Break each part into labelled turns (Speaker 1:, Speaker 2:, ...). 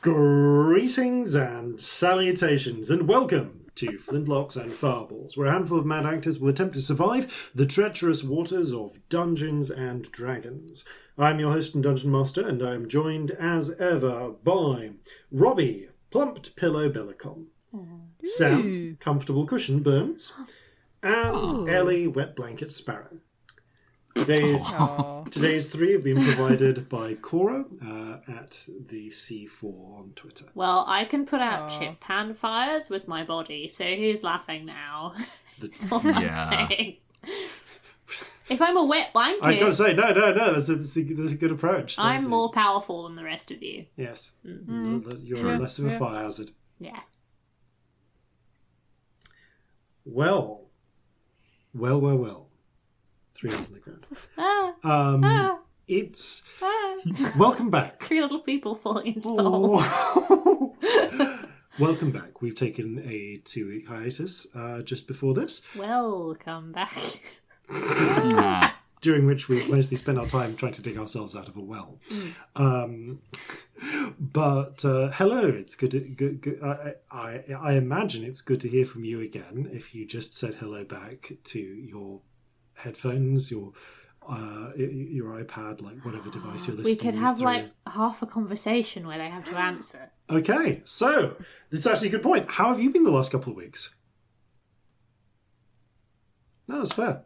Speaker 1: Greetings and salutations, and welcome to Flintlocks and Fireballs, where a handful of mad actors will attempt to survive the treacherous waters of Dungeons and Dragons. I'm your host and Dungeon Master, and I'm joined as ever by Robbie, Plumped Pillow Bellekom, Sam, Comfortable Cushion Burns, and Ellie, Wet Blanket Sparrow. Today's three have been provided by Cora at the C4 on Twitter.
Speaker 2: Well, I can put out chip pan fires with my body, so who's laughing now? That's what I'm saying. If I'm a wet blanket...
Speaker 1: I gotta say, no, that's a good approach.
Speaker 2: I'm more powerful than the rest of you.
Speaker 1: Yes. You're less of a fire hazard.
Speaker 2: Yeah.
Speaker 1: Well. 3 hands on the ground. It's... Welcome back.
Speaker 2: 3 little people falling into the hole.
Speaker 1: Welcome back. We've taken a 2-week hiatus just before this.
Speaker 2: Welcome back.
Speaker 1: During which we've mostly spent our time trying to dig ourselves out of a well. But hello, it's good. I imagine it's good to hear from you again. If you just said hello back to your headphones, your iPad, like whatever device you're listening.
Speaker 2: We could have like half a conversation where they have to answer.
Speaker 1: Okay, so this is actually a good point. How have you been the last couple of weeks? No, that's fair.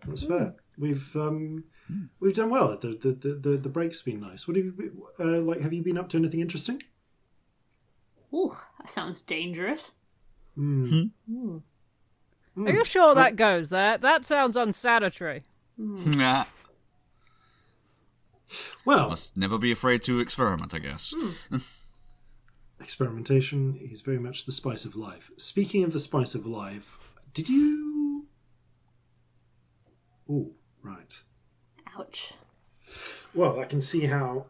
Speaker 1: We've done well. The break's been nice. What have you been, have you been up to anything interesting?
Speaker 2: Ooh, that sounds dangerous.
Speaker 3: Are you sure that goes there? That sounds unsanitary.
Speaker 4: Nah.
Speaker 1: Well,
Speaker 4: must never be afraid to experiment, I guess.
Speaker 1: Experimentation is very much the spice of life. Speaking of the spice of life, did you... Oh, right.
Speaker 2: Ouch.
Speaker 1: Well, I can see how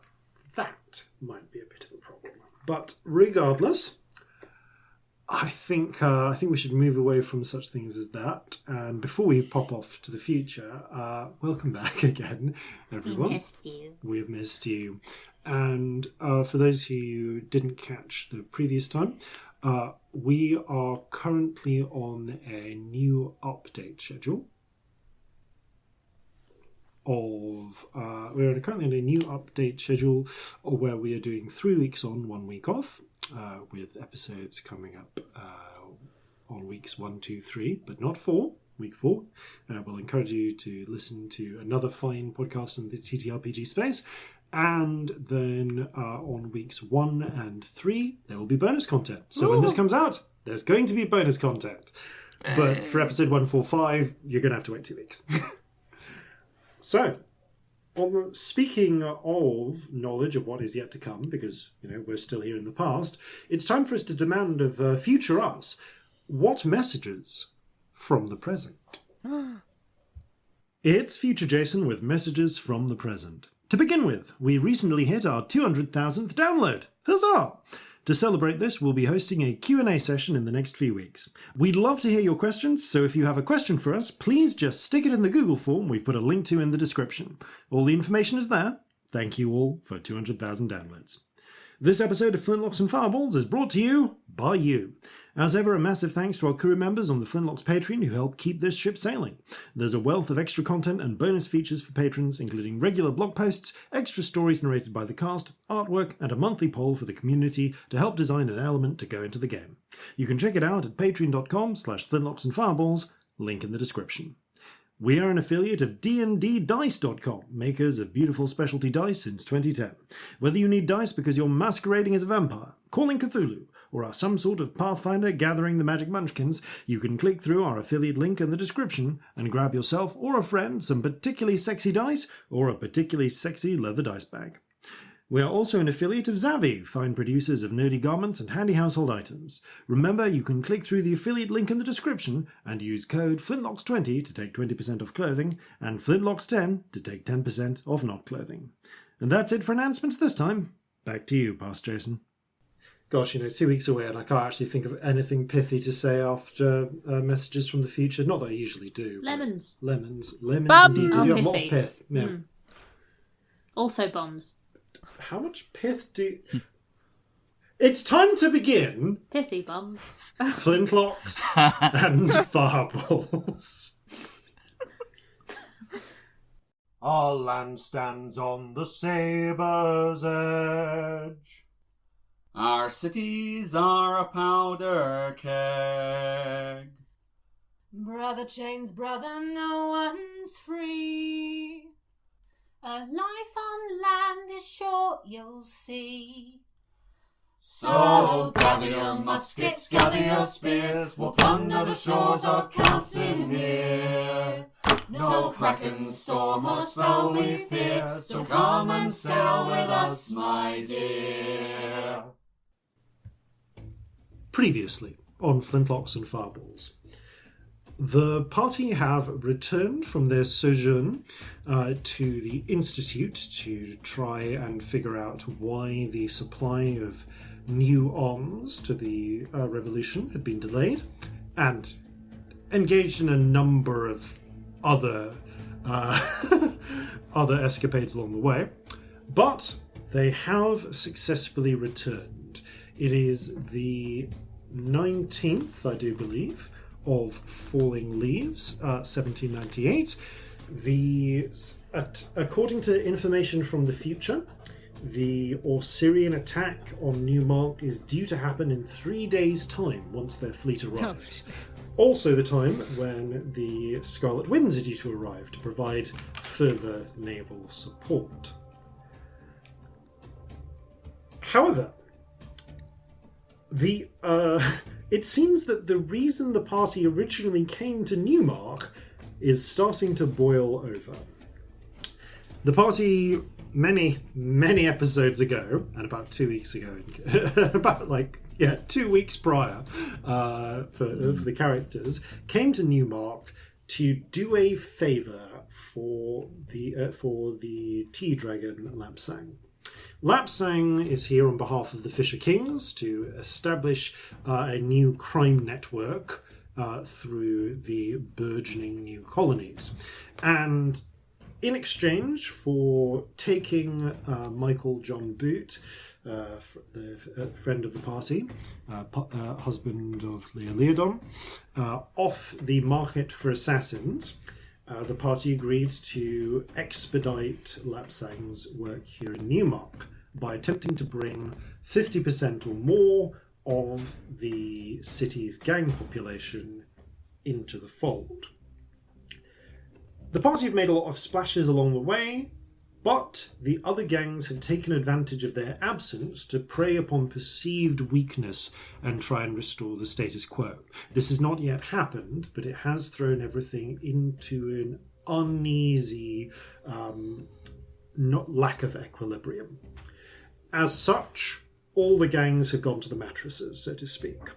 Speaker 1: that might be a bit of a problem. But regardless, I think we should move away from such things as that. And before we pop off to the future, welcome back again, everyone.
Speaker 2: We missed you.
Speaker 1: We've missed you. And for those who didn't catch the previous time, we are currently on a new update schedule. We're currently on a new update schedule where we are doing 3 weeks on, 1 week off. With episodes coming up on weeks 1, 2, 3, but not 4. Week 4. We'll encourage you to listen to another fine podcast in the TTRPG space. And then on weeks 1 and 3, there will be bonus content. So when this comes out, there's going to be bonus content. But for episode 145, you're going to have to wait 2 weeks. So... speaking of knowledge of what is yet to come, because we're still here in the past, it's time for us to demand of future us what messages from the present. It's Future Jason with messages from the present. To begin with, we recently hit our 200,000th download. Huzzah! To celebrate this, we'll be hosting a Q&A session in the next few weeks. We'd love to hear your questions, so if you have a question for us, please just stick it in the Google form we've put a link to in the description. All the information is there. Thank you all for 200,000 downloads. This episode of Flintlocks and Fireballs is brought to you by you. As ever, a massive thanks to our crew members on the Flintlocks Patreon who help keep this ship sailing. There's a wealth of extra content and bonus features for patrons, including regular blog posts, extra stories narrated by the cast, artwork, and a monthly poll for the community to help design an element to go into the game. You can check it out at patreon.com/flintlocksandfireballs, link in the description. We are an affiliate of dnddice.com, makers of beautiful specialty dice since 2010. Whether you need dice because you're masquerading as a vampire, calling Cthulhu, or are some sort of Pathfinder gathering the magic munchkins, you can click through our affiliate link in the description and grab yourself or a friend some particularly sexy dice or a particularly sexy leather dice bag. We are also an affiliate of Zavi, fine producers of nerdy garments and handy household items. Remember, you can click through the affiliate link in the description and use code FLINTLOCKS20 to take 20% off clothing and FLINTLOCKS10 to take 10% off not clothing. And that's it for announcements this time. Back to you, Past Jason. Gosh, 2 weeks away and I can't actually think of anything pithy to say after messages from the future. Not that I usually do.
Speaker 2: Lemons.
Speaker 1: Lemons
Speaker 3: Bum.
Speaker 1: indeed. They do have a lot of pith. Yeah.
Speaker 2: Also bombs.
Speaker 1: How much pith do... It's time to begin
Speaker 2: Pithy bums.
Speaker 1: Flintlocks and Fireballs. Our land stands on the sabre's edge.
Speaker 4: Our cities are a powder keg.
Speaker 5: Brother chains brother, no one's free. A life on land is short, you'll see.
Speaker 6: So gather your muskets, gather your spears, we'll plunder the shores of Calcinea. No kraken, storm or spell we fear, so come and sail with us, my dear.
Speaker 1: Previously on Flintlocks and Fireballs, the party have returned from their sojourn to the Institute to try and figure out why the supply of new arms to the revolution had been delayed, and engaged in a number of other other escapades along the way. But they have successfully returned. It is the 19th, I do believe, of Falling Leaves, 1798. According to information from the future, the Orsirian attack on Newmark is due to happen in 3 days' time once their fleet arrives. Also the time when the Scarlet Winds are due to arrive to provide further naval support. However, it seems that the reason the party originally came to Newmark is starting to boil over. The party, many episodes ago, and about 2 weeks ago, about 2 weeks prior, for the characters, came to Newmark to do a favour for the Tea Dragon Lapsang. Lapsang is here on behalf of the Fisher Kings to establish a new crime network through the burgeoning new colonies. And in exchange for taking Michael John Boot, the friend of the party, husband of Leah Leodon, off the market for assassins, the party agreed to expedite Lapsang's work here in Newmark by attempting to bring 50% or more of the city's gang population into the fold. The party have made a lot of splashes along the way, but the other gangs have taken advantage of their absence to prey upon perceived weakness and try and restore the status quo. This has not yet happened, but it has thrown everything into an uneasy lack of equilibrium. As such, all the gangs have gone to the mattresses, so to speak.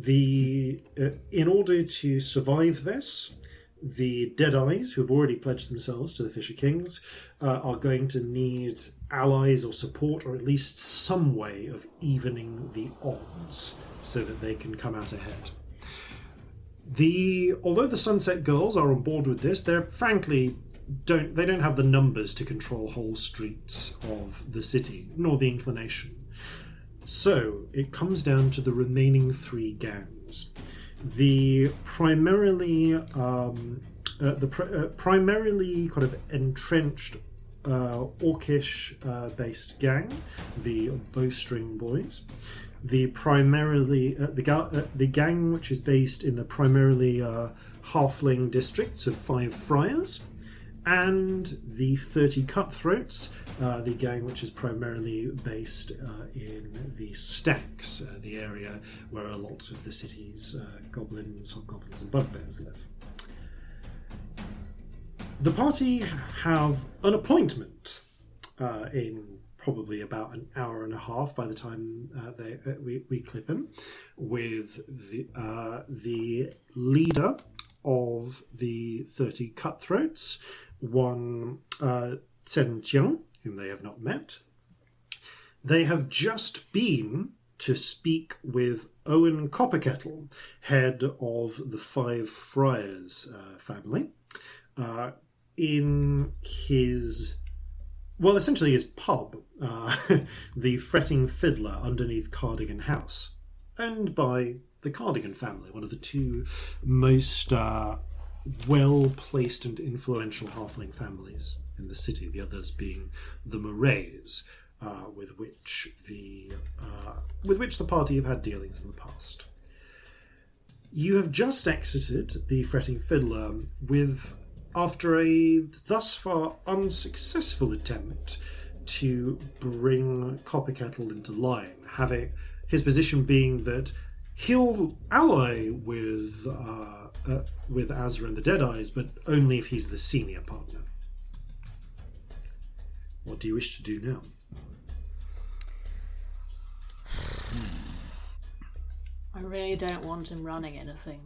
Speaker 1: In order to survive this, the Deadeyes, who have already pledged themselves to the Fisher Kings, are going to need allies or support, or at least some way of evening the odds so that they can come out ahead. Although the Sunset Girls are on board with this, they're frankly don't have the numbers to control whole streets of the city, nor the inclination. So it comes down to the remaining three gangs. The primarily kind of entrenched Orcish based gang, the Bowstring Boys. The gang which is based in the primarily halfling districts of Five Friars, and the 30 Cutthroats, the gang which is primarily based in the Stacks, the area where a lot of the city's goblins, hobgoblins and bugbears live. The party have an appointment in probably about an hour and a half by the time we clip him, with the leader of the 30 Cutthroats, one Chen Jiang, whom they have not met. They have just been to speak with Owen Copperkettle, head of the Five Friars family, in his well, essentially his pub, the Fretting Fiddler underneath Cardigan House, owned by the Cardigan family, one of the two most well-placed and influential halfling families in the city, the others being the Murrays, with which the party have had dealings in the past. You have just exited the Fretting Fiddler after a thus far unsuccessful attempt to bring Copperkettle into line, having his position being that he'll ally with Azra and the Deadeyes, but only if he's the senior partner. What do you wish to do now?
Speaker 2: I really don't want him running anything.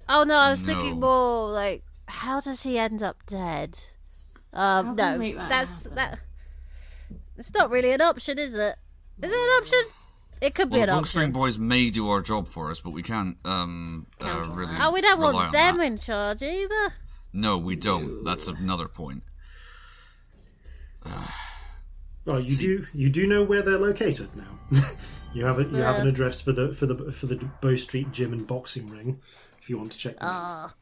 Speaker 3: Oh no, I was thinking more like, how does he end up dead? No, that's that. It's not really an option, is it? Is it an option? It could be an option.
Speaker 7: Bowstring Boys may do our job for us, but we can't really.
Speaker 3: Oh, we don't
Speaker 7: rely
Speaker 3: want
Speaker 7: on
Speaker 3: them
Speaker 7: that.
Speaker 3: in charge either.
Speaker 7: No, we don't. That's another point.
Speaker 1: Well, you do know where they're located now. you have an address for the Bow Street Gym and Boxing Ring, if you want to check them out.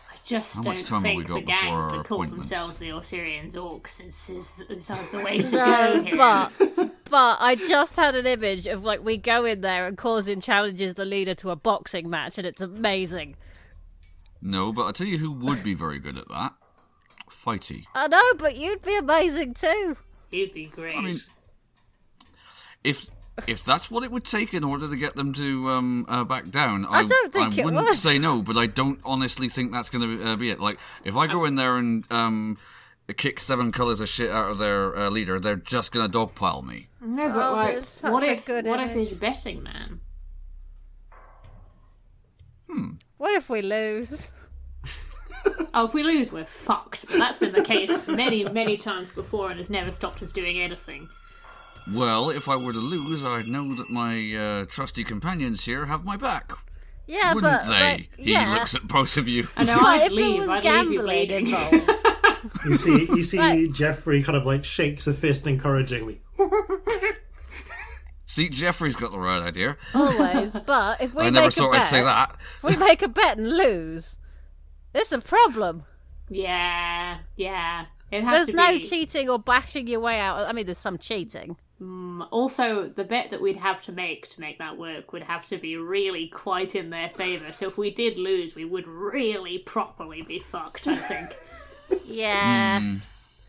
Speaker 2: I just
Speaker 7: How
Speaker 2: don't
Speaker 7: much time have we
Speaker 2: think
Speaker 7: got
Speaker 2: the
Speaker 7: before
Speaker 2: gangs
Speaker 7: our
Speaker 2: that call
Speaker 7: appointments?
Speaker 2: themselves the Osirians Orcs is the way to go here.
Speaker 3: But I just had an image of like we go in there and Corzin challenges the leader to a boxing match, and it's amazing.
Speaker 7: No, but I'll tell you who would be very good at that. Fighty.
Speaker 3: I know, but you'd be amazing too.
Speaker 2: He'd be great.
Speaker 7: I mean, if that's what it would take in order to get them to back down,
Speaker 3: I don't think it
Speaker 7: wouldn't
Speaker 3: would.
Speaker 7: say no, but I don't honestly think that's going to be it. Like, if I go in there and kick 7 colours of shit out of their leader, they're just going to dogpile me.
Speaker 2: No, but
Speaker 3: Oh,
Speaker 2: like,
Speaker 3: it's such
Speaker 2: what
Speaker 3: a
Speaker 2: if
Speaker 3: good
Speaker 2: what if
Speaker 3: image.
Speaker 2: he's a betting man?
Speaker 3: What if we lose?
Speaker 2: Oh, if we lose, we're fucked. But that's been the case many, many times before and has never stopped us doing anything.
Speaker 7: Well, if I were to lose, I'd know that my trusty companions here have my back.
Speaker 3: Yeah,
Speaker 7: Wouldn't
Speaker 3: but
Speaker 7: they?
Speaker 3: like,
Speaker 7: He
Speaker 3: yeah.
Speaker 7: looks at both of you.
Speaker 2: I know,
Speaker 3: But
Speaker 2: I'd
Speaker 3: if
Speaker 2: leave.
Speaker 3: there was
Speaker 2: I'd leave you
Speaker 3: gambling
Speaker 2: bleeding.
Speaker 3: involved,
Speaker 1: You see
Speaker 3: Right.
Speaker 1: Jeffrey kind of like shakes a fist encouragingly.
Speaker 7: See, Jeffrey's got the right idea.
Speaker 3: always. But if we
Speaker 7: I never
Speaker 3: make a
Speaker 7: thought
Speaker 3: bet,
Speaker 7: I'd say that.
Speaker 3: if we make a bet and lose, it's a problem.
Speaker 2: Yeah. It has
Speaker 3: There's
Speaker 2: to
Speaker 3: no
Speaker 2: be.
Speaker 3: cheating or bashing your way out. I mean, there's some cheating.
Speaker 2: Also, the bet that we'd have to make that work would have to be really quite in their favour. So if we did lose, we would really properly be fucked, I think.
Speaker 3: Yeah.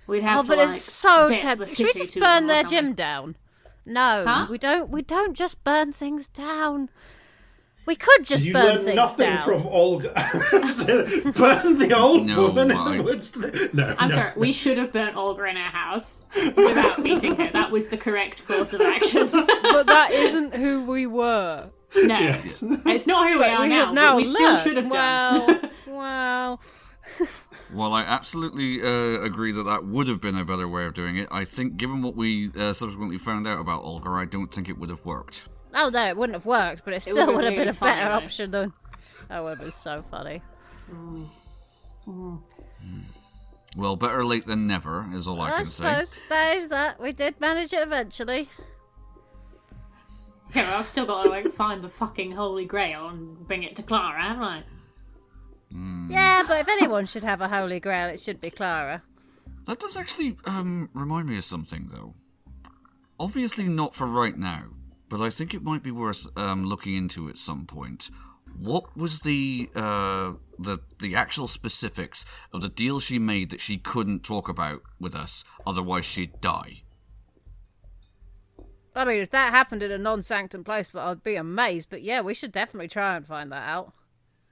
Speaker 2: We'd have
Speaker 3: Oh,
Speaker 2: to,
Speaker 3: but
Speaker 2: like,
Speaker 3: it's so
Speaker 2: bet the
Speaker 3: tempting. Should we
Speaker 2: city
Speaker 3: just
Speaker 2: to
Speaker 3: burn
Speaker 2: them or
Speaker 3: their
Speaker 2: something.
Speaker 3: gym down? No,
Speaker 2: Huh?
Speaker 3: we don't. We don't just burn things down. We could just
Speaker 1: You
Speaker 3: burn
Speaker 1: learn
Speaker 3: things
Speaker 1: nothing
Speaker 3: down.
Speaker 1: from Olga. Burn the old
Speaker 7: No,
Speaker 1: woman in
Speaker 7: I-
Speaker 1: the woods. No,
Speaker 2: I'm
Speaker 1: no.
Speaker 2: sorry, we should have burnt Olga in our house without meeting her. That was the correct course of action.
Speaker 3: But that isn't who we were.
Speaker 2: No,
Speaker 1: Yes.
Speaker 2: it's not who we are
Speaker 3: we
Speaker 2: now,
Speaker 3: have now
Speaker 2: but we still
Speaker 3: learned.
Speaker 2: should have done.
Speaker 3: Well.
Speaker 7: Well, I absolutely agree that would have been a better way of doing it. I think, given what we subsequently found out about Olga, I don't think it would have worked.
Speaker 3: Oh no, it wouldn't have worked, but it still
Speaker 2: would've
Speaker 3: would have been
Speaker 2: really
Speaker 3: a
Speaker 2: funny,
Speaker 3: better
Speaker 2: though.
Speaker 3: option than. Oh, it would have been so funny.
Speaker 7: Well, better late than never, is all I
Speaker 3: I
Speaker 7: can say.
Speaker 3: suppose that is that. We did manage it eventually.
Speaker 2: Yeah, well, I've still got to like find the fucking Holy Grail and bring it to Clara, haven't I?
Speaker 3: Yeah, but if anyone should have a holy grail, it should be Clara.
Speaker 7: That does actually remind me of something, though. Obviously not for right now, but I think it might be worth looking into at some point. What was the actual specifics of the deal she made that she couldn't talk about with us, otherwise she'd die?
Speaker 3: I mean, if that happened in a non-sanctum place, but I'd be amazed. But yeah, we should definitely try and find that out.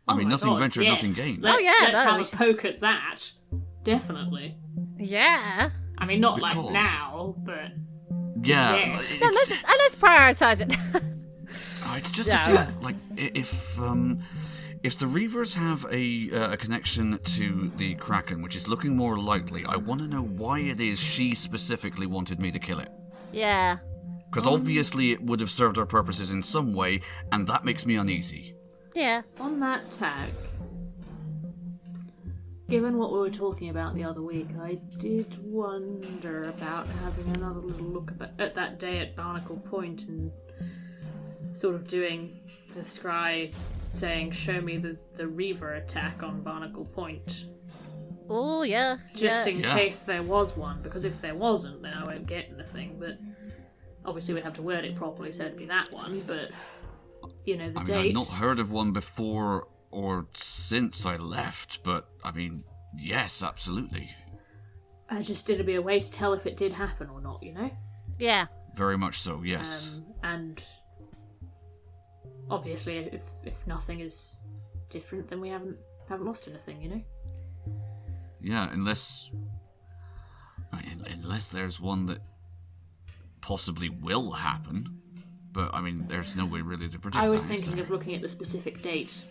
Speaker 7: I mean,
Speaker 2: my
Speaker 7: nothing
Speaker 2: God,
Speaker 7: ventured,
Speaker 2: yes.
Speaker 7: nothing gained.
Speaker 2: Let's,
Speaker 3: yeah,
Speaker 2: let's
Speaker 3: no,
Speaker 2: have
Speaker 3: we
Speaker 2: a
Speaker 3: should-
Speaker 2: poke at that. Definitely.
Speaker 3: Yeah.
Speaker 2: I mean, not like
Speaker 7: Because-
Speaker 2: now, but
Speaker 7: Yeah,
Speaker 2: Yes.
Speaker 3: No,
Speaker 7: it's,
Speaker 3: let's prioritize it.
Speaker 7: it's just
Speaker 3: Yeah.
Speaker 7: to see if, like, if the Reavers have a connection to the Kraken, which is looking more likely, I want to know why it is she specifically wanted me to kill it.
Speaker 3: Yeah.
Speaker 7: Because obviously it would have served her purposes in some way, and that makes me uneasy.
Speaker 3: Yeah.
Speaker 2: on that tag, Given what we were talking about the other week, I did wonder about having another little look at that day at Barnacle Point and sort of doing the scry saying, show me the Reaver attack on Barnacle Point.
Speaker 3: Oh, yeah.
Speaker 2: Just in case there was one, because if there wasn't, then I won't get anything, but obviously we'd have to word it properly, so it'd be that one, but, you know, the date...
Speaker 7: I've not heard of one before or since I left, but, I mean, yes, absolutely.
Speaker 2: It'd be a way to tell if it did happen or not, you know?
Speaker 3: Yeah.
Speaker 7: Very much so, yes.
Speaker 2: And obviously, if nothing is different, then we haven't lost anything, you know?
Speaker 7: Yeah, unless there's one that possibly will happen. But, I mean, there's no way really to predict
Speaker 2: I was
Speaker 7: that, is
Speaker 2: thinking
Speaker 7: there?
Speaker 2: of looking at the specific date.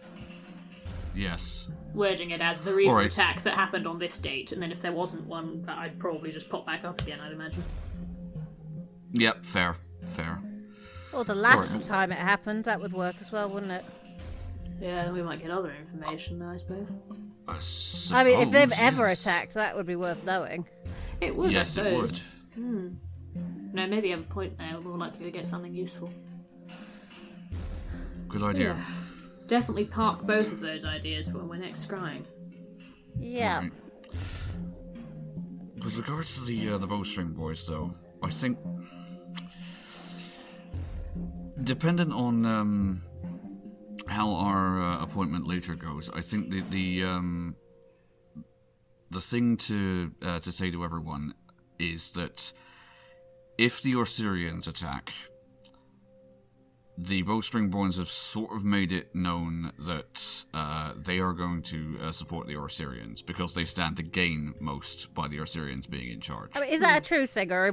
Speaker 7: Yes.
Speaker 2: Wording it as the Reaver
Speaker 7: Alright.
Speaker 2: attack that happened on this date, and then if there wasn't one, I'd probably just pop back up again, I'd imagine.
Speaker 7: Yep, fair.
Speaker 3: Or the last time it happened, that would work as well, wouldn't it?
Speaker 2: Yeah, then we might get other information, though, I suppose.
Speaker 3: I mean, if they've ever
Speaker 7: yes.
Speaker 3: attacked, that would be worth knowing.
Speaker 2: It would,
Speaker 7: Yes,
Speaker 2: I
Speaker 7: it
Speaker 2: suppose.
Speaker 7: would.
Speaker 2: No, maybe you have a point there. We're more likely to get something useful.
Speaker 7: Good idea.
Speaker 2: Yeah. Definitely park both of those ideas for when we're next scrying.
Speaker 3: Yeah.
Speaker 7: Right. With regards to the bowstring boys, though, I think, dependent on how our appointment later goes, I think the thing to say to everyone is that if the Orsirians attack, the bowstring boys have sort of made it known that they are going to support the Orsirians because they stand to gain most by the Orsirians being in charge.
Speaker 3: I mean, is that a true thing, or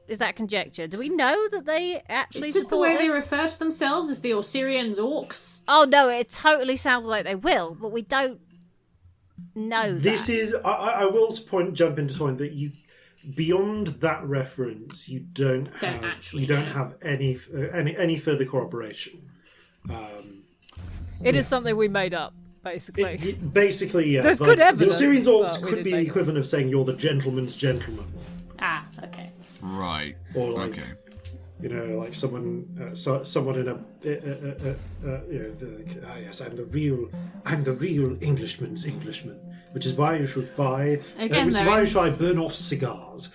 Speaker 3: is that conjecture? Do we know that they actually
Speaker 2: It's just the
Speaker 3: support
Speaker 2: way they
Speaker 3: this?
Speaker 2: refer to themselves as the Orsirians orcs.
Speaker 3: Oh, no, it totally sounds like they will, but we don't know that.
Speaker 1: This is... I will jump into point that you... Beyond that reference, you don't have any further corroboration.
Speaker 8: It is something we made up, basically.
Speaker 1: Basically, yeah.
Speaker 8: There's
Speaker 1: like,
Speaker 8: good evidence,
Speaker 1: The Osirians orcs
Speaker 8: but we
Speaker 1: could
Speaker 8: didn't
Speaker 1: be the
Speaker 8: make
Speaker 1: equivalent of saying you're the gentleman's gentleman.
Speaker 2: Ah, okay.
Speaker 7: Right.
Speaker 1: Or like,
Speaker 7: okay.
Speaker 1: you know, like someone in a, yes, I'm the real Englishman's Englishman, which is why you should buy,
Speaker 2: Again,
Speaker 1: which is why you should burn off cigars.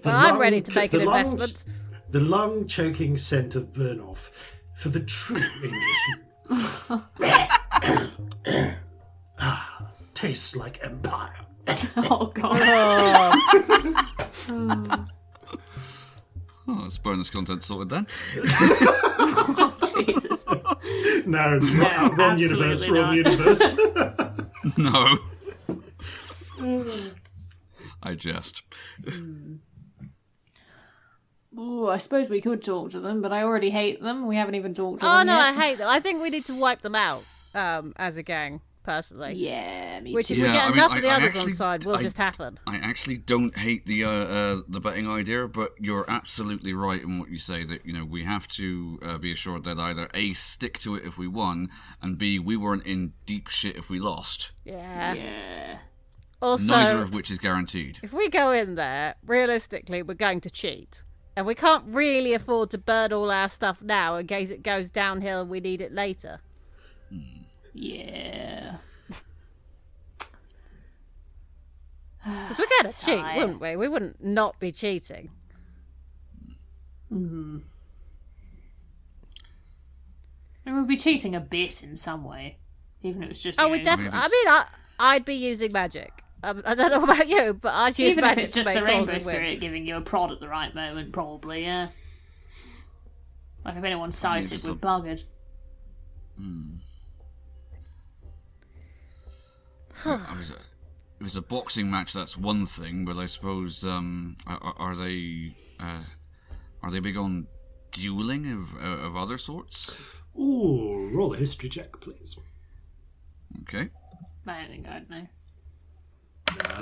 Speaker 3: I'm ready to make an investment.
Speaker 1: The long, choking scent of burn off for the true Englishman. Tastes like empire.
Speaker 2: Oh, God.
Speaker 7: Oh, that's bonus content sorted then.
Speaker 2: Jesus.
Speaker 1: No, wrong universe, wrong universe.
Speaker 7: No. I jest.
Speaker 2: Oh, I suppose we could talk to them, but I already hate them. We haven't even talked to
Speaker 3: Oh,
Speaker 2: them
Speaker 3: no,
Speaker 2: yet.
Speaker 3: I hate them. I think we need to wipe them out as a gang, personally.
Speaker 2: Yeah, me
Speaker 3: Which,
Speaker 2: too.
Speaker 3: if we
Speaker 7: Yeah,
Speaker 3: get
Speaker 7: I mean,
Speaker 3: enough of the
Speaker 7: I
Speaker 3: others
Speaker 7: actually-
Speaker 3: on side, will
Speaker 7: I-
Speaker 3: just happen.
Speaker 7: I actually don't hate the betting idea, but you're absolutely right in what you say that, you know, we have to be assured that either A, stick to it if we won, and B, we weren't in deep shit if we lost.
Speaker 3: Yeah.
Speaker 2: Yeah.
Speaker 3: Also,
Speaker 7: Neither of which is guaranteed.
Speaker 3: if we go in there, realistically, we're going to cheat. And we can't really afford to burn all our stuff now in case it goes downhill and we need it later.
Speaker 2: Yeah.
Speaker 3: Because we're going to cheat,
Speaker 2: Sigh.
Speaker 3: wouldn't we? We wouldn't not be cheating.
Speaker 2: And we'd be cheating a bit in some way. Even if it was just,
Speaker 3: Oh,
Speaker 2: you
Speaker 3: we
Speaker 2: know,
Speaker 3: definitely... I
Speaker 7: Maybe
Speaker 3: mean, I'd be using magic. I don't know about you, but I'd use
Speaker 2: even if
Speaker 3: magic
Speaker 2: it's
Speaker 3: to
Speaker 2: just
Speaker 3: make
Speaker 2: the Rainbow
Speaker 3: Corzin win.
Speaker 2: Spirit giving you a prod at the right moment, probably, yeah. Like if anyone's sighted,
Speaker 7: it's
Speaker 2: we're
Speaker 7: a-
Speaker 2: buggered.
Speaker 7: If it was a boxing match, that's one thing, but I suppose, are they big on dueling of other sorts?
Speaker 1: Ooh, roll a history check, please.
Speaker 7: Okay.
Speaker 2: I don't think I'd know.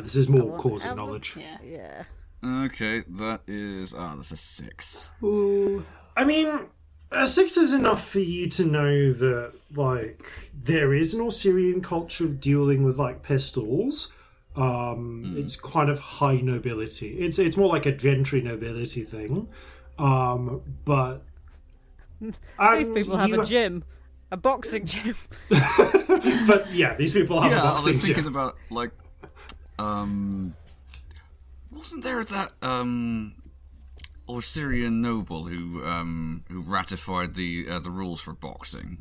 Speaker 1: This is more Corzin knowledge.
Speaker 2: Yeah.
Speaker 3: Yeah.
Speaker 7: Okay, that is... that's a 6.
Speaker 2: Ooh.
Speaker 1: I mean, 6 is enough for you to know that, like, there is an Osirian culture of dueling with, like, pistols. It's kind of high nobility. It's more like a gentry nobility thing. But...
Speaker 8: These people have a gym. A boxing gym.
Speaker 1: But, yeah, these people have a boxing
Speaker 7: I was thinking
Speaker 1: gym.
Speaker 7: about, like... wasn't there that, Osirian noble who ratified the rules for boxing?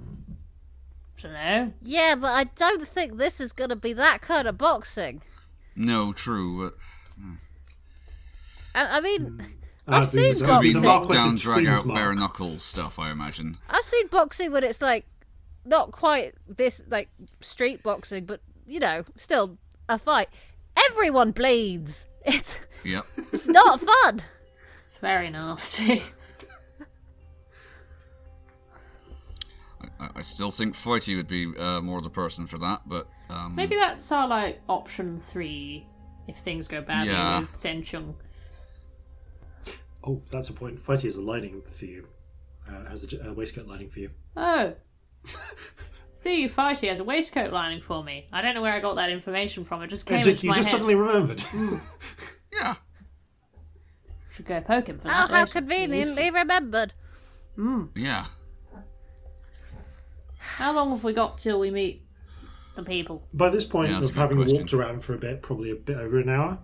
Speaker 2: Dunno.
Speaker 3: Yeah, but I don't think this is going to be that kind of boxing.
Speaker 7: No, true.
Speaker 3: I mean, I've seen
Speaker 7: It's going to be
Speaker 3: boxing.
Speaker 7: knockdown, drag out, bare knuckle stuff, I imagine.
Speaker 3: I've seen boxing when it's like not quite this like street boxing, but you know, still a fight. Everyone bleeds. It's not fun.
Speaker 2: It's very nasty.
Speaker 7: I still think Fighty would be more the person for that, but...
Speaker 2: Maybe that's our, like, option 3 if things go badly with Senchung.
Speaker 1: Oh, that's a point. Fighty has a lining for you. Has a waistcoat lining for you.
Speaker 2: Oh. Speaking of Fighty, has a waistcoat lining for me. I don't know where I got that information from. It just came into my head.
Speaker 1: Suddenly remembered.
Speaker 7: Yeah.
Speaker 2: Should go poke him for
Speaker 3: Oh,
Speaker 2: that.
Speaker 3: how conveniently remembered.
Speaker 7: Yeah.
Speaker 2: How long have we got till we meet the people?
Speaker 1: By this point
Speaker 7: that's a
Speaker 1: of
Speaker 7: good
Speaker 1: having
Speaker 7: question.
Speaker 1: walked around for a bit, probably a bit over an hour.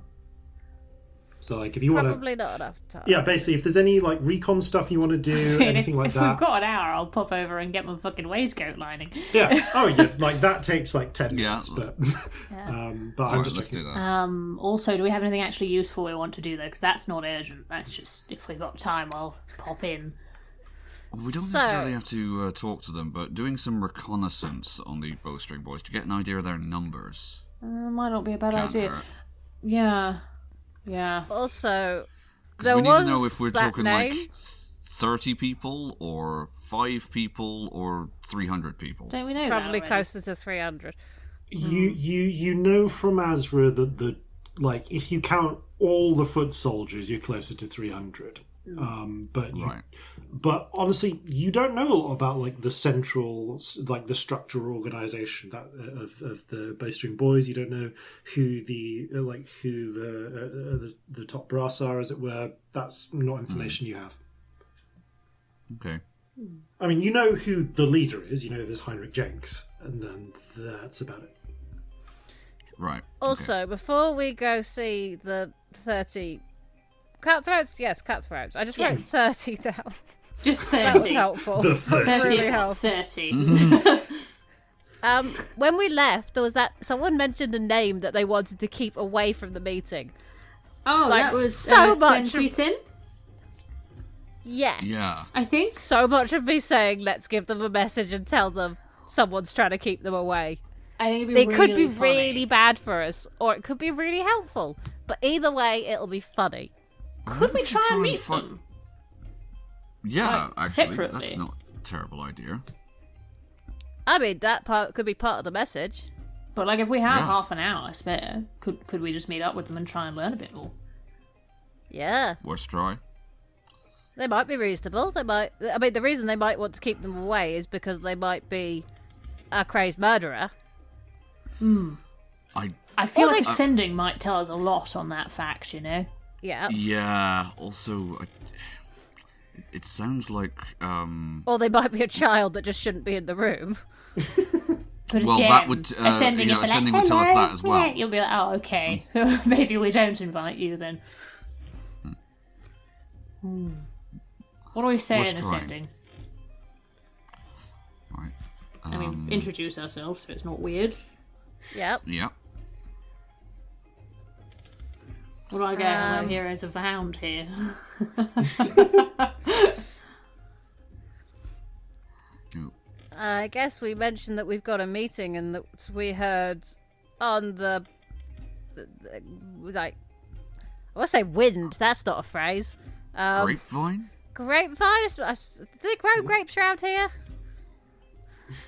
Speaker 1: So, like, if you want to...
Speaker 3: Probably not enough time.
Speaker 1: Yeah, basically, if there's any, like, recon stuff you want to do, anything like
Speaker 2: if
Speaker 1: that...
Speaker 2: we've got an hour, I'll pop over and get my fucking waistcoat lining.
Speaker 1: Yeah. Oh, yeah. Like, that takes, like, 10 minutes, but... but I'm just
Speaker 7: let's do
Speaker 1: checking.
Speaker 7: that.
Speaker 2: Also, do we have anything actually useful we want to do, though? Because that's not urgent. That's just, if we've got time, I'll pop in.
Speaker 7: We don't necessarily have to talk to them, but doing some reconnaissance on the Bowstring Boys to get an idea of their numbers.
Speaker 2: Might not be a bad
Speaker 7: Can't
Speaker 2: idea.
Speaker 7: hurt.
Speaker 2: Yeah.
Speaker 3: Also,
Speaker 7: Because
Speaker 3: there
Speaker 7: we need
Speaker 3: was
Speaker 7: to know if we're
Speaker 3: that
Speaker 7: talking
Speaker 3: name.
Speaker 7: like 30 people, or 5 people, or 300 people.
Speaker 2: Don't we know
Speaker 3: Probably
Speaker 2: that already?
Speaker 3: closer to 300.
Speaker 1: You know from Azra that the... Like, if you count all the foot soldiers, you're closer to 300. But honestly, you don't know a lot about like the central, like the structural organization that of the Bowstring Boys. You don't know who the top brass are, as it were. That's not information you have.
Speaker 7: Okay.
Speaker 1: I mean, you know who the leader is. You know there's Heinrich Jenks, and then that's about it.
Speaker 7: Right.
Speaker 3: Also, before we go see the 30 cutthroats, yes, cutthroats. I just wrote 30 down.
Speaker 2: Just 30.
Speaker 3: That was helpful.
Speaker 1: The 30.
Speaker 3: Really helpful.
Speaker 2: 30.
Speaker 3: When we left, there was that someone mentioned a name that they wanted to keep away from the meeting.
Speaker 2: Oh,
Speaker 3: Like,
Speaker 2: that was
Speaker 3: so much
Speaker 2: Senpui
Speaker 3: of-
Speaker 2: Sin,
Speaker 3: Yes.
Speaker 7: Yeah.
Speaker 2: I think.
Speaker 3: So much of me saying, let's give them a message and tell them someone's trying to keep them away.
Speaker 2: I think it'd be
Speaker 3: They
Speaker 2: really
Speaker 3: could be
Speaker 2: funny.
Speaker 3: really bad for us, or it could be really helpful. But either way, it'll be funny.
Speaker 2: Could we try and meet
Speaker 7: find-
Speaker 2: them?
Speaker 7: Yeah,
Speaker 2: Like,
Speaker 7: actually,
Speaker 2: separately.
Speaker 7: that's not a terrible idea.
Speaker 3: I mean, that part could be part of the message.
Speaker 2: But like, if we have
Speaker 7: Yeah.
Speaker 2: half an hour spare, could we just meet up with them and try and learn a bit more?
Speaker 3: Yeah.
Speaker 7: Worst try.
Speaker 3: They might be reasonable. They might. I mean, the reason they might want to keep them away is because they might be a crazed murderer.
Speaker 2: I feel
Speaker 3: Or
Speaker 2: like
Speaker 3: they-
Speaker 2: ascending might tell us a lot on that fact, you know?
Speaker 3: Yeah.
Speaker 7: Yeah. Also, it sounds like
Speaker 3: Or they might be a child that just shouldn't be in the room.
Speaker 2: But
Speaker 7: Well,
Speaker 2: again,
Speaker 7: that would,
Speaker 2: ascending,
Speaker 7: you know,
Speaker 2: is
Speaker 7: ascending
Speaker 2: like,
Speaker 7: would tell us
Speaker 2: "Hello,
Speaker 7: that as well."
Speaker 2: yeah," You'll be like, oh, okay. Maybe we don't invite you then. What do we say
Speaker 7: Worth
Speaker 2: in
Speaker 7: trying.
Speaker 2: ascending?
Speaker 7: Right.
Speaker 2: I mean, introduce ourselves so it's not weird.
Speaker 3: Yep.
Speaker 7: Yeah.
Speaker 2: What do I get? Hello, Heroes of the Hound here.
Speaker 3: I guess we mentioned that we've got a meeting and that we heard on the like, I want to say wind. That's not a phrase.
Speaker 7: Grapevine?
Speaker 3: Grapevine? Do they grow grapes around here?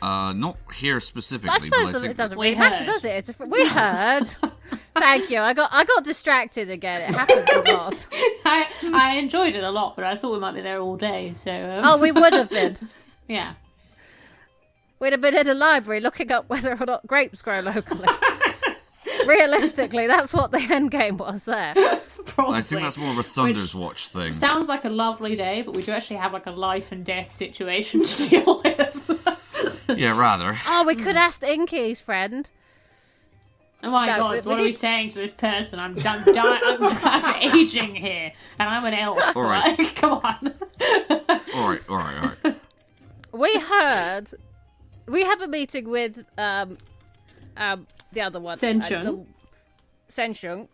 Speaker 7: Not here specifically.
Speaker 3: I suppose
Speaker 7: but I think
Speaker 3: it doesn't
Speaker 2: We
Speaker 3: really matter,
Speaker 2: heard.
Speaker 3: does it? We heard. Thank you. I got distracted again. It happens a lot.
Speaker 2: I enjoyed it a lot, but I thought we might be there all day. So
Speaker 3: Oh, we would have been.
Speaker 2: yeah.
Speaker 3: We'd have been in a library looking up whether or not grapes grow locally. Realistically, that's what the end game was there.
Speaker 2: Probably.
Speaker 7: I think that's more of a Thunder's Watch thing.
Speaker 2: Sounds like a lovely day, but we do actually have like a life and death situation to deal with.
Speaker 7: Yeah, rather.
Speaker 3: Oh, we could ask Inky's friend.
Speaker 2: Oh my
Speaker 3: No,
Speaker 2: god,
Speaker 3: we
Speaker 2: what are we
Speaker 3: need- saying
Speaker 2: saying to this person? I'm aging here, and I'm an elf.
Speaker 7: All right.
Speaker 2: Like, come on.
Speaker 7: All right.
Speaker 3: We have a meeting with the other one. Senshung.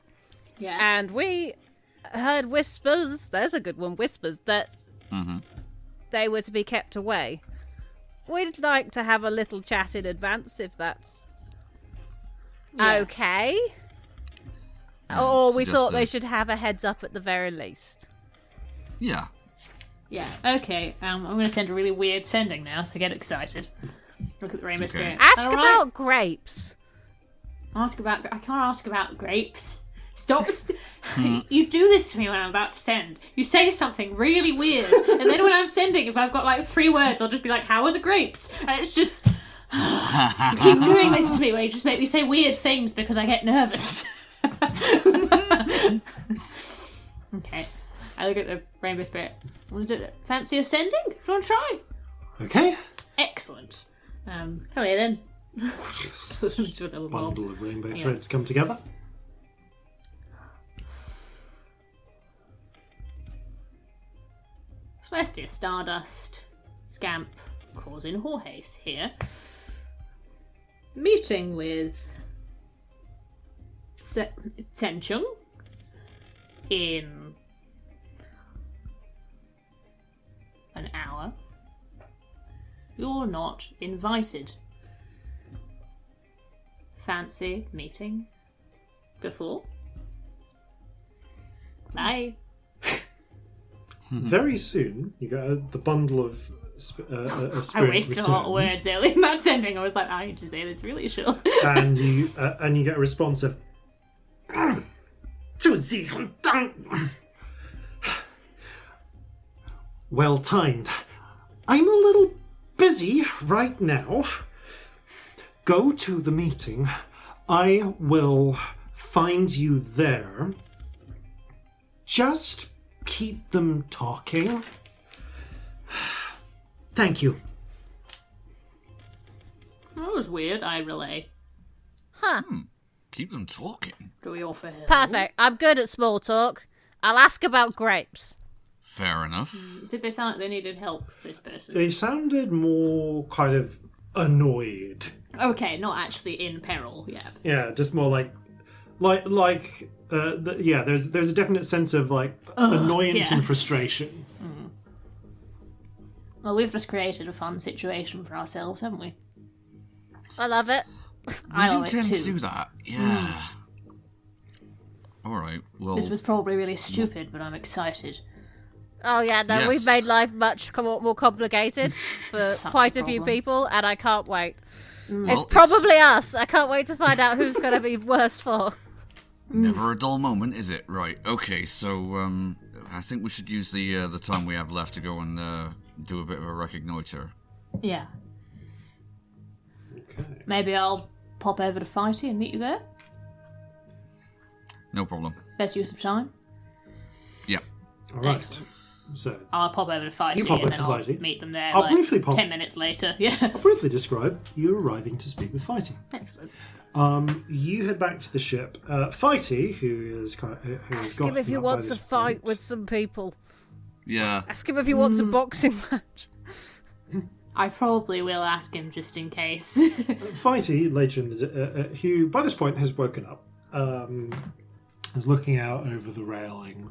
Speaker 2: Yeah.
Speaker 3: And we heard whispers, there's a good one, whispers, that they were to be kept away. We'd like to have a little chat in advance, if that's okay. Or we thought they should have a heads up at the very least.
Speaker 7: Yeah.
Speaker 2: Yeah, okay. I'm going to send a really weird sending now, so get excited. Look at the Rainbow Spirit.
Speaker 3: Ask
Speaker 2: All right?
Speaker 3: about grapes.
Speaker 2: I can't ask about grapes. Stop. You do this to me when I'm about to send. You say something really weird, and then when I'm sending, if I've got like 3 words, I'll just be like, how are the grapes? And it's just... You keep doing this to me where you just make me say weird things because I get nervous. Okay. I look at the Rainbow Spirit. Fancy of sending? Do you want to try?
Speaker 1: Okay.
Speaker 2: Excellent. Come here then. Just a little
Speaker 1: Bundle of rainbow threads come together.
Speaker 2: Celestia Stardust, Scamp, Corzin Horhace here. Meeting with Senchung in an hour. You're not invited. Fancy meeting before? Bye.
Speaker 1: Very soon, you get the bundle of spirit
Speaker 2: I wasted a lot of
Speaker 1: returns,
Speaker 2: words early in that sending. I was like, I need to say this really short.
Speaker 1: and you get a response of. Well timed. I'm a little busy right now. Go to the meeting. I will find you there. Just keep them talking. Thank you.
Speaker 2: That was weird. I relay.
Speaker 7: Keep them talking.
Speaker 2: Do we offer help?
Speaker 3: Perfect. I'm good at small talk. I'll ask about grapes.
Speaker 7: Fair enough.
Speaker 2: Did they sound like they needed help, this person?
Speaker 1: They sounded more kind of annoyed.
Speaker 2: Okay, not actually in peril yet.
Speaker 1: Yeah, just more there's a definite sense of annoyance
Speaker 2: yeah.
Speaker 1: and frustration.
Speaker 2: Well, we've just created a fun situation for ourselves, haven't we?
Speaker 3: I love it.
Speaker 2: I
Speaker 7: We
Speaker 2: love
Speaker 7: do
Speaker 2: it
Speaker 7: tend
Speaker 2: too.
Speaker 7: to do that. Yeah. All right. Well.
Speaker 2: This was probably really stupid, but I'm excited.
Speaker 3: Oh yeah, no,
Speaker 7: Yes.
Speaker 3: we've made life much more complicated for
Speaker 2: Such a
Speaker 3: quite a few
Speaker 2: problem.
Speaker 3: people, and I can't wait.
Speaker 7: Well,
Speaker 3: It's probably us. I can't wait to find out who's going to be worse for.
Speaker 7: Never a dull moment, is it? Right. Okay. So, I think we should use the time we have left to go and do a bit of a reconnoiter.
Speaker 2: Yeah.
Speaker 1: Okay.
Speaker 2: Maybe I'll pop over to Fighty and meet you there.
Speaker 7: No problem.
Speaker 2: Best use of time.
Speaker 7: Yeah.
Speaker 1: All right.
Speaker 2: Excellent.
Speaker 1: So,
Speaker 2: I'll pop over to Fighty
Speaker 1: You pop
Speaker 2: and
Speaker 1: over
Speaker 2: then
Speaker 1: to
Speaker 2: I'll
Speaker 1: Fighty.
Speaker 2: meet them there
Speaker 1: I'll briefly pop-
Speaker 2: 10 minutes later. Yeah.
Speaker 1: I'll briefly describe you arriving to speak with Fighty.
Speaker 2: Excellent.
Speaker 1: You head back to the ship. Fighty, who has
Speaker 3: Ask him if he wants to fight with some people.
Speaker 7: Yeah.
Speaker 3: Ask him if he wants a boxing match.
Speaker 2: I probably will ask him just in case.
Speaker 1: Fighty, later in the who by this point has woken up, is looking out over the railing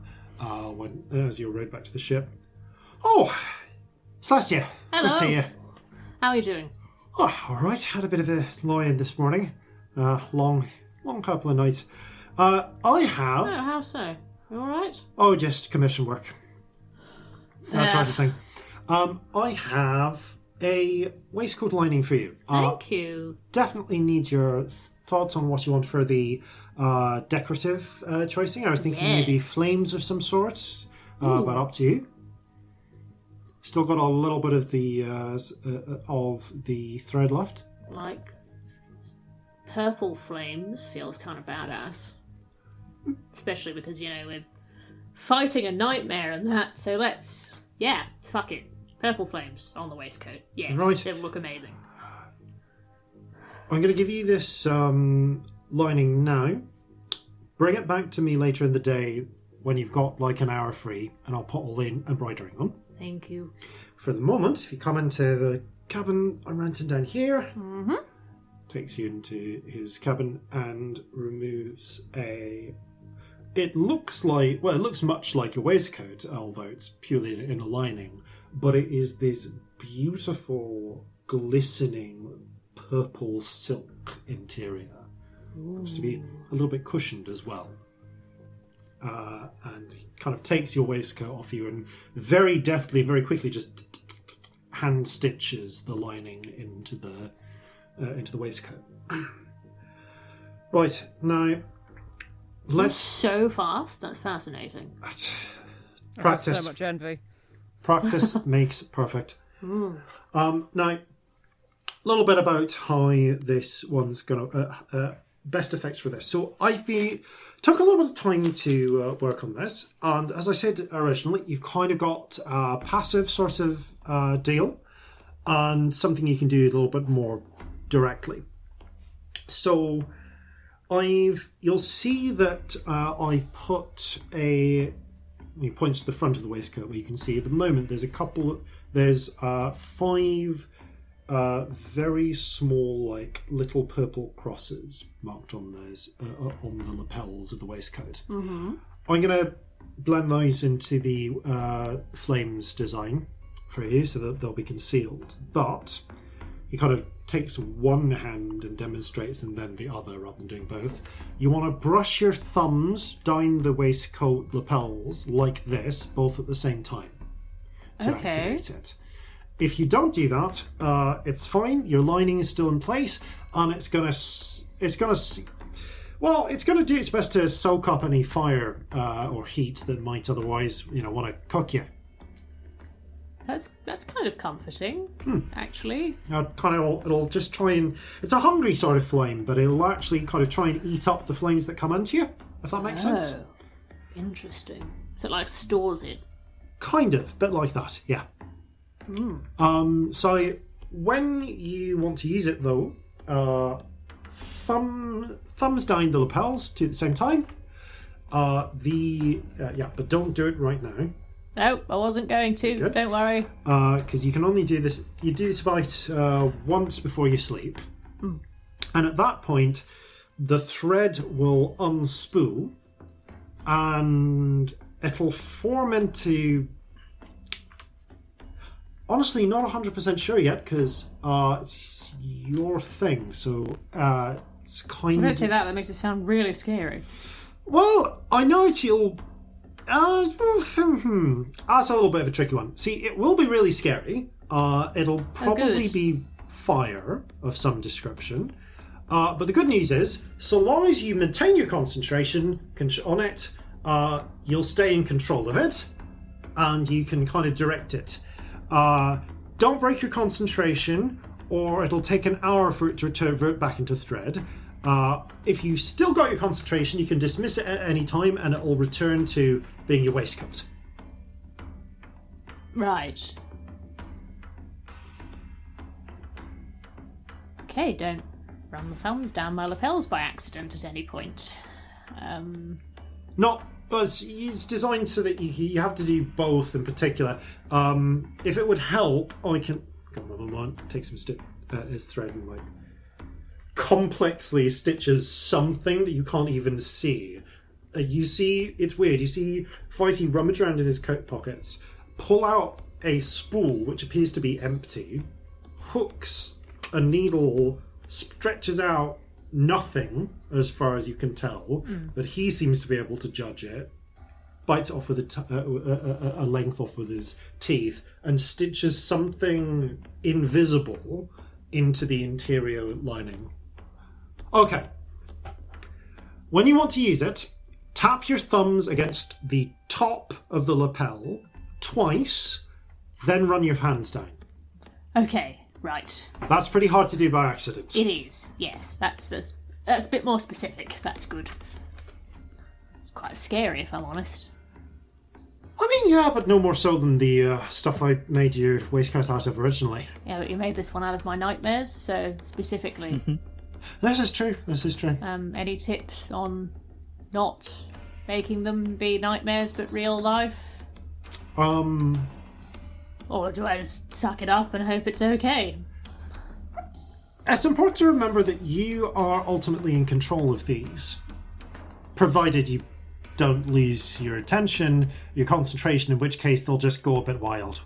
Speaker 1: as you're rowed back to the ship. Oh, Celestia,
Speaker 2: Hello.
Speaker 1: good to see you.
Speaker 2: How are you doing?
Speaker 1: Oh, all right. Had a bit of a lie-in this morning. Long couple of nights. I have.
Speaker 2: Oh, how so? You alright?
Speaker 1: Oh, just commission work. That sort of thing. I have a waistcoat lining for you.
Speaker 2: Thank you.
Speaker 1: Definitely need your thoughts on what you want for the decorative choicing? I was thinking maybe flames of some sorts, but up to you. Still got a little bit of the thread left.
Speaker 2: Like, purple flames feels kind of badass. Especially because, we're fighting a nightmare and that, so let's... Yeah, fuck it. Purple flames on the waistcoat. Yes,
Speaker 1: right.
Speaker 2: It'll look amazing.
Speaker 1: I'm going to give you this lining now. Bring it back to me later in the day when you've got like an hour free, and I'll put all the embroidering on.
Speaker 2: Thank you.
Speaker 1: For the moment, if you come into the cabin I'm renting down here, takes you into his cabin and removes a... It looks much like a waistcoat, although it's purely in a lining, but it is this beautiful, glistening purple silk interior. Looks to be a little bit cushioned as well. And he kind of takes your waistcoat off you and very deftly, very quickly just hand stitches the lining into the waistcoat. Right, now let's...
Speaker 2: So fast, that's fascinating.
Speaker 1: Practice.
Speaker 8: I have so much envy.
Speaker 1: Practice makes perfect. Now, a little bit about how this one's going to... best effects for this. So took a little bit of time to work on this, and as I said originally, you've kind of got a passive sort of deal and something you can do a little bit more directly. So you'll see that I've put he points to the front of the waistcoat where you can see at the moment there's 5 very small, like little purple crosses marked on the lapels of the waistcoat. I'm going to blend those into the flames design for you so that they'll be concealed. But he kind of takes one hand and demonstrates, and then the other, rather than doing both. You want to brush your thumbs down the waistcoat lapels like this, both at the same time, to activate it. If you don't do that, it's fine. Your lining is still in place, and it's gonna do its best to soak up any fire or heat that might otherwise, want to cook you.
Speaker 2: That's kind of comforting, actually.
Speaker 1: It'll just try and... It's a hungry sort of flame, but it'll actually kind of try and eat up the flames that come into you, if that makes sense.
Speaker 2: Interesting. So it like stores it.
Speaker 1: Kind of, bit like that, yeah. So when you want to use it though, thumbs down the lapels at the same time. But don't do it right now.
Speaker 2: No, I wasn't going to. Good. Don't worry.
Speaker 1: Because you can only do this. You do this about once before you sleep, and at that point, the thread will unspool, and it'll form into... Honestly, not 100% sure yet, because it's your thing, so it's kind of...
Speaker 2: Don't say that makes it sound really scary.
Speaker 1: Well, I know you'll... that's a little bit of a tricky one. See, it will be really scary. It'll probably be fire of some description. But the good news is, so long as you maintain your concentration on it, you'll stay in control of it, and you can kind of direct it. Don't break your concentration, or it'll take an hour for it to revert back into thread. If you've still got your concentration, you can dismiss it at any time, and it will return to being your waistcoat.
Speaker 2: Right. Okay, don't run the thumbs down my lapels by accident at any point.
Speaker 1: It's designed so that you have to do both in particular. If it would help, I can... Come on, take some his thread and like complexly stitches something that you can't even see. You see, it's weird. You see Fighty rummage around in his coat pockets, pull out a spool which appears to be empty, hooks a needle, stretches out nothing as far as you can tell, but he seems to be able to judge it, bites off with a length off with his teeth, and stitches something invisible into the interior lining. Okay, When you want to use it, tap your thumbs against the top of the lapel twice, then run your hands down.
Speaker 2: Okay, right.
Speaker 1: That's pretty hard to do by accident.
Speaker 2: It is, yes. That's a bit more specific. That's good. It's quite scary, if I'm honest.
Speaker 1: I mean, yeah, but no more so than the stuff I made your waistcoat out of originally.
Speaker 2: Yeah, but you made this one out of my nightmares, so specifically.
Speaker 1: This is true.
Speaker 2: Any tips on not making them be nightmares but real life? Or do I just suck it up and hope it's okay?
Speaker 1: It's important to remember that you are ultimately in control of these. Provided you don't lose your attention, your concentration, in which case they'll just go a bit wild.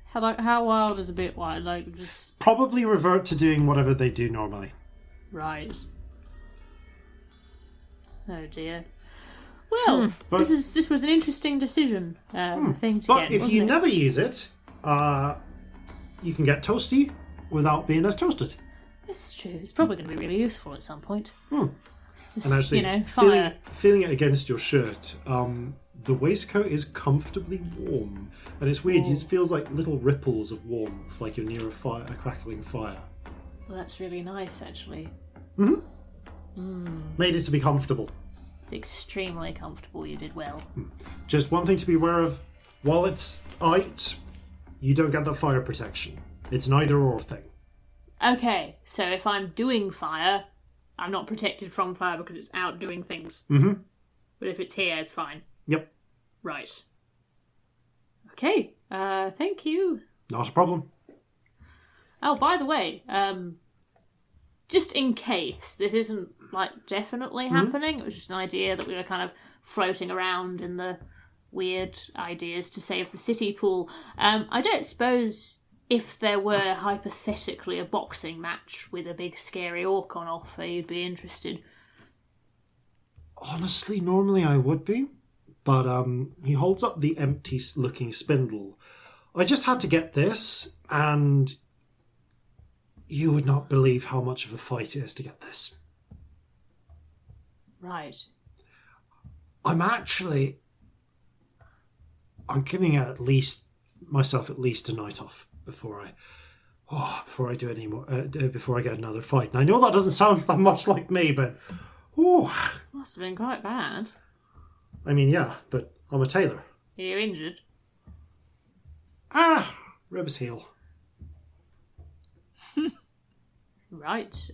Speaker 2: How wild is a bit wild? Like, just...
Speaker 1: Probably revert to doing whatever they do normally.
Speaker 2: Right. Oh dear. Well, this was an interesting decision thing to
Speaker 1: but
Speaker 2: get.
Speaker 1: If you never use it, you can get toasty without being as toasted.
Speaker 2: This is true. It's probably going to be really useful at some point. Just,
Speaker 1: And actually,
Speaker 2: fire.
Speaker 1: feeling it against your shirt, the waistcoat is comfortably warm, and it's weird. It feels like little ripples of warmth, like you're near a crackling fire.
Speaker 2: Well, that's really nice, actually.
Speaker 1: Made it to be comfortable.
Speaker 2: It's extremely comfortable. You did well.
Speaker 1: Just one thing to be aware of: while it's out, you don't get the fire protection. It's an either-or thing.
Speaker 2: Okay, so if I'm doing fire, I'm not protected from fire because it's out doing things. But if it's here, it's fine.
Speaker 1: Yep.
Speaker 2: Right. Okay. Thank you.
Speaker 1: Not a problem.
Speaker 2: Oh, by the way, just in case this isn't definitely happening, it was just an idea that we were kind of floating around in the weird ideas to save the city pool. I don't suppose if there were hypothetically a boxing match with a big scary orc on offer, you'd be interested.
Speaker 1: Honestly, normally I would be, but he holds up the empty-looking spindle. I just had to get this, and you would not believe how much of a fight it is to get this.
Speaker 2: Right.
Speaker 1: I'm giving myself at least a night off before I do any more, before I get another fight. And I know that doesn't sound much like me, but
Speaker 2: Must have been quite bad.
Speaker 1: I mean, yeah, but I'm a tailor.
Speaker 2: Are you injured?
Speaker 1: Ribs heal.
Speaker 2: Right.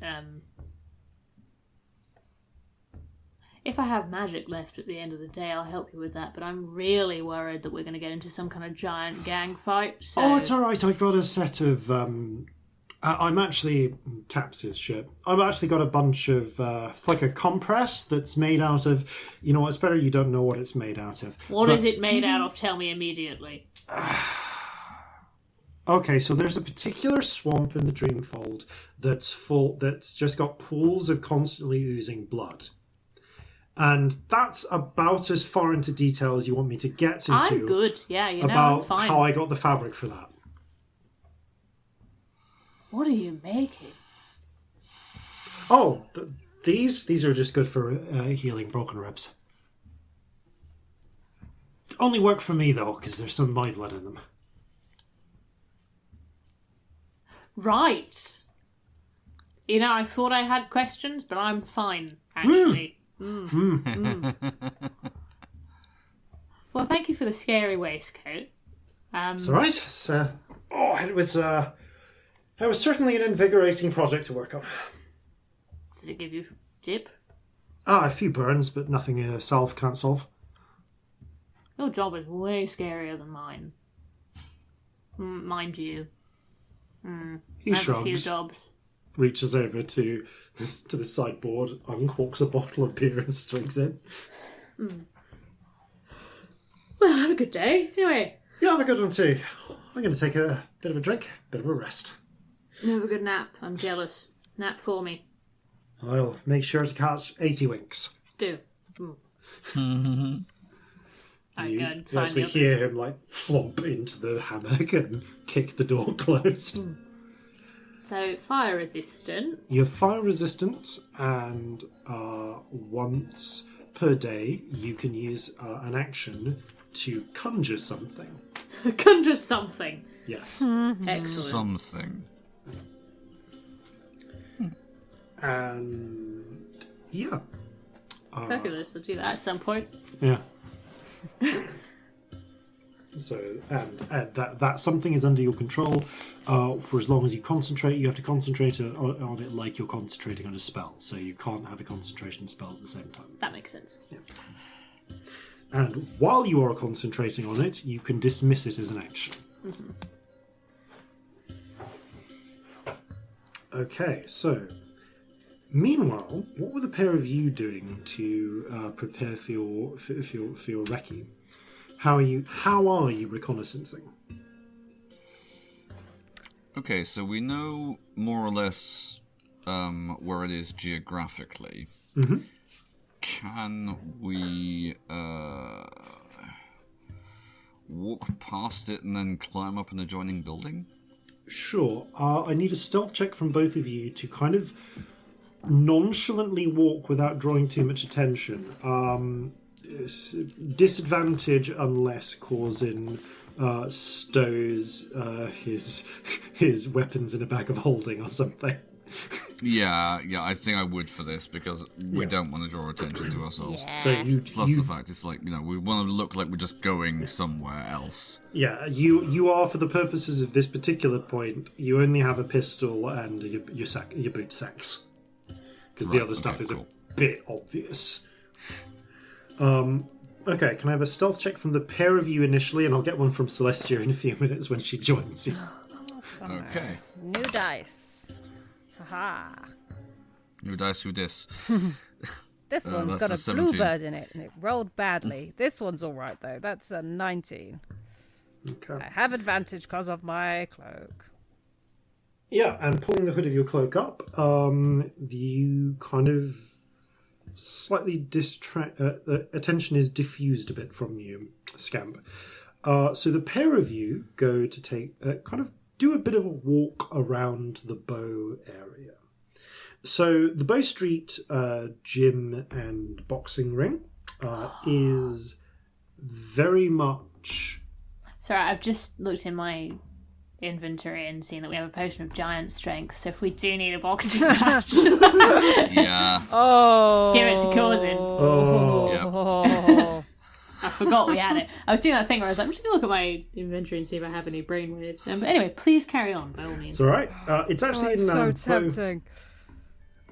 Speaker 2: If I have magic left at the end of the day, I'll help you with that, but I'm really worried that we're going to get into some kind of giant gang fight. So...
Speaker 1: Oh, it's alright. I've got a set of... I'm actually... Taps his shirt. I've actually got a bunch of... it's like a compress that's made out of... You know what? It's better you don't know what it's made out of.
Speaker 2: What is it made out of? Tell me immediately.
Speaker 1: Okay, so there's a particular swamp in the Dreamfold that's just got pools of constantly oozing blood. And that's about as far into detail as you want me to get into.
Speaker 2: I'm good, yeah, I'm
Speaker 1: about
Speaker 2: fine.
Speaker 1: how I got the fabric for that.
Speaker 2: What are you making?
Speaker 1: Oh, these are just good for healing broken ribs. Only work for me, though, because there's some of my blood in them.
Speaker 2: Right. I thought I had questions, but I'm fine, actually. Well, thank you for the scary waistcoat.
Speaker 1: It's all right. It was certainly an invigorating project to work on.
Speaker 2: Did it give you jip?
Speaker 1: A few burns, but nothing Salve can't solve.
Speaker 2: Your job is way scarier than mine. Mind you.
Speaker 1: He
Speaker 2: I have a few
Speaker 1: shrugs,
Speaker 2: jobs.
Speaker 1: reaches over to the sideboard, uncorks a bottle of beer and swings it.
Speaker 2: Well, have a good day. Anyway.
Speaker 1: Yeah, have a good one too. I'm going to take a bit of a drink, bit of a rest.
Speaker 2: Have a good nap. I'm jealous. Nap for me.
Speaker 1: I'll make sure to catch 80 winks.
Speaker 2: Do.
Speaker 1: You actually hear him flump into the hammock and kick the door closed.
Speaker 2: So, fire resistant.
Speaker 1: You have fire resistance, and once per day you can use an action to conjure something.
Speaker 2: Conjure something.
Speaker 1: Yes.
Speaker 2: Excellent.
Speaker 7: Something.
Speaker 1: And yeah.
Speaker 2: Fabulous. I'll do that at some point.
Speaker 1: Yeah. So, and that something is under your control for as long as you concentrate. You have to concentrate on it like you're concentrating on a spell. So you can't have a concentration spell at the same time.
Speaker 2: That makes sense.
Speaker 1: Yeah. And while you are concentrating on it, you can dismiss it as an action.
Speaker 2: Mm-hmm.
Speaker 1: Okay, so meanwhile, what were the pair of you doing to prepare for your recce? How are you reconnaissancing?
Speaker 7: Okay, so we know more or less where it is geographically.
Speaker 1: Mm-hmm.
Speaker 7: Can we walk past it and then climb up an adjoining building?
Speaker 1: Sure. I need a stealth check from both of you to kind of nonchalantly walk without drawing too much attention. Disadvantage unless Corzin stows his weapons in a bag of holding or something.
Speaker 7: Yeah, I think I would for this because we don't want to draw attention to ourselves.
Speaker 3: Yeah.
Speaker 1: So
Speaker 7: Plus the fact it's like, we want to look like we're just going somewhere else.
Speaker 1: Yeah, you are, for the purposes of this particular point, you only have a pistol and your boot sacks. Because the other stuff is cool. A bit obvious. Okay, can I have a stealth check from the pair of you initially, and I'll get one from Celestia in a few minutes when she joins you.
Speaker 7: Okay.
Speaker 3: New dice. Haha.
Speaker 7: New dice, who dis?
Speaker 3: This one's got a
Speaker 7: 17.
Speaker 3: bluebird in it, and it rolled badly. This one's all right, though. That's a 19.
Speaker 1: Okay.
Speaker 3: I have advantage because of my cloak.
Speaker 1: Yeah, and pulling the hood of your cloak up, you kind of slightly attention is diffused a bit from you, Scamp. So the pair of you go to take kind of do a bit of a walk around the bow area. So the Bow Street gym and boxing ring is very much...
Speaker 2: Sorry, I've just looked in my inventory and seen that we have a potion of giant strength, so if we do need a boxing match...
Speaker 7: Yeah.
Speaker 3: Oh.
Speaker 2: Give it to Corzin.
Speaker 3: Oh.
Speaker 2: I forgot we had it. I was doing that thing where I was like, I'm just going to look at my inventory and see if I have any brainwaves. But anyway, please carry on, by all means.
Speaker 1: It's all right. It's actually
Speaker 8: It's so tempting.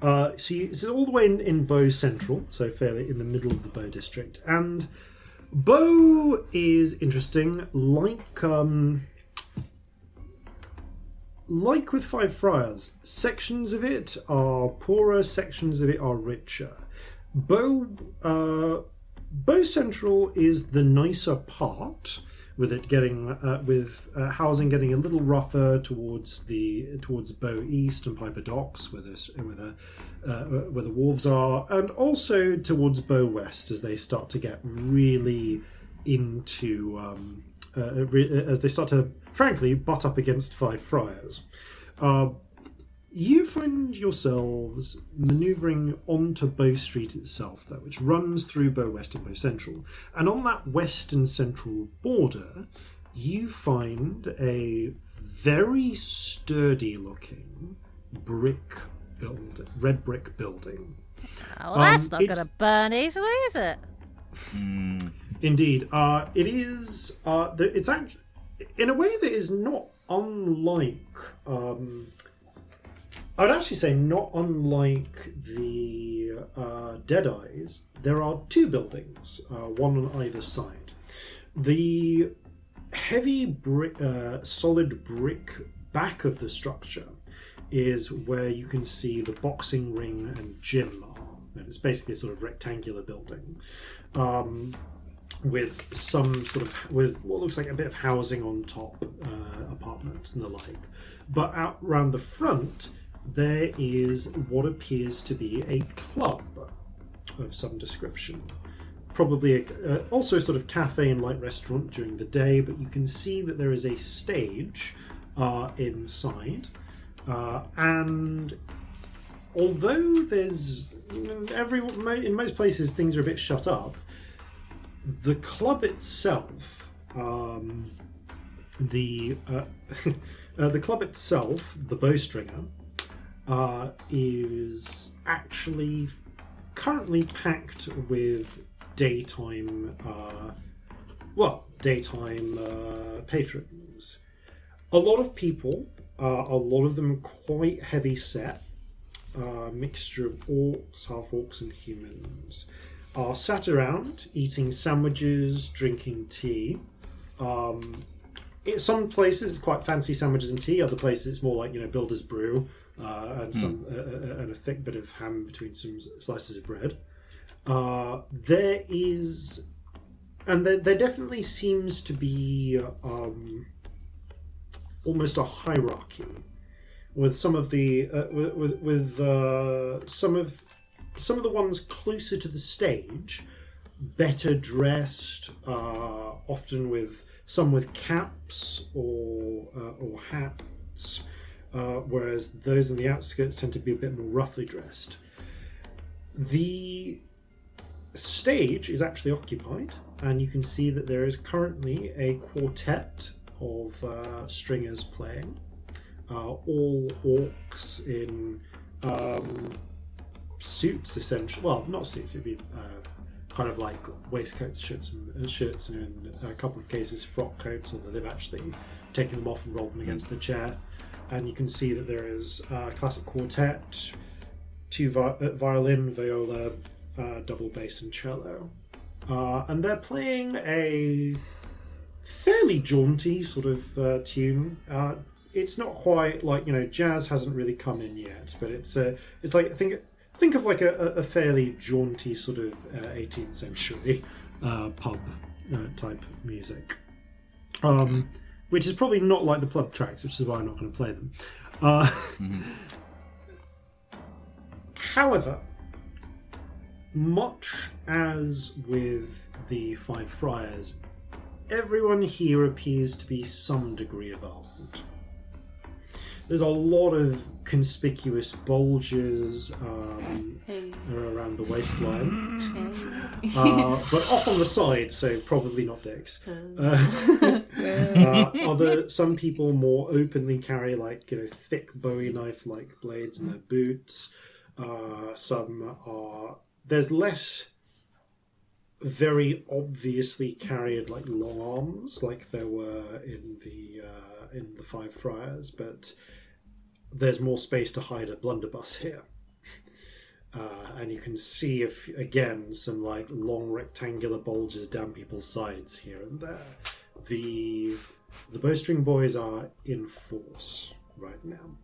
Speaker 1: So it's all the way in Bow Central, so fairly in the middle of the Bow District. And Bow is interesting, like with Five Friars. Sections of it are poorer, sections of it are richer. Bow Central is the nicer part, with it getting housing getting a little rougher towards Bow East and Piper Docks, where the wharves are, and also towards Bow West as they start to get really into as they start to, frankly, butt up against Five Friars. You find yourselves manoeuvring onto Bow Street itself, though, which runs through Bow West and Bow Central. And on that west and central border, you find a very sturdy-looking red brick building.
Speaker 3: Oh, that's not going to burn easily, is it?
Speaker 1: Indeed. It is... it's actually... In a way that is not unlike... I would actually say not unlike the Deadeyes, there are two buildings, one on either side. The heavy solid brick back of the structure is where you can see the boxing ring and gym are. And it's basically a sort of rectangular building with with what looks like a bit of housing on top, apartments and the like. But out round the front, there is what appears to be a club of some description. Probably also a sort of cafe and light restaurant during the day, but you can see that there is a stage inside. And although there's in most places things are a bit shut up, the club itself, the club itself, the Bowstringer, is actually currently packed with daytime patrons. A lot of people, a lot of them quite heavy set, mixture of orcs, half orcs and humans, are sat around eating sandwiches, drinking tea. In some places it's quite fancy sandwiches and tea, other places it's more like, builder's brew, and a thick bit of ham between some slices of bread. There definitely seems to be almost a hierarchy with some of the some of the ones closer to the stage, better dressed, often with some with caps or hats, whereas those on the outskirts tend to be a bit more roughly dressed. The stage is actually occupied, and you can see that there is currently a quartet of stringers playing, all orcs in suits, essentially. Well, not suits, it'd be kind of like waistcoats, shirts, and in a couple of cases frock coats, although they've actually taken them off and rolled them against the chair. And you can see that there is a classic quartet, two violin, viola, double bass and cello. And they're playing a fairly jaunty sort of tune. It's not quite like, jazz hasn't really come in yet, but it's like, think of like a fairly jaunty sort of 18th century pub type music. Which is probably not like the pub tracks, which is why I'm not going to play them. However, much as with the Five Friars, everyone here appears to be some degree of old. There's a lot of conspicuous bulges around the waistline, but off on the side, so probably not dicks. Some people more openly carry thick Bowie knife-like blades in their boots. There's less very obviously carried long arms like there were in the Five Friars, but there's more space to hide a blunderbuss here. And you can see some long rectangular bulges down people's sides here and there. The bowstring boys are in force right now.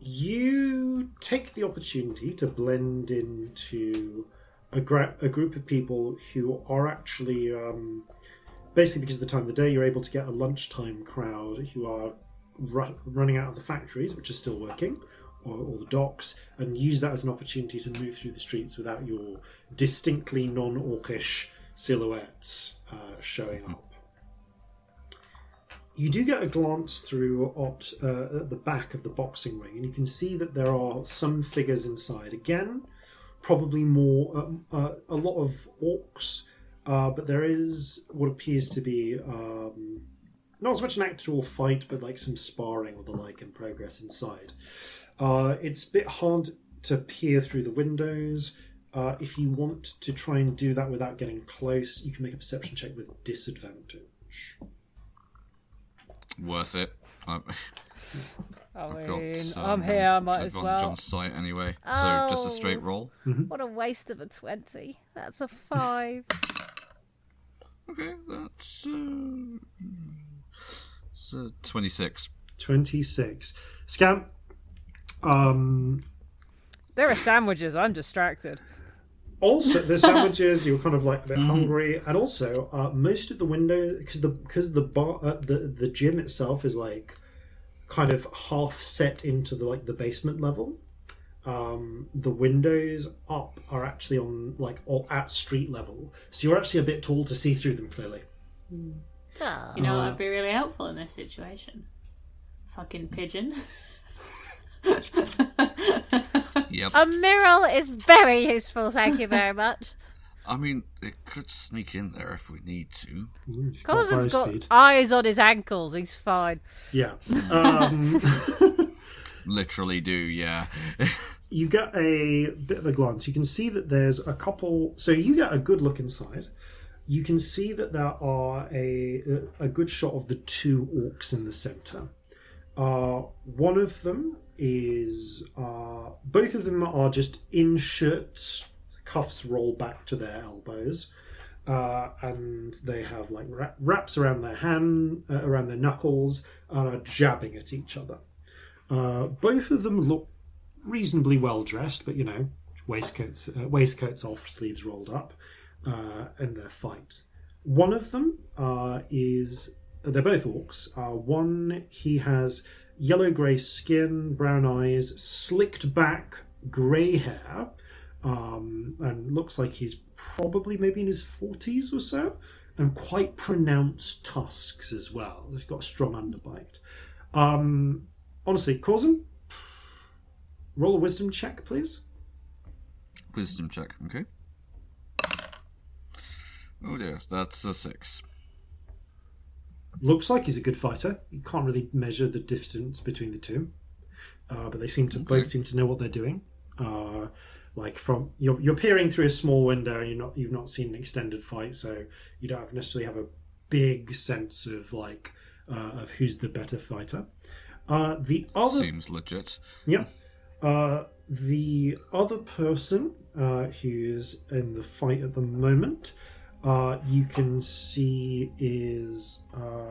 Speaker 1: You take the opportunity to blend into a group of people who are actually, basically because of the time of the day, you're able to get a lunchtime crowd who are running out of the factories, which are still working, or the docks, and use that as an opportunity to move through the streets without your distinctly non-orcish silhouettes showing up. You do get a glance through at the back of the boxing ring, and you can see that there are some figures inside. Again, probably more a lot of orcs, but there is what appears to be not so much an actual fight, but some sparring or the like in progress inside. It's a bit hard to peer through the windows. If you want to try and do that without getting close, you can make a perception check with disadvantage.
Speaker 7: Worth it.
Speaker 8: I'm here, I might as well.
Speaker 7: I've got John's sight anyway, so just a straight roll.
Speaker 3: What a waste of a 20. That's a 5.
Speaker 7: Okay, that's 26.
Speaker 1: 26. Scamp.
Speaker 8: There are sandwiches. I'm distracted.
Speaker 1: Also, the sandwiches, you're kind of a bit hungry, and also most of the windows, because the bar, the gym itself is kind of half set into the basement level. The windows up are actually on at street level, so you're actually a bit tall to see through them clearly.
Speaker 2: That'd be really helpful in this situation. fucking pigeon.
Speaker 7: Yep.
Speaker 3: A mirror is very useful, thank you very much.
Speaker 7: I mean, it could sneak in there if we need to.
Speaker 3: Corzin's got eyes on his ankles, he's fine.
Speaker 1: Yeah.
Speaker 7: Literally do, yeah.
Speaker 1: You get a bit of a glance. You can see that there's a couple... So you get a good look inside. You can see that there are a good shot of the two orcs in the centre. One of them is... both of them are just in shirts, cuffs roll back to their elbows, and they have like wraps around their around their knuckles, and are jabbing at each other. Both of them look reasonably well dressed, but waistcoats off, sleeves rolled up, in their fight. One of them they're both orcs. One, he has yellow-grey skin, brown eyes, slicked back grey hair, and looks like he's probably maybe in his 40s or so, and quite pronounced tusks as well. He's got a strong underbite. Honestly, Corzin, roll a wisdom check, please.
Speaker 7: Wisdom check, okay. Oh dear, that's a 6.
Speaker 1: Looks like he's a good fighter. You can't really measure the distance between the two, but they seem to both seem to know what they're doing. Like from you're peering through a small window, and you've not seen an extended fight, so you don't necessarily have a big sense of of who's the better fighter. The other
Speaker 7: seems legit.
Speaker 1: Yeah. The other person who's in the fight at the moment, you can see is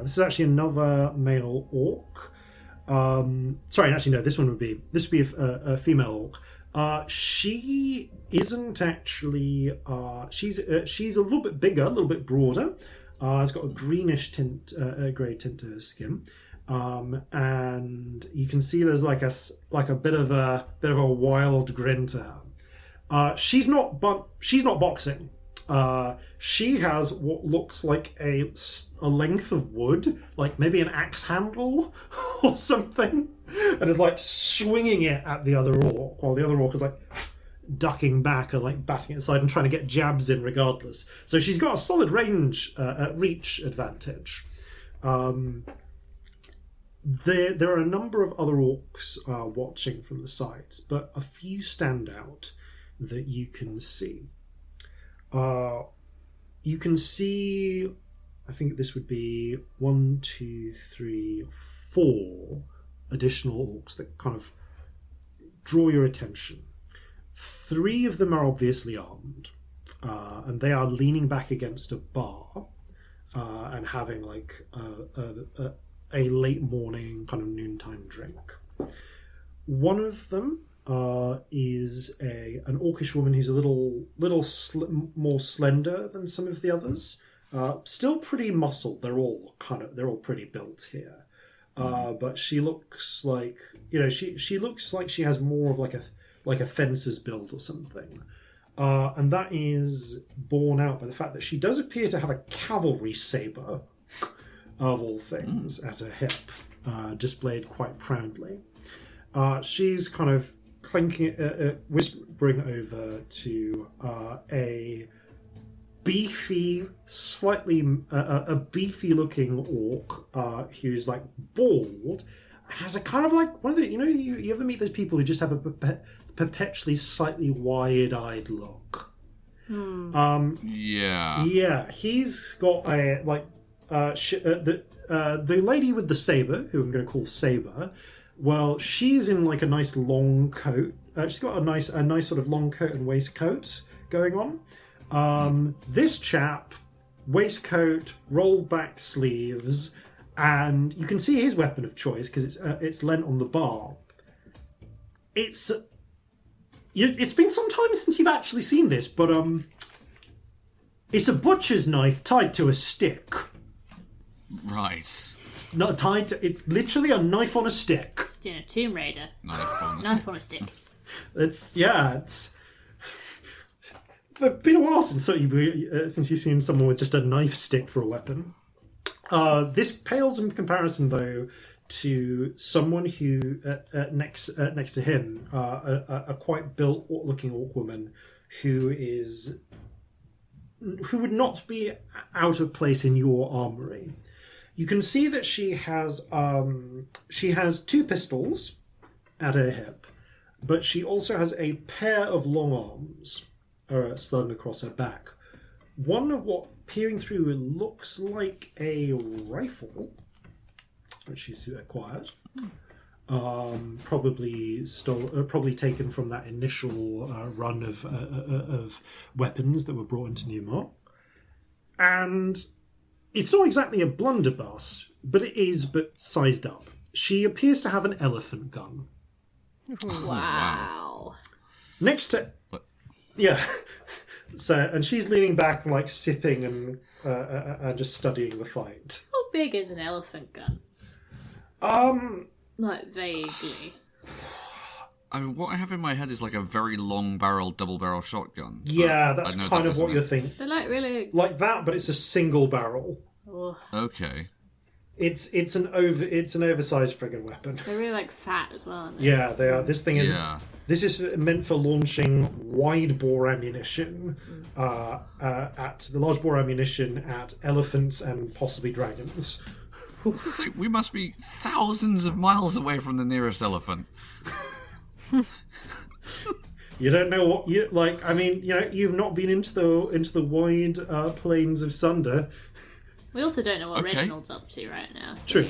Speaker 1: this is actually another male orc. Sorry, actually no, this would be a female orc. She isn't actually. She's a little bit bigger, a little bit broader. Has got a greenish tint, grey tint to her skin, and you can see there's like a bit of a wild grin to her. She's not boxing. She has what looks like a length of wood, like maybe an axe handle or something, and is like swinging it at the other orc, while the other orc is like ducking back and like batting it aside and trying to get jabs in regardless. So she's got a solid reach advantage. There are a number of other orcs watching from the sides, but a few stand out that you can see. You can see, I think this would be 1, 2, 3, 4 additional orcs that kind of draw your attention. 3 of them are obviously armed, and they are leaning back against a bar and having like a late morning kind of noontime drink. One of them is an orcish woman who's a little more slender than some of the others. Still pretty muscled. They're all pretty built here. But she looks like she looks like she has more of like a fencer's build or something. And that is borne out by the fact that she does appear to have a cavalry saber, of all things, at her hip, displayed quite proudly. She's kind of whispering over to a beefy, a beefy-looking orc who's like bald and has a kind of like one of the you ever meet those people who just have a perpetually slightly wide-eyed look. Yeah, he's got a like the lady with the saber, who I'm going to call Saber. Well, she's in like a nice long coat. She's got a nice sort of long coat and waistcoat going on. This chap, waistcoat, rolled back sleeves, and you can see his weapon of choice because it's lent on the bar. It's been some time since you've actually seen this, but it's a butcher's knife tied to a stick.
Speaker 7: Right.
Speaker 1: It's not tied to. It's literally a knife on a stick.
Speaker 2: It's doing a Tomb Raider.
Speaker 7: Knife
Speaker 2: on a stick.
Speaker 1: It's been a while since you've seen someone with just a knife stick for a weapon. This pales in comparison, though, to someone who next to him, a quite built-looking orc woman who would not be out of place in your armory. You can see that she has 2 pistols at her hip, but she also has a pair of long arms slung across her back. One of what, peering through, looks like a rifle, which she's acquired. Probably taken from that initial run of weapons that were brought into Newmar. And it's not exactly a blunderbuss, but it is sized up. She appears to have an elephant gun.
Speaker 2: Wow.
Speaker 1: Next to... Yeah. So, and she's leaning back and like sipping and just studying the fight.
Speaker 2: How big is an elephant gun? Like, vaguely.
Speaker 7: I mean, what I have in my head is like a very long-barreled, double-barrel shotgun.
Speaker 1: Yeah, that's kind of what you're thinking.
Speaker 2: They're like really...
Speaker 1: Like that, but it's a single barrel.
Speaker 2: Oh.
Speaker 7: Okay.
Speaker 1: It's an oversized friggin' weapon.
Speaker 2: They're really like fat as well, aren't they?
Speaker 1: Yeah, they are. This thing is...
Speaker 7: Yeah.
Speaker 1: This is meant for launching wide-bore ammunition at the large-bore ammunition at elephants and possibly dragons.
Speaker 7: I was gonna say, we must be thousands of miles away from the nearest elephant.
Speaker 1: You don't know what you like. I mean, you've not been into the wide plains of Sunder.
Speaker 2: We also don't know what Reginald's up to right now. So,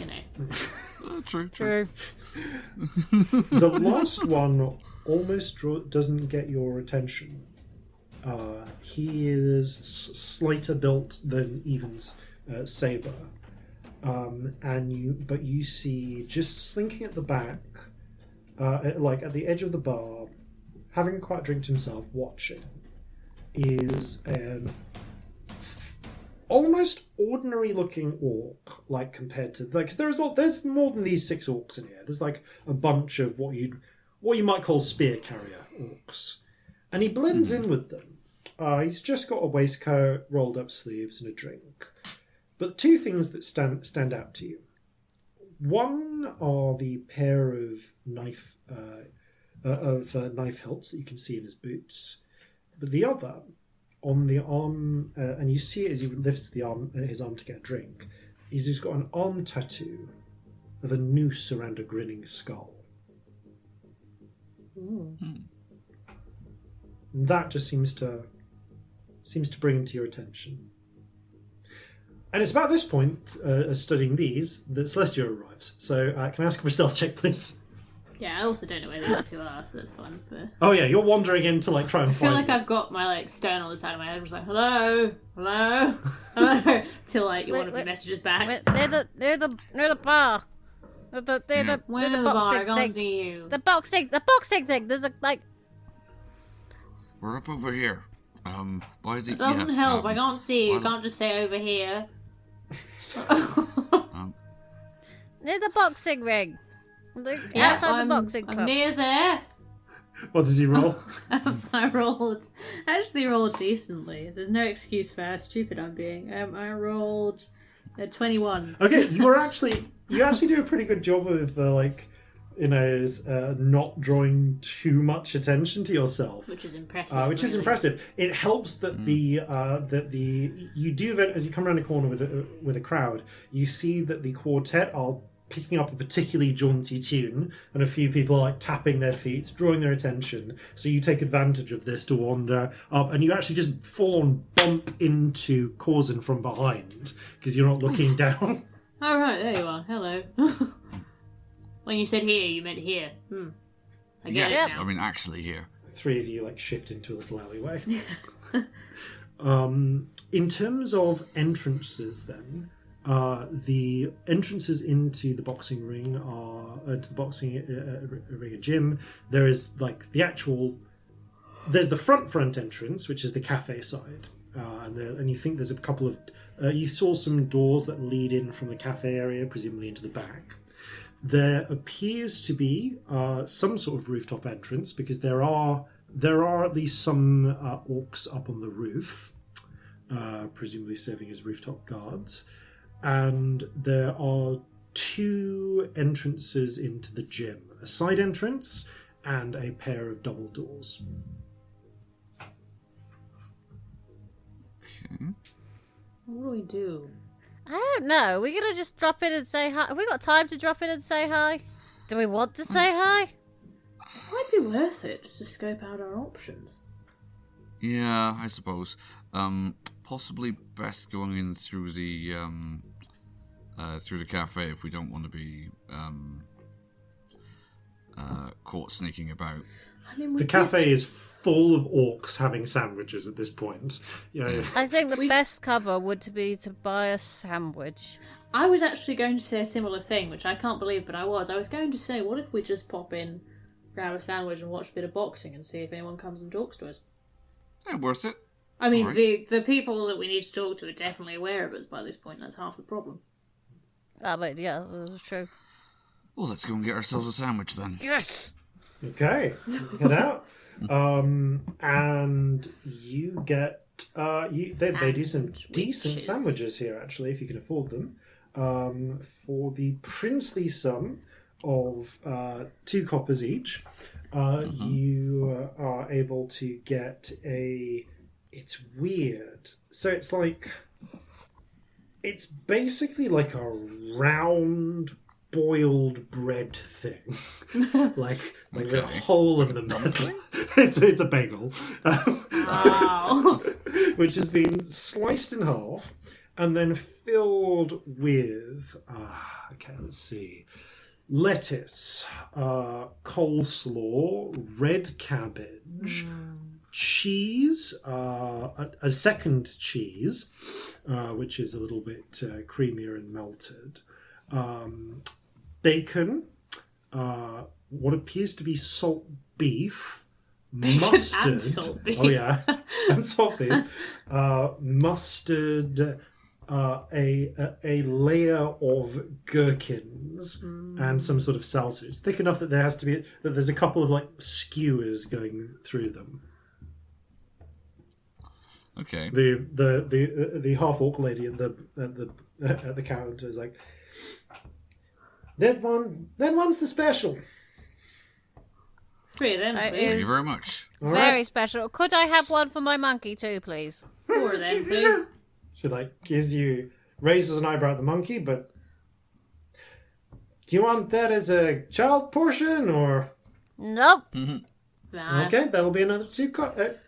Speaker 1: True.
Speaker 7: True.
Speaker 1: The last one almost doesn't get your attention. He is slighter built than Even's saber. But you see, just slinking at the back, like at the edge of the bar, having a quiet drink to himself, watching, is an almost ordinary-looking orc, like compared to like. 'Cause there's more than these 6 orcs in here. There's like a bunch of what you might call spear carrier orcs, and he blends in with them. He's just got a waistcoat, rolled up sleeves, and a drink. But 2 things that stand out to you. One are the pair of knife hilts that you can see in his boots. But the other, on the arm, and you see it as he lifts his arm to get a drink, is he's got an arm tattoo of a noose around a grinning skull. That just seems to bring him to your attention. And it's about this point, studying these, that Celestia arrives. So can I ask for a stealth check, please?
Speaker 2: Yeah, I also don't know where the other 2 are, so that's fun. But...
Speaker 1: Oh yeah, you're wandering in to like try and
Speaker 2: I
Speaker 1: find...
Speaker 2: feel like I've got my like stone on the side of my head. I'm just like, hello, till like one of the messages back.
Speaker 3: Near the bar. Near the
Speaker 2: bar, I can't
Speaker 3: thing.
Speaker 2: see you.
Speaker 3: The boxing thing. There's a like.
Speaker 7: We're up over here.
Speaker 2: It doesn't help. I can't see you. You can't just say over here.
Speaker 3: Near the boxing ring. Outside the boxing club.
Speaker 2: I'm near there.
Speaker 1: What did you roll?
Speaker 2: I actually rolled decently. There's no excuse for how stupid I'm being. I rolled a 21.
Speaker 1: Okay, you actually do a pretty good job of not drawing too much attention to yourself,
Speaker 2: which is impressive.
Speaker 1: Impressive. It helps that you do that as you come around a corner with a crowd. You see that the quartet are picking up a particularly jaunty tune, and a few people are like tapping their feet, drawing their attention. So you take advantage of this to wander up, and you actually just full on bump into Corzin from behind because you're not looking down.
Speaker 2: Oh right, there you are. Hello. When you said here, you meant here. I guess.
Speaker 7: Yes, I mean actually here.
Speaker 1: 3 of you shift into a little alleyway. In terms of entrances, then. The entrances into the boxing ring are to the boxing ring gym. There is there's the front entrance, which is the cafe side, and you think there's a couple of you saw some doors that lead in from the cafe area, presumably into the back. There appears to be some sort of rooftop entrance because there are at least some orcs up on the roof, presumably serving as rooftop guards. And there are 2 entrances into the gym. A side entrance and a pair of double doors.
Speaker 7: Okay.
Speaker 2: What do we do?
Speaker 3: I don't know. We're going to just drop in and say hi. Have we got time to drop in and say hi? Do we want to say hi?
Speaker 2: Might be worth it just to scope out our options.
Speaker 7: Yeah, I suppose. Possibly best going in through the cafe if we don't want to be caught sneaking about.
Speaker 2: I mean,
Speaker 1: The cafe is full of orcs having sandwiches at this point.
Speaker 3: I think the best cover would be to buy a sandwich.
Speaker 2: I was actually going to say a similar thing, which I can't believe, but I was. I was going to say, what if we just pop in, grab a sandwich, and watch a bit of boxing and see if anyone comes and talks to us?
Speaker 7: Yeah, worth it.
Speaker 2: I mean,
Speaker 7: Right.
Speaker 2: the people that we need to talk to are definitely aware of us by this point. That's half the problem.
Speaker 3: Oh, but yeah, that's true.
Speaker 7: Well, let's go and get ourselves a sandwich then.
Speaker 3: Yes!
Speaker 1: Okay, head out. And you get... they do some decent sandwiches here, actually, if you can afford them. For the princely sum of 2 coppers each, you are able to get a... It's weird. So it's like... It's basically like a round boiled bread thing. like a hole in the middle. It's a bagel.
Speaker 2: Wow.
Speaker 1: Which has been sliced in half and then filled with... okay, let's see. Lettuce, coleslaw, red cabbage... cheese, a second cheese, which is a little bit creamier and melted, bacon, what appears to be salt beef, mustard,
Speaker 2: and salt beef.
Speaker 1: oh yeah, and salt beef, mustard, a layer of gherkins and some sort of salsa. It's thick enough that there's a couple of like skewers going through them.
Speaker 7: Okay.
Speaker 1: The half orc lady at the counter is like, that one's the special.
Speaker 2: 3 of them,
Speaker 3: It
Speaker 2: please.
Speaker 7: Thank you
Speaker 3: is
Speaker 7: very much.
Speaker 1: All
Speaker 3: very
Speaker 1: right.
Speaker 3: special. Could I have one for my monkey too, please?
Speaker 2: 4 of them, please.
Speaker 1: She like raises an eyebrow at the monkey, but do you want that as a child portion or?
Speaker 3: Nope.
Speaker 2: Nah.
Speaker 1: Okay, that'll be another 2.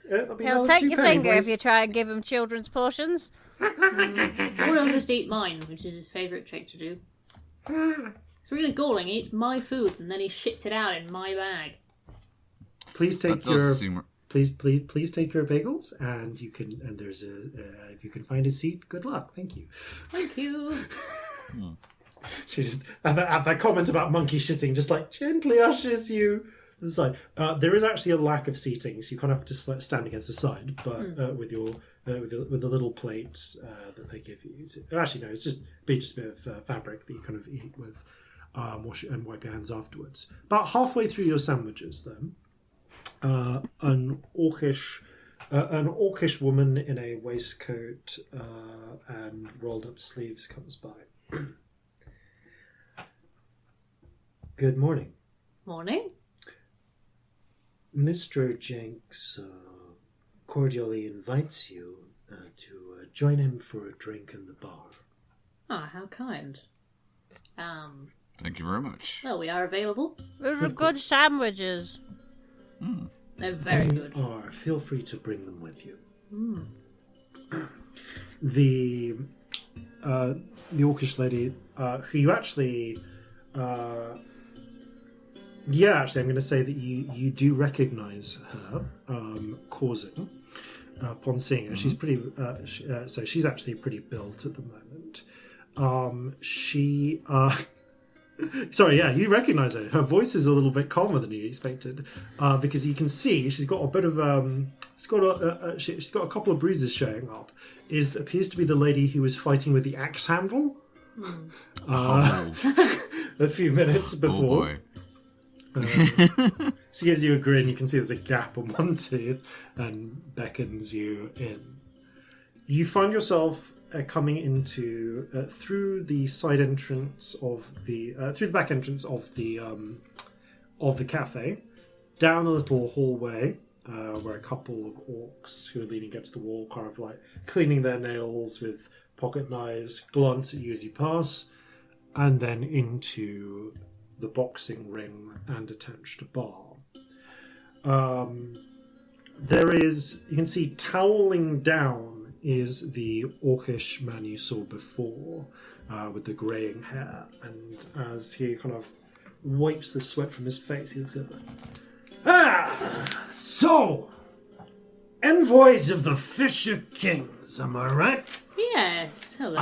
Speaker 1: That'll be
Speaker 3: He'll
Speaker 1: another
Speaker 3: take
Speaker 1: 2
Speaker 3: your
Speaker 1: penny,
Speaker 3: finger
Speaker 1: please.
Speaker 3: if you try and give him children's portions.
Speaker 2: Or he'll just eat mine, which is his favourite trick to do. It's really galling. He eats my food and then he shits it out in my bag.
Speaker 1: Please take
Speaker 7: That does
Speaker 1: your
Speaker 7: seem...
Speaker 1: please take your bagels, and you can there's if you can find a seat. Good luck. Thank you.
Speaker 2: Thank you.
Speaker 1: She just at that comment about monkey shitting, just like gently ushers you to the side. There is actually a lack of seating, so you kind of have to just like stand against the side, but with the little plates that they give you. Actually, no, it's just a bit of fabric that you kind of eat with, wash it and wipe your hands afterwards. About halfway through your sandwiches, then, an orcish woman in a waistcoat and rolled up sleeves comes by. Good morning.
Speaker 2: Morning.
Speaker 1: Mr. Jenks cordially invites you to join him for a drink in the bar.
Speaker 2: Ah, how kind.
Speaker 7: Thank you very much.
Speaker 2: Well, we are available.
Speaker 3: Those are good sandwiches.
Speaker 2: They're very
Speaker 1: They
Speaker 2: good.
Speaker 1: are. Feel free to bring them with you. The orcish lady, who you actually... actually, I'm going to say that you do recognise her, Corzin, upon seeing her. She's pretty... so she's actually pretty built at the moment. She... Sorry, yeah, you recognise her. Her voice is a little bit calmer than you expected, because you can see she's got a bit of she's got a couple of bruises showing up. Appears to be the lady who was fighting with the axe handle a few minutes before.
Speaker 7: Oh boy.
Speaker 1: She gives you a grin. You can see there's a gap on one tooth and beckons you in. You find yourself coming into through the side entrance of through the back entrance of the cafe, down a little hallway where a couple of orcs who are leaning against the wall, kind of like cleaning their nails with pocket knives, glance at you as you pass, and then into the boxing ring and attached bar. There is, you can see toweling down is the orcish man you saw before with the greying hair, and as he kind of wipes the sweat from his face, he looks at them. So, envoys of the Fisher Kings, am I right?
Speaker 2: Yes, hello.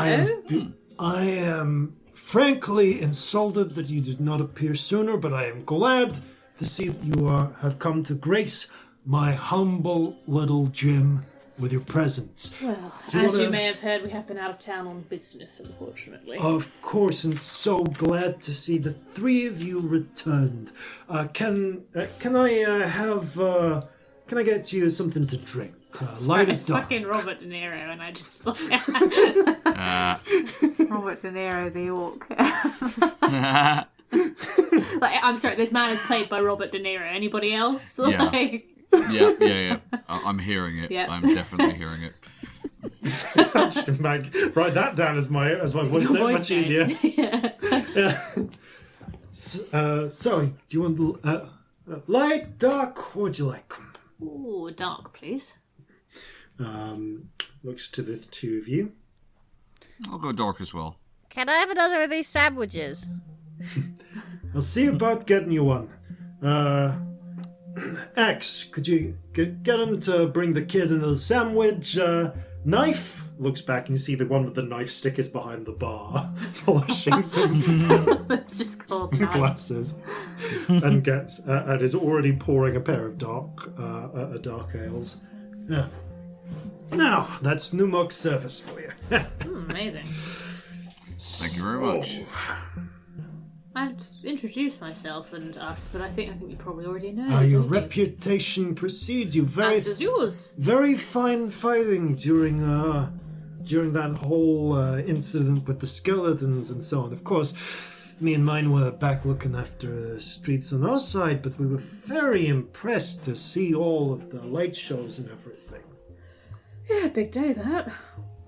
Speaker 1: I am frankly insulted that you did not appear sooner, but I am glad to see that you have come to grace my humble little gym with your presence.
Speaker 2: Well, as you may have heard, we have been out of town on business, unfortunately.
Speaker 1: Of course, and so glad to see the three of you returned. Can I get you something to drink? Light
Speaker 2: it's
Speaker 1: it dark.
Speaker 2: fucking Robert De Niro, and I just like Robert De Niro, the orc. I'm sorry, this man is played by Robert De Niro. Anybody else?
Speaker 7: Yeah. Yeah. I'm hearing it. Yep. I'm definitely hearing it.
Speaker 1: I'm just gonna write that down as my voice note. Much easier. Yeah. So, do you want light, dark? What would you like?
Speaker 2: Ooh, dark, please.
Speaker 1: Looks to the two of you.
Speaker 7: I'll go dark as well.
Speaker 3: Can I have another of these sandwiches?
Speaker 1: I'll see about getting you one. X, could you get him to bring the kid another sandwich? Knife? Looks back and you see the one with the knife stick is behind the bar, polishing some
Speaker 2: It's just called
Speaker 1: glasses, and gets and is already pouring a pair of dark ales. Now that's Numok's service for you.
Speaker 2: Amazing.
Speaker 7: Thank you very much.
Speaker 2: I'd introduce myself and us, but I think you probably already know.
Speaker 1: Your reputation precedes you.
Speaker 2: As does yours.
Speaker 1: Very fine fighting during that whole incident with the skeletons and so on. Of course, me and mine were back looking after streets on our side, but we were very impressed to see all of the light shows and everything.
Speaker 2: Yeah, big day that.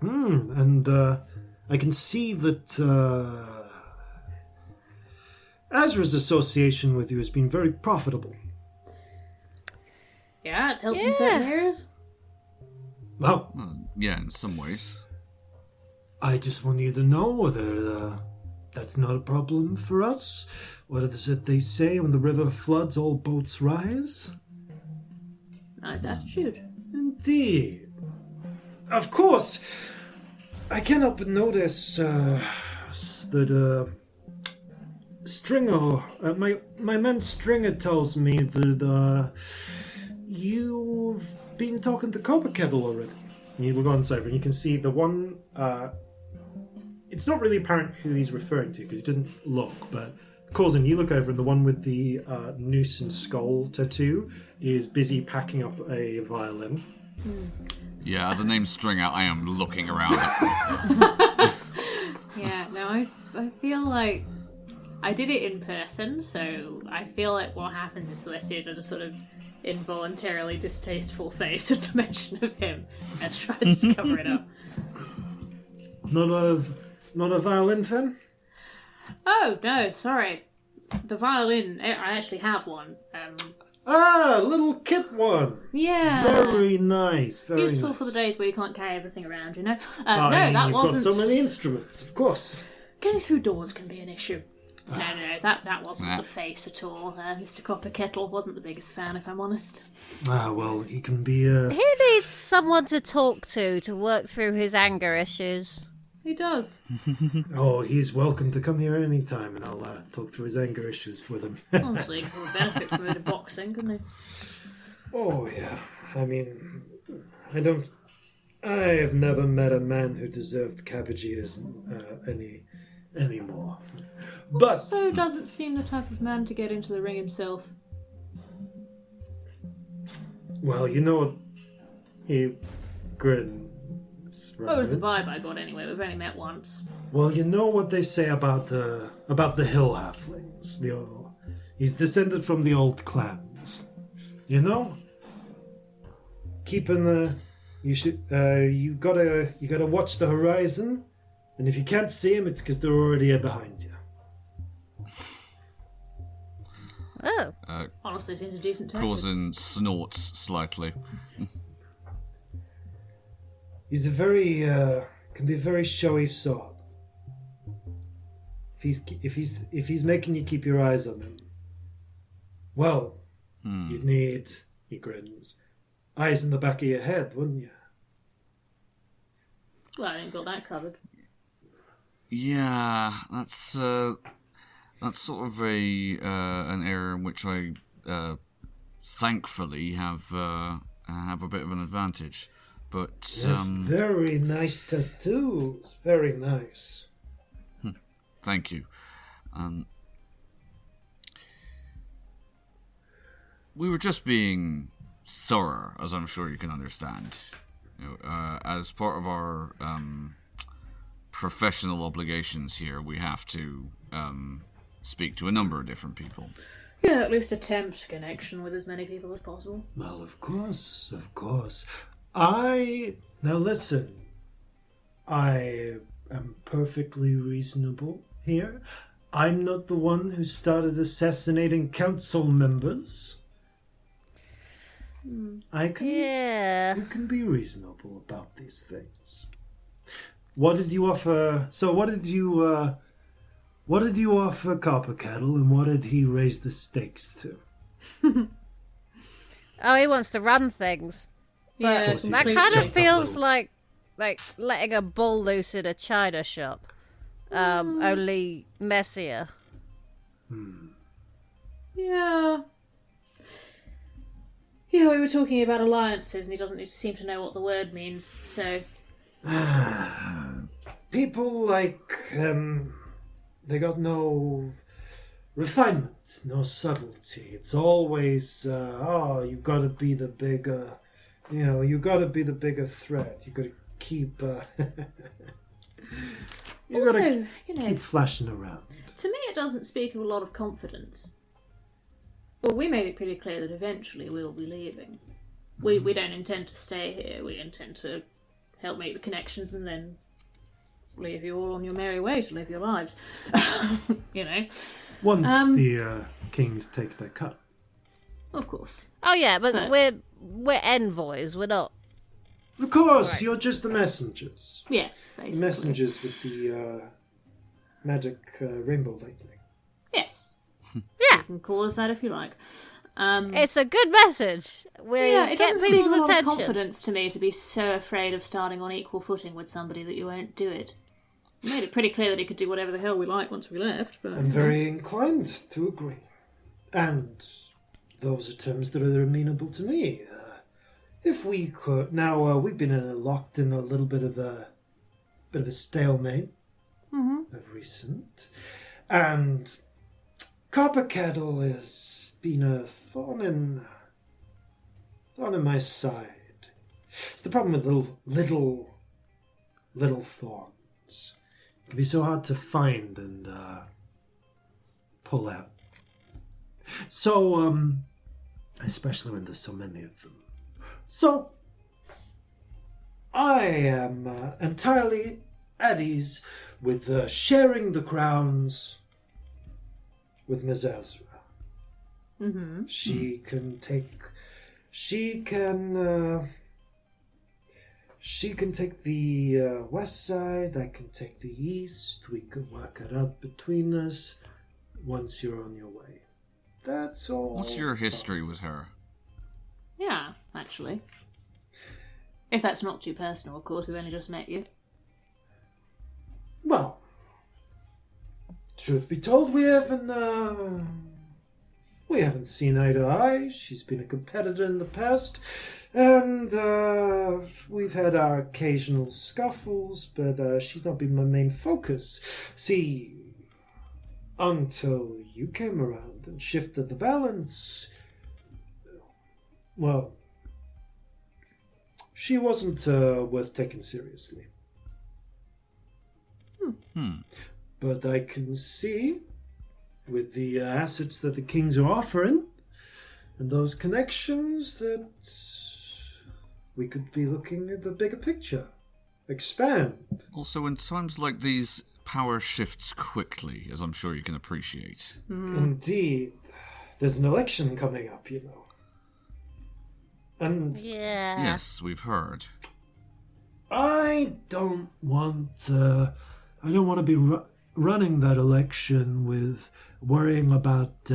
Speaker 1: And I can see that Azra's association with you has been very profitable.
Speaker 2: Yeah, it's helped in certain areas.
Speaker 1: Well,
Speaker 7: yeah, in some ways.
Speaker 1: I just want you to know whether that's not a problem for us. What is it they say, when the river floods, all boats rise?
Speaker 2: Nice attitude.
Speaker 1: Indeed. Of course, I cannot but notice that Stringer, my man Stringer tells me that you've been talking to Copper Kettle already. And you look on over and you can see the one, it's not really apparent who he's referring to because he doesn't look, but Corzin, you look over and the one with the noose and skull tattoo is busy packing up a violin.
Speaker 7: Yeah, the name Stringer, I am looking around.
Speaker 2: Yeah, no, I feel like I did it in person, so I feel like what happens is Celestia does a sort of involuntarily distasteful face at the mention of him and tries to cover it up.
Speaker 1: Not a violin fan?
Speaker 2: Oh, no, sorry. The violin, I actually have one.
Speaker 1: Little kit one.
Speaker 2: Yeah.
Speaker 1: Very nice, very
Speaker 2: useful
Speaker 1: nice.
Speaker 2: for the days where you can't carry everything around, you know?
Speaker 1: You've
Speaker 2: that wasn't...
Speaker 1: got so many instruments, of course.
Speaker 2: Getting through doors can be an issue. No, that wasn't the face at all. Mr. Copper Kettle wasn't the biggest fan, if I'm honest.
Speaker 1: Well, he can be
Speaker 3: He needs someone to talk to work through his anger issues.
Speaker 2: He does.
Speaker 1: Oh, he's welcome to come here any time, and I'll talk through his anger issues with him.
Speaker 2: Honestly, he would benefit from a bit of boxing, couldn't he?
Speaker 1: Oh, yeah. I mean, I have never met a man who deserved cabbages anymore. But
Speaker 2: Also doesn't seem the type of man to get into the ring himself.
Speaker 1: well, you know, he grinned.
Speaker 2: What was the vibe I got anyway? We've only met once.
Speaker 1: Well, you know what they say about the hill halflings. He's descended from the old clans. You know? You gotta watch the horizon, and if you can't see him, it's because they're already behind you.
Speaker 3: Oh.
Speaker 2: Honestly, seems a decent tactic.
Speaker 7: Corzin snorts slightly.
Speaker 1: He's can be a very showy sword. If he's making you keep your eyes on him, well, you'd need, he grins, eyes in the back of your head, wouldn't you?
Speaker 2: Well, I ain't got that covered.
Speaker 7: Yeah, that's sort of an area in which I thankfully have a bit of an advantage. But
Speaker 1: yes, very nice tattoos. Very nice.
Speaker 7: Thank you. We were just being thorough, as I'm sure you can understand. As part of our professional obligations here, we have to speak to a number of different people.
Speaker 2: Yeah, at least attempt connection with as many people as possible.
Speaker 1: Well, of course. Now listen, I am perfectly reasonable here. I'm not the one who started assassinating council members. I can be reasonable about these things. What did you offer? So what did you offer Copper Kettle, and what did he raise the stakes to?
Speaker 3: Oh, he wants to run things.
Speaker 2: Yeah,
Speaker 3: But that kind of feels like letting a bull loose in a china shop. Only messier.
Speaker 2: Yeah. Yeah, we were talking about alliances, and he doesn't seem to know what the word means, so...
Speaker 1: People they got no refinement, no subtlety. It's always, you gotta be the bigger, you gotta be the bigger threat. You gotta keep, keep flashing around.
Speaker 2: To me, it doesn't speak of a lot of confidence. Well, we made it pretty clear that eventually we'll be leaving. We don't intend to stay here. We intend to help make the connections and then leave you all on your merry way to live your lives.
Speaker 1: Once the kings take their cut.
Speaker 2: Of course.
Speaker 3: Oh yeah, but we're envoys. We're not.
Speaker 1: Of course, you're just the messengers.
Speaker 2: Yes, basically.
Speaker 1: Messengers with the magic rainbow lightning.
Speaker 2: Yes.
Speaker 3: Yeah.
Speaker 2: You can call us that if you like.
Speaker 3: It's a good message.
Speaker 2: It
Speaker 3: get
Speaker 2: doesn't speak
Speaker 3: people's
Speaker 2: a lot
Speaker 3: attention.
Speaker 2: of confidence to me to be so afraid of starting on equal footing with somebody that you won't do it. We made it pretty clear that he could do whatever the hell we like once we left. But
Speaker 1: I'm very inclined to agree. And those are terms that are amenable to me. If we could... Now, we've been locked in a little bit of a stalemate of recent. And Copper Kettle has been a thorn in my side. It's the problem with little thorns. It can be so hard to find and pull out. So, especially when there's so many of them. So, I am entirely at ease with sharing the crowns with Ms. Ezra.
Speaker 2: Mm-hmm.
Speaker 1: She can take the west side, I can take the east. We could work it out between us once you're on your way. That's all.
Speaker 7: What's your history with her?
Speaker 2: Yeah, actually. If that's not too personal, of course, we've only just met you.
Speaker 1: Well, truth be told, we haven't seen eye to eye. She's been a competitor in the past, and we've had our occasional scuffles, but she's not been my main focus. See, until you came around and shifted the balance, well, she wasn't worth taking seriously. But I can see, with the assets that the kings are offering, and those connections, that we could be looking at the bigger picture. Expand.
Speaker 7: Also, in times like these, power shifts quickly, as I'm sure you can appreciate.
Speaker 1: Indeed. There's an election coming up, you know. And
Speaker 3: Yeah.
Speaker 7: Yes, we've heard.
Speaker 1: I don't want to be running that election with worrying about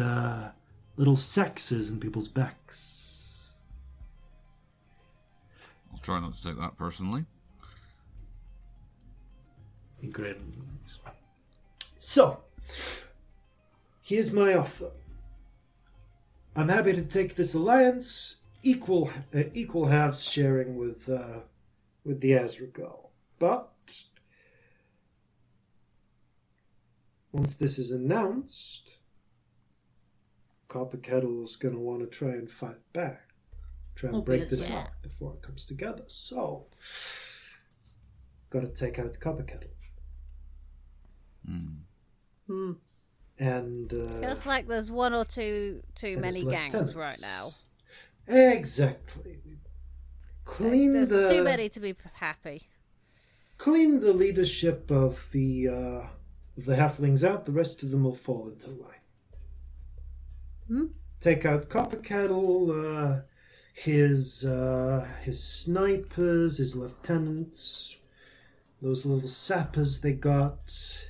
Speaker 1: little sexes in people's backs.
Speaker 7: I'll try not to take that personally.
Speaker 1: He grins. So, here's my offer. I'm happy to take this alliance, equal halves sharing with the Azragal. But once this is announced, Copper Kettle's going to want to try and fight back. Try and break this up before it comes together. So, got to take out the Copper Kettle. And
Speaker 3: Feels like there's one or two too many gangs right now.
Speaker 1: Exactly.
Speaker 3: There's too many to be happy.
Speaker 1: Clean the leadership of the halflings out. The rest of them will fall into line. Take out Copper Kettle, his snipers, his lieutenants, those little sappers they got.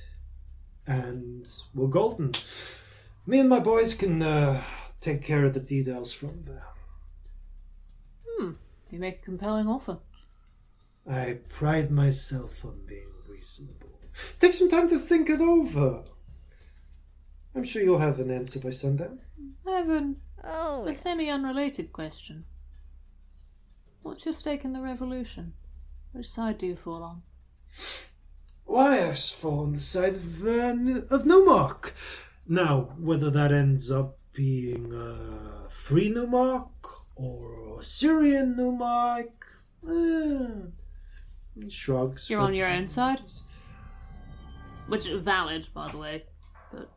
Speaker 1: And we're golden. Me and my boys can take care of the details from there.
Speaker 2: You make a compelling offer.
Speaker 1: I pride myself on being reasonable. Take some time to think it over. I'm sure you'll have an answer by sundown.
Speaker 2: I have a semi-unrelated question. What's your stake in the revolution? Which side do you fall on?
Speaker 1: Why, I fall on the side of Newmark. Now, whether that ends up being free Newmark or Syrian Newmark, shrugs.
Speaker 2: You're on your own side? Which is valid, by the way. But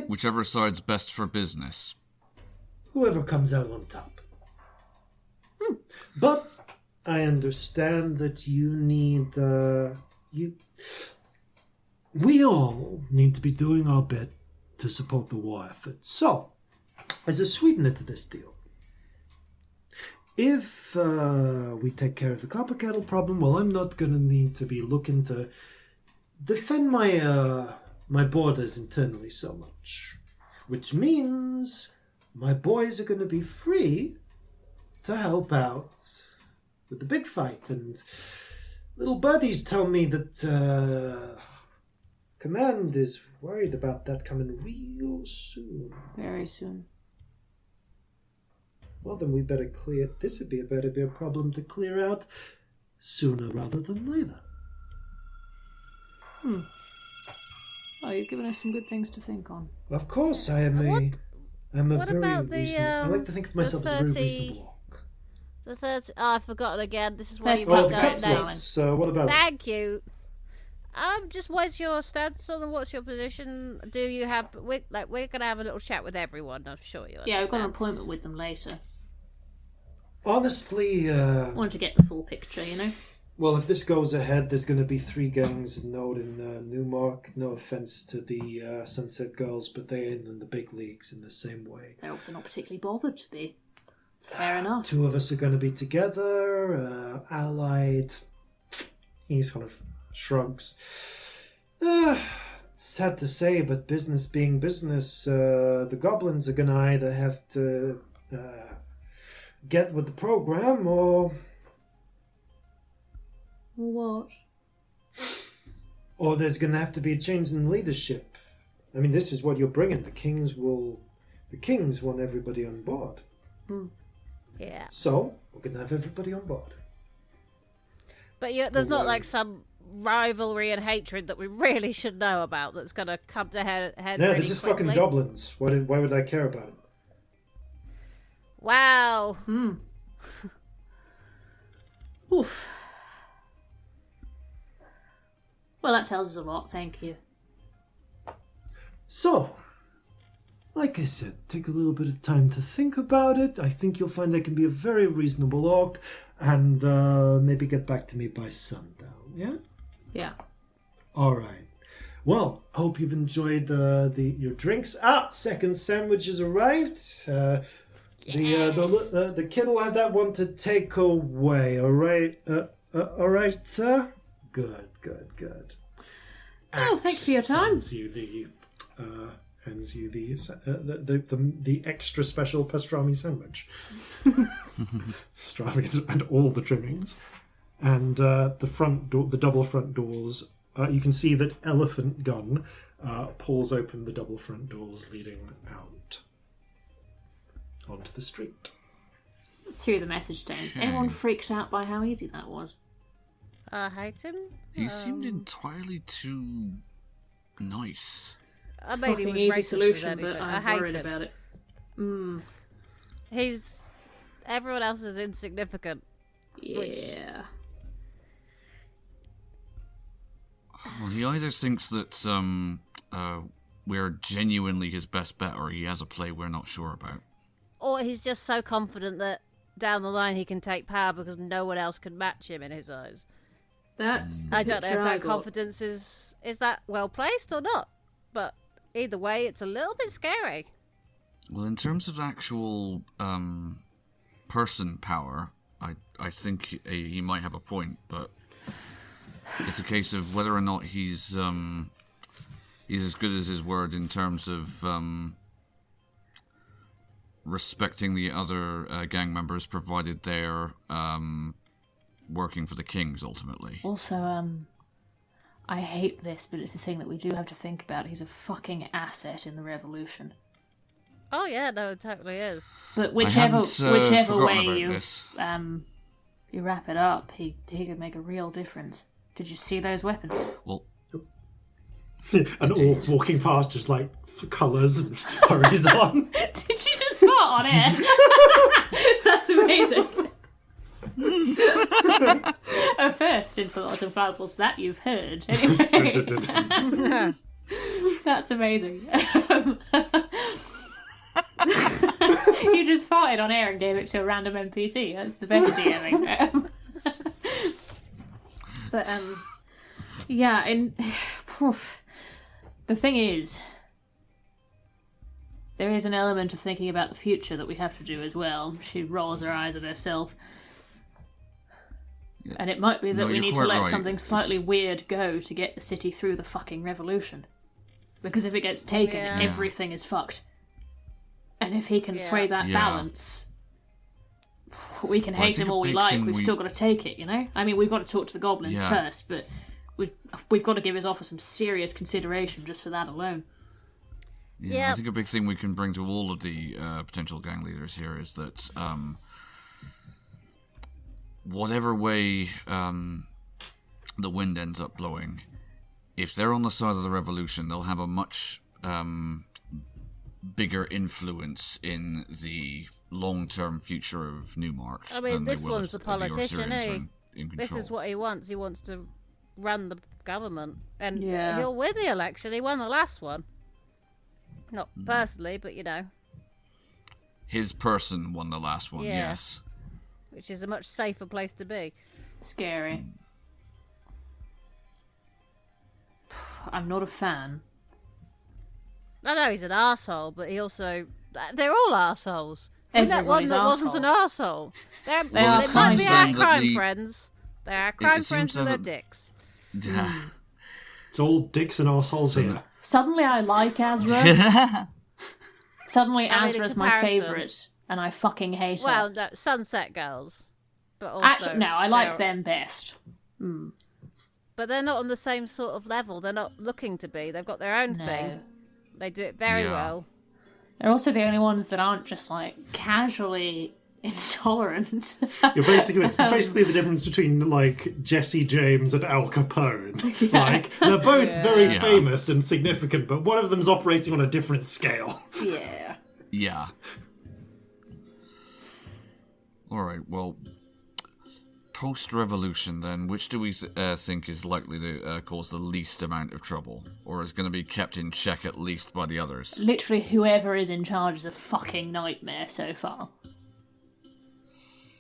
Speaker 7: Whichever side's best for business.
Speaker 1: Whoever comes out on top. But I understand that you need... We all need to be doing our bit to support the war effort. So, as a sweetener to this deal, if we take care of the Copper Kettle problem, well, I'm not going to need to be looking to defend my borders internally so much. Which means my boys are going to be free to help out with the big fight. And little buddies tell me that Command is worried about that coming real soon.
Speaker 2: very soon.
Speaker 1: Well, then we better clear... This would be a problem to clear out sooner rather than later.
Speaker 2: Oh, you've given us some good things to think on.
Speaker 1: Of course, I am
Speaker 3: What
Speaker 1: very
Speaker 3: about the,
Speaker 1: reasonable... I like to think of myself as a very reasonable orc.
Speaker 3: The 30... Oh, I've forgotten again. This is where you
Speaker 1: Oh,
Speaker 3: wrote
Speaker 1: the
Speaker 3: down
Speaker 1: cupcakes.
Speaker 3: names.
Speaker 1: What about
Speaker 3: Thank you. Just what's your stance on what's your position? Do you have... We're going to have a little chat with everyone, I'm sure you understand.
Speaker 2: Yeah, I've got an appointment with them later.
Speaker 1: Honestly,
Speaker 2: I want to get the full picture, you know?
Speaker 1: well, if this goes ahead, there's going to be 3 gangs known in Newmark. No offense to the Sunset Girls, but they ain't in the big leagues in the same way.
Speaker 2: They're also not particularly bothered to be. Fair enough.
Speaker 1: 2 of us are going to be together, allied. He kind of shrugs. It's sad to say, but business being business, the goblins are going to either have to get with the program or
Speaker 2: What?
Speaker 1: there's going to have to be a change in leadership. I mean, this is what you're bringing. The kings want everybody on board.
Speaker 3: Yeah.
Speaker 1: So, we're going to have everybody on board.
Speaker 3: But there's not like some rivalry and hatred that we really should know about that's going to come to head
Speaker 1: Yeah,
Speaker 3: really
Speaker 1: they're just
Speaker 3: quickly.
Speaker 1: fucking goblins. Why would I care about it?
Speaker 3: Wow.
Speaker 2: Oof. Well, that tells us a lot, thank you.
Speaker 1: So, like I said, take a little bit of time to think about it. I think you'll find they can be a very reasonable orc, and maybe get back to me by sundown, yeah?
Speaker 2: Yeah.
Speaker 1: All right. Well, hope you've enjoyed your drinks. Second sandwich has arrived. The kid will have that one to take away. All right. All right, sir. Good.
Speaker 2: Oh, thanks for your time.
Speaker 1: Hands you the extra special pastrami sandwich. Pastrami and all the trimmings, and the front door, the double front doors. You can see that Elephant Gun pulls open the double front doors leading out onto the street.
Speaker 2: Through the message stones. Anyone freaked out by how easy that was?
Speaker 3: I hate him.
Speaker 7: He seemed entirely too nice.
Speaker 3: I made him
Speaker 2: Fucking
Speaker 3: was
Speaker 2: easy
Speaker 3: racist
Speaker 2: solution,
Speaker 3: with
Speaker 2: but
Speaker 3: I
Speaker 2: I'm
Speaker 3: hate
Speaker 2: worried
Speaker 3: him.
Speaker 2: about it.
Speaker 3: Everyone else is insignificant.
Speaker 2: Yeah.
Speaker 7: Well, he either thinks that we're genuinely his best bet, or he has a play we're not sure about.
Speaker 3: Or he's just so confident that down the line he can take power because no one else can match him in his eyes.
Speaker 2: That's.
Speaker 3: I don't know if that confidence is that well placed or not, but either way, it's a little bit scary.
Speaker 7: Well, in terms of actual person power, I think he might have a point, but it's a case of whether or not he's as good as his word in terms of respecting the other gang members, provided they're working for the kings ultimately.
Speaker 2: Also, I hate this, but it's a thing that we do have to think about. He's a fucking asset in the revolution.
Speaker 3: Oh yeah, no, it totally is.
Speaker 2: But whichever way you wrap it up, he could make a real difference. Did you see those weapons?
Speaker 7: Well,
Speaker 1: an orc walking past, just like colours and hurries on.
Speaker 2: Did you just fart on air? That's amazing. A first in Flintlocks and Fireballs that you've heard. Anyway. That's amazing. You just farted on air and gave it to a random NPC. That's the best DMing. But yeah, the thing is, there is an element of thinking about the future that we have to do as well. She rolls her eyes at herself. Yeah. And it might be that we need to let something slightly weird go to get the city through the fucking revolution. Because if it gets taken, everything is fucked. And if he can sway that balance, we can hate him all we like, we've still got to take it, you know? I mean, we've got to talk to the goblins first, but we've got to give his offer some serious consideration just for that alone.
Speaker 7: Yeah, I think a big thing we can bring to all of the potential gang leaders here is that whatever way the wind ends up blowing, if they're on the side of the revolution, they'll have a much bigger influence in the long-term future of Newmark.
Speaker 3: I mean, this one's the politician, eh? This is what he wants. He wants to run the government, and he'll win the election. He won the last one. Not personally, but you know.
Speaker 7: His person won the last one, yes.
Speaker 3: Which is a much safer place to be.
Speaker 2: Scary. I'm not a fan.
Speaker 3: I know he's an arsehole, but he also... They're all arseholes. That one
Speaker 2: Everybody's
Speaker 3: that wasn't an
Speaker 2: arsehole.
Speaker 3: arsehole.
Speaker 2: They are
Speaker 3: might be our
Speaker 7: that
Speaker 3: crime friends. They're our crime friends with their
Speaker 7: that-
Speaker 3: dicks.
Speaker 1: It's all dicks and arseholes here.
Speaker 2: Suddenly I like Azra. Suddenly
Speaker 3: I mean, in
Speaker 2: Azra's my
Speaker 3: comparison-
Speaker 2: favourite, and I fucking hate her.
Speaker 3: Well, no, Sunset Girls. But also,
Speaker 2: Actually, no, I like
Speaker 3: they're-
Speaker 2: them best.
Speaker 3: But they're not on the same sort of level. They're not looking to be. They've got their own thing. They do it very well.
Speaker 2: They're also the only ones that aren't just, like, casually intolerant.
Speaker 1: It's basically the difference between, like, Jesse James and Al Capone. Like, they're both very famous and significant, but one of them's operating on a different scale.
Speaker 2: Yeah.
Speaker 7: Yeah. Alright, well, post-revolution, then, which do we think is likely to cause the least amount of trouble? Or is going to be kept in check at least by the others?
Speaker 2: Literally whoever is in charge is a fucking nightmare so far.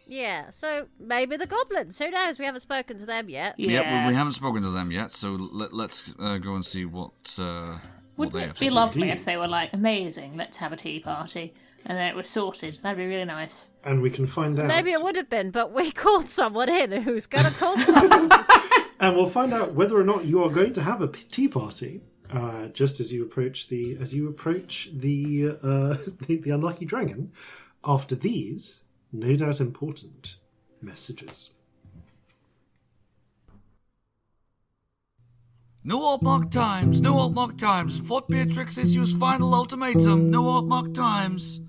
Speaker 3: Yeah, so maybe the goblins. Who knows? We haven't spoken to them yet.
Speaker 2: Yeah,
Speaker 7: well, we haven't spoken to them yet, so let's go and see what they
Speaker 2: Wouldn't
Speaker 7: have
Speaker 2: it
Speaker 7: to
Speaker 2: be
Speaker 7: say.
Speaker 2: lovely if they were like, amazing, let's have a tea party, and then it was sorted? That'd be really nice.
Speaker 1: And we can find out.
Speaker 3: Maybe it would have been, but we called someone in who's going to call them.
Speaker 1: And we'll find out whether or not you are going to have a tea party. Just as you approach the unlucky dragon, after these, no doubt important messages.
Speaker 7: No Altmark Times, no Altmark Times. Fort Beatrix issues final ultimatum. No Altmark Times.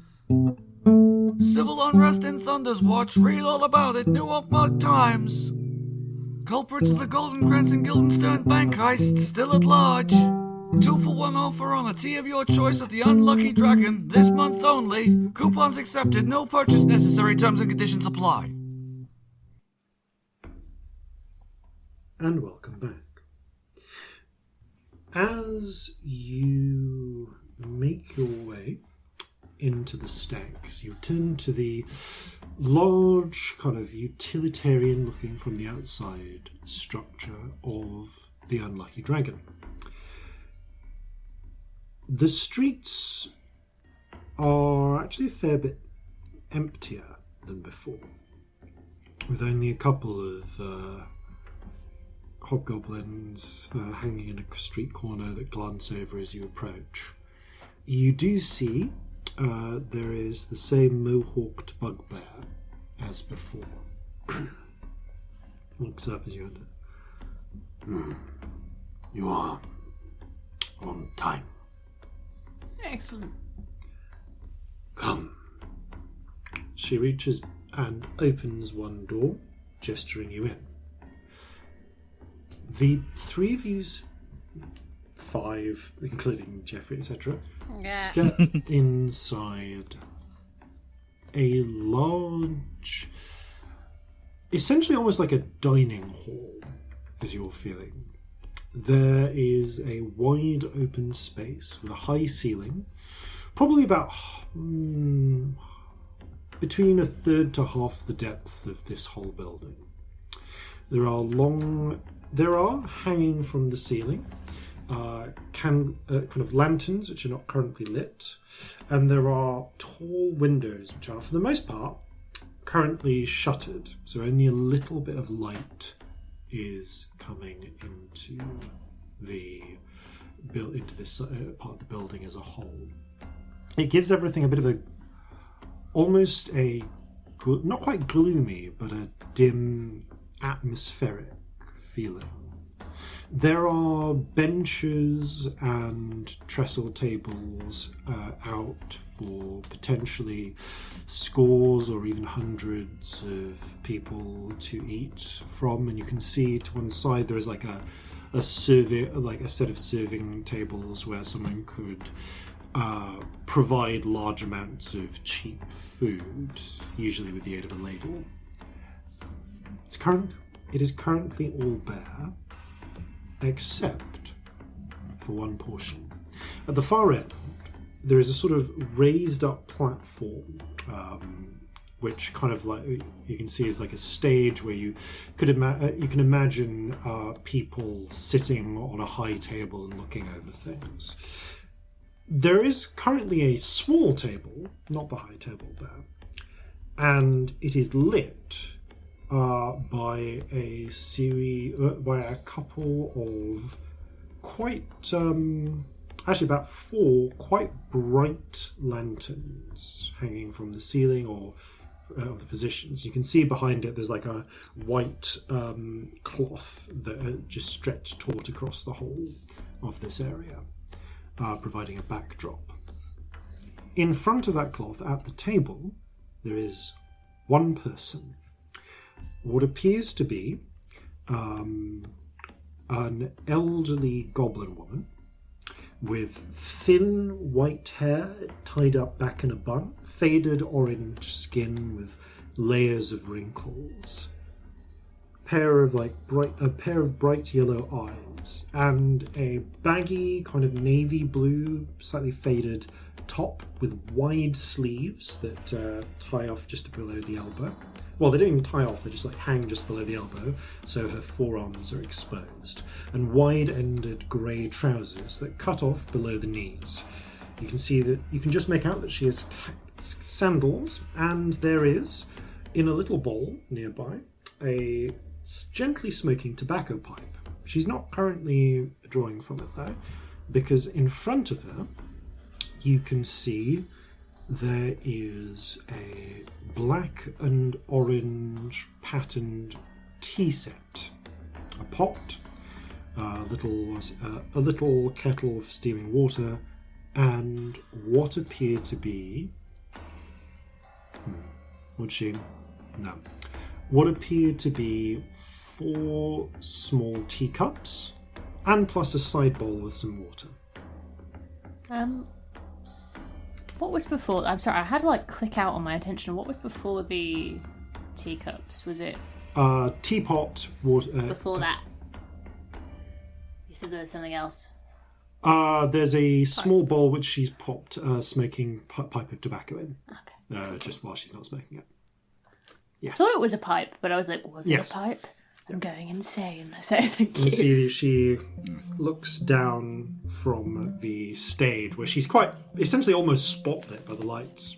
Speaker 7: Civil unrest in Thunder's Watch. Read all about it. No Altmark Times. Culprits of the Golden Krantz and Guildenstern bank heist still at large. 2-for-1 offer on a tea of your choice at the Unlucky Dragon. This month only. Coupons accepted. No purchase necessary. Terms and conditions apply.
Speaker 1: And welcome back. As you make your way into the stacks, you turn to the large, kind of utilitarian looking from the outside structure of the Unlucky Dragon. The streets are actually a fair bit emptier than before, with only a couple of hobgoblins hanging in a street corner that glance over as you approach. You do see there is the same mohawked bugbear as before. Looks up as you enter. You are on time.
Speaker 2: Excellent.
Speaker 1: Come. She reaches and opens one door, gesturing you in. The three of you's 5, including Jeffrey, etc., step inside a large, essentially almost like a dining hall, as you're feeling. There is a wide open space with a high ceiling, probably about between a third to half the depth of this whole building. There are hanging from the ceiling kind of lanterns which are not currently lit, and there are tall windows which are, for the most part, currently shuttered, so only a little bit of light is coming into this part of the building as a whole. It gives everything a bit of almost not quite gloomy, but a dim, atmospheric feeling. There are benches and trestle tables out for potentially scores or even hundreds of people to eat from, and you can see to one side there is like a set of serving tables where someone could provide large amounts of cheap food, usually with the aid of a ladle. It is currently all bare, except for one portion. At the far end, there is a sort of raised up platform, which kind of like you can see is like a stage where you can imagine people sitting on a high table and looking over things. There is currently a small table, not the high table there, and it is lit by a couple of quite actually about 4 quite bright lanterns hanging from the ceiling or on the positions. You can see behind it there's like a white cloth that just stretched taut across the whole of this area, providing a backdrop. In front of that cloth at the table there is one person, what appears to be an elderly goblin woman with thin white hair tied up back in a bun, faded orange skin with layers of wrinkles. pair of bright yellow eyes, and a baggy kind of navy blue, slightly faded top with wide sleeves that tie off just below the elbow. Well, they don't even tie off, they just hang just below the elbow, so her forearms are exposed. And wide-ended grey trousers that cut off below the knees. You can see that, you can just make out that she has sandals, and there is, in a little bowl nearby, a gently smoking tobacco pipe. She's not currently drawing from it though, because in front of her, you can see there is a black and orange patterned tea set, a pot, a little kettle of steaming water, and what appear to be what appear to be 4 small teacups, and plus a side bowl with some water.
Speaker 2: What was before? I'm sorry, I had to click out on my attention. What was before the teacups? Was it
Speaker 1: teapot, water?
Speaker 2: Before that, you said there was something else.
Speaker 1: There's a small bowl which she's popped a smoking pipe of tobacco in.
Speaker 2: Okay.
Speaker 1: Just while she's not smoking it. Yes.
Speaker 2: I thought it was a pipe, but I was like, was it a pipe? I'm going insane. So thank you.
Speaker 1: You see, she looks down from the stage where she's quite essentially almost spotlit by the lights.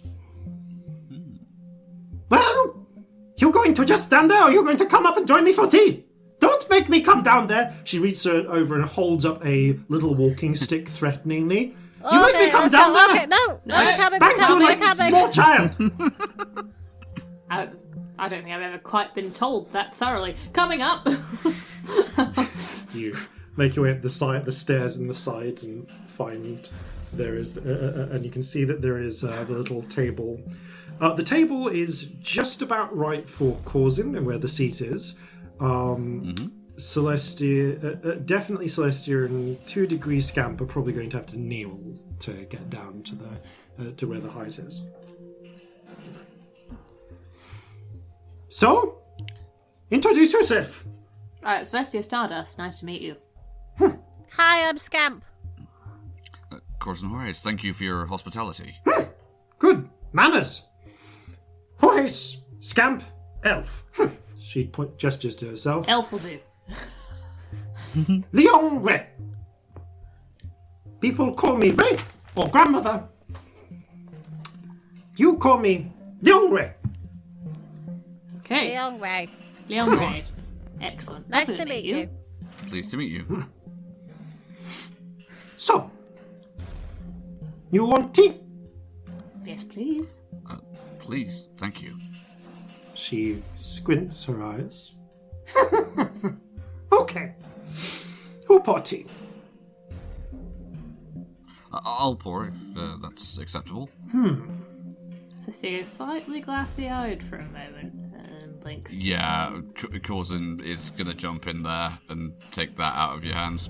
Speaker 1: Well, you're going to just stand there, or you're going to come up and join me for tea. Don't make me come down there. She reaches over and holds up a little walking stick threateningly. You make me come down there.
Speaker 3: Okay, no,
Speaker 1: Spank you like a small child.
Speaker 2: I don't think I've ever quite been told that thoroughly. Coming up.
Speaker 1: You make your way up the stairs and the sides, and find there is, and you can see that there is the little table. The table is just about right for Corzin and where the seat is. Celestia, definitely Celestia, and 2 degrees Scamp are probably going to have to kneel to get down to the to where the height is. So, introduce yourself.
Speaker 2: Celestia Stardust, nice to meet you.
Speaker 3: Hi, I'm Scamp.
Speaker 7: Corzin Horhace, thank you for your hospitality.
Speaker 1: Good manners. Horhace, Scamp, Elf. She gestures to herself.
Speaker 2: Elf will do.
Speaker 1: Leon Ray. People call me Ray or grandmother. You call me Leon Ray.
Speaker 2: Okay.
Speaker 3: Leon Ray.
Speaker 2: Leon Ray. Excellent.
Speaker 3: Nice to meet you.
Speaker 7: Pleased to meet you.
Speaker 1: So, you want tea?
Speaker 2: Yes, please.
Speaker 7: Please, thank you.
Speaker 1: She squints her eyes. Okay. Who pour tea?
Speaker 7: I'll pour if that's acceptable.
Speaker 2: Cecilia is slightly glassy-eyed for a moment and blinks.
Speaker 7: Yeah, Corzin is going to jump in there and take that out of your hands.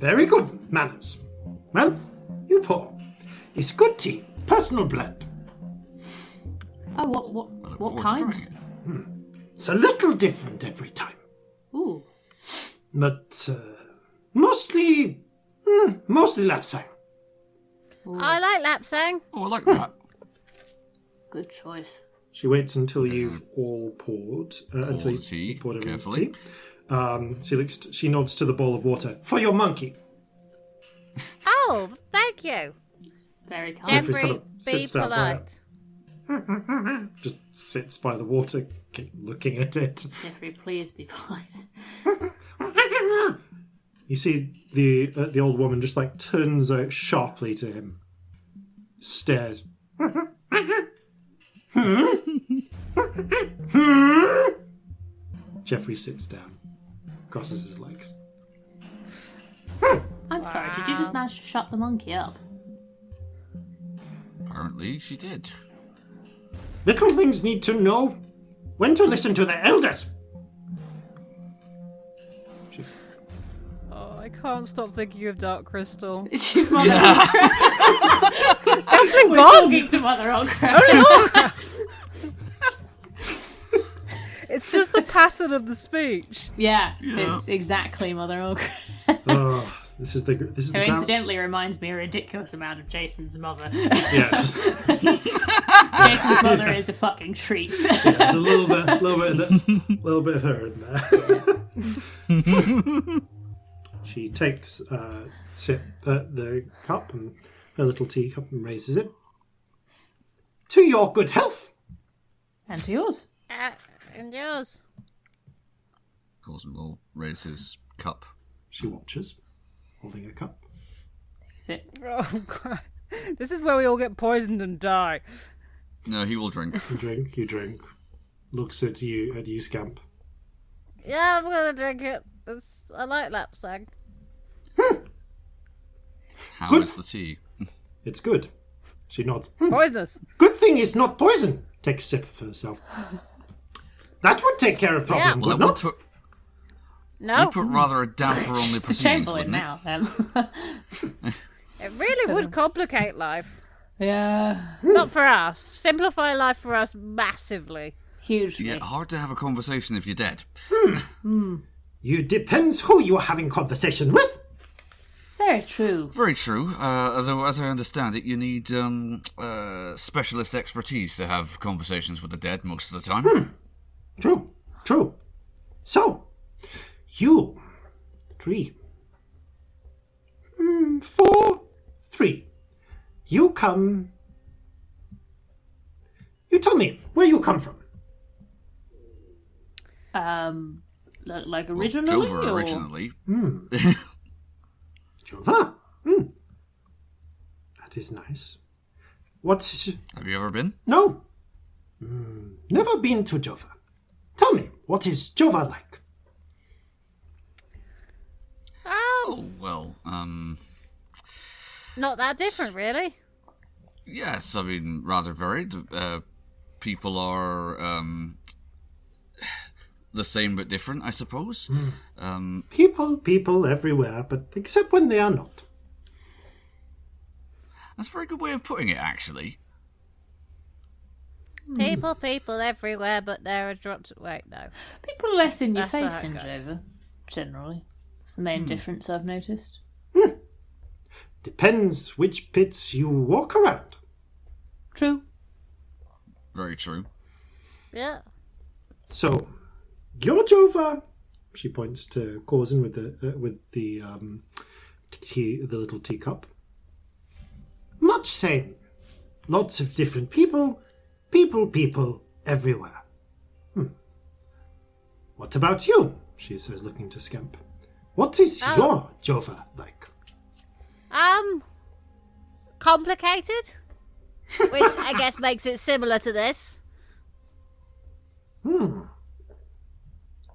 Speaker 1: Very good manners. Well, you pour. It's good tea. Personal blend.
Speaker 2: Oh, what kind?
Speaker 1: It's a little different every time.
Speaker 2: Ooh.
Speaker 1: But mostly lapsang.
Speaker 3: I like lapsang.
Speaker 7: Oh, I like that.
Speaker 2: Good choice.
Speaker 1: She waits until you've all poured. Until
Speaker 7: the tea,
Speaker 1: you've poured everyone's
Speaker 7: carefully.
Speaker 1: tea. She nods to the bowl of water. For your monkey.
Speaker 3: Oh, thank you.
Speaker 2: Very kind.
Speaker 1: Jeffrey kind
Speaker 3: Jeffrey,
Speaker 1: of
Speaker 3: be
Speaker 1: sits down by
Speaker 3: polite.
Speaker 1: Just sits by the water, looking at it.
Speaker 2: Jeffrey, please be polite.
Speaker 1: You see the old woman just turns out sharply to him, stares. Jeffrey sits down, crosses his legs.
Speaker 2: I'm sorry, did you just manage to shut the monkey up?
Speaker 7: Apparently she did.
Speaker 1: Little things need to know when to listen to the elders.
Speaker 8: Oh, I can't stop thinking of Dark Crystal.
Speaker 2: She's Mother Onkra. We're
Speaker 8: gone.
Speaker 2: talking to Mother Onkra.
Speaker 8: It's just the pattern of the speech.
Speaker 2: Yeah, it's exactly Mother Milk.
Speaker 1: Oh, this is the
Speaker 2: Who incidentally reminds me a ridiculous amount of Jason's mother.
Speaker 1: Yes.
Speaker 2: Jason's mother is a fucking treat.
Speaker 1: Yeah, it's a little bit of her in there. She takes a sip at the cup and her little teacup and raises it. To your good health.
Speaker 2: And to yours.
Speaker 3: And yours.
Speaker 7: Corzin will raise his cup.
Speaker 1: She watches, holding a cup.
Speaker 2: Sit.
Speaker 8: Oh, God. This is where we all get poisoned and die.
Speaker 7: No, he will drink.
Speaker 1: You drink. Looks at you, Scamp.
Speaker 3: Yeah, I'm gonna drink it. I like lapsang.
Speaker 7: How
Speaker 1: Good.
Speaker 7: is the tea?
Speaker 1: It's good. She nods.
Speaker 8: Poisonous.
Speaker 1: Good thing it's not poison. Takes a sip for herself. That would take care of problem,
Speaker 7: Well,
Speaker 1: would
Speaker 7: it would
Speaker 1: not?
Speaker 7: put,
Speaker 3: No,
Speaker 7: put rather a damper on the
Speaker 2: The
Speaker 7: proceedings,
Speaker 2: Chamberlain
Speaker 7: wouldn't it?
Speaker 2: now, then.
Speaker 3: it really would complicate life.
Speaker 2: Yeah.
Speaker 3: Not for us. Simplify life for us massively.
Speaker 2: Hugely.
Speaker 7: Yeah, hard to have a conversation if you're dead.
Speaker 1: You depends who you are having conversation with.
Speaker 2: Very true.
Speaker 7: Very true. Although, as I understand it, you need specialist expertise to have conversations with the dead most of the time.
Speaker 1: True. So, you, 3, 4, 3. You come. You tell me where you come from.
Speaker 2: Like originally?
Speaker 7: Dover
Speaker 2: or...
Speaker 7: originally.
Speaker 1: Jova. That is nice. What's...
Speaker 7: Have you ever been?
Speaker 1: No. Never been to Jova. Tell me, what is Jova like?
Speaker 7: Oh, well,
Speaker 3: Not that different, really.
Speaker 7: yes, I mean, rather varied. People are, the same but different, I suppose.
Speaker 1: People everywhere, but except when they are not.
Speaker 7: That's a very good way of putting it, actually.
Speaker 3: People everywhere, but there are drops. Wait, no.
Speaker 2: People are less in your
Speaker 3: That's
Speaker 2: face
Speaker 3: how it
Speaker 2: in
Speaker 3: goes.
Speaker 2: Jova, generally. It's the main difference I've noticed.
Speaker 1: Depends which pits you walk around.
Speaker 2: True.
Speaker 7: Very true.
Speaker 3: Yeah.
Speaker 1: So, your Jova, she points to Corzin with the little teacup. Much same. Lots of different people everywhere. What about you? She says, looking to Scamp. What is your Jova like?
Speaker 3: Complicated? Which I guess makes it similar to this.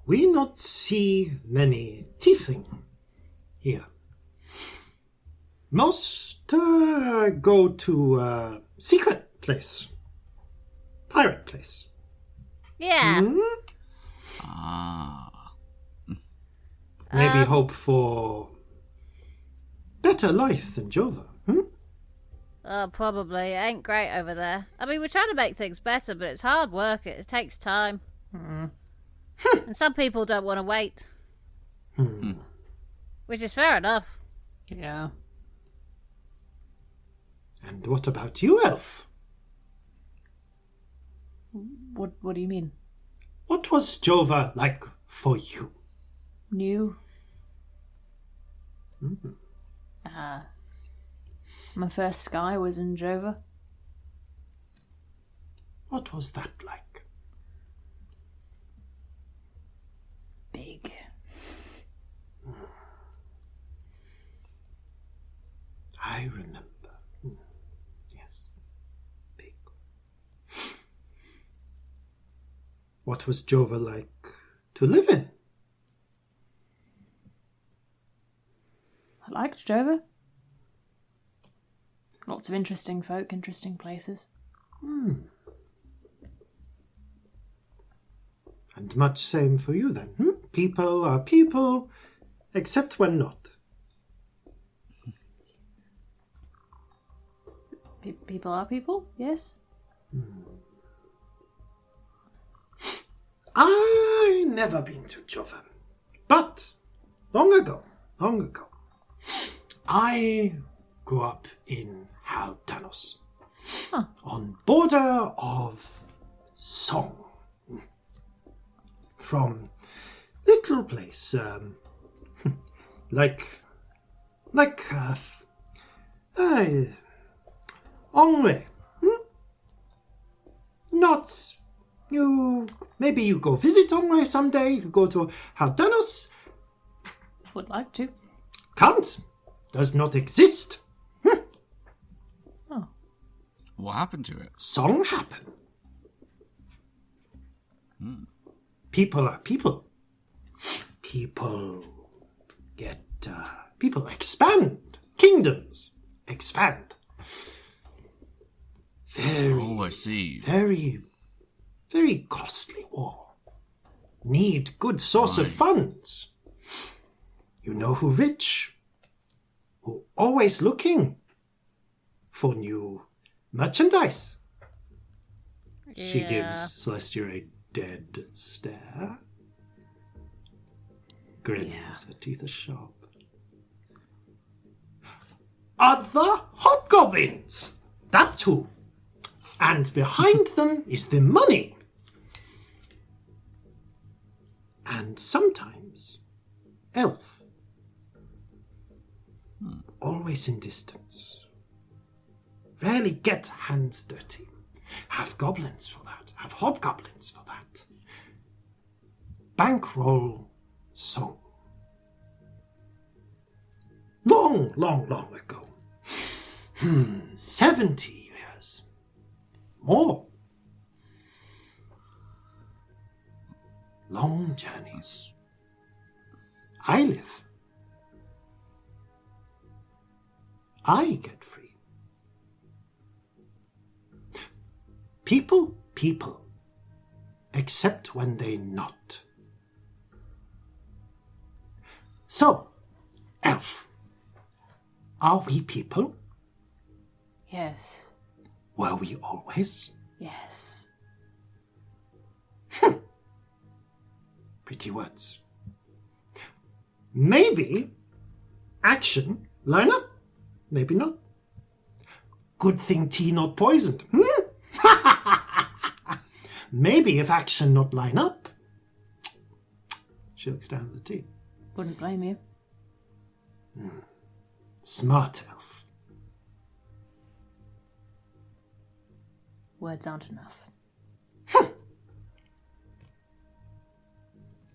Speaker 1: We not see many tiefling here. Most go to secret place. Pirate place.
Speaker 3: Yeah.
Speaker 1: Maybe hope for better life than Jova.
Speaker 3: Probably. It ain't great over there. I mean, we're trying to make things better, but it's hard work. It takes time. And some people don't want to wait. Which is fair enough.
Speaker 2: Yeah.
Speaker 1: And what about you, Elf?
Speaker 2: What do you mean?
Speaker 1: What was Jova like for you?
Speaker 2: New? My first sky was in Jova.
Speaker 1: What was that like?
Speaker 2: Big.
Speaker 1: I remember. Yes. Big. What was Jova like to live in?
Speaker 2: I liked Jova. Lots of interesting folk, interesting places.
Speaker 1: And much same for you then. People are people, except when not.
Speaker 2: People are people, yes?
Speaker 1: never been to Jova. But long ago, I grew up in Haldanos. On border of Song. From little place, Ongwe. Not you. Maybe you go visit Ongwe someday. You go to Haldanos.
Speaker 2: Would like to.
Speaker 1: Can't. Does not exist.
Speaker 7: What happened to it?
Speaker 1: Song happen. People are people. People get. People expand. Kingdoms expand.
Speaker 7: I see.
Speaker 1: Very, very costly war. Need good source of funds. You know who rich? Who always looking for new merchandise.
Speaker 3: Yeah.
Speaker 1: She gives Celestia a dead stare. Grins, her teeth are sharp. Other hobgoblins! That too. And behind them is the money. And sometimes elf. Always in distance. Rarely get hands dirty. Have goblins for that. Have hobgoblins for that. Bankroll Song. Long, long, long ago. 70 years. More. Long journeys. I live. I get free. People. Except when they not. So, elf. Are we people?
Speaker 2: Yes.
Speaker 1: Were we always?
Speaker 2: Yes.
Speaker 1: Pretty words. Maybe action line up. Maybe not. Good thing tea not poisoned. Maybe if action not line up. She looks down at the tea.
Speaker 2: Wouldn't blame you.
Speaker 1: Smart elf.
Speaker 2: Words aren't enough.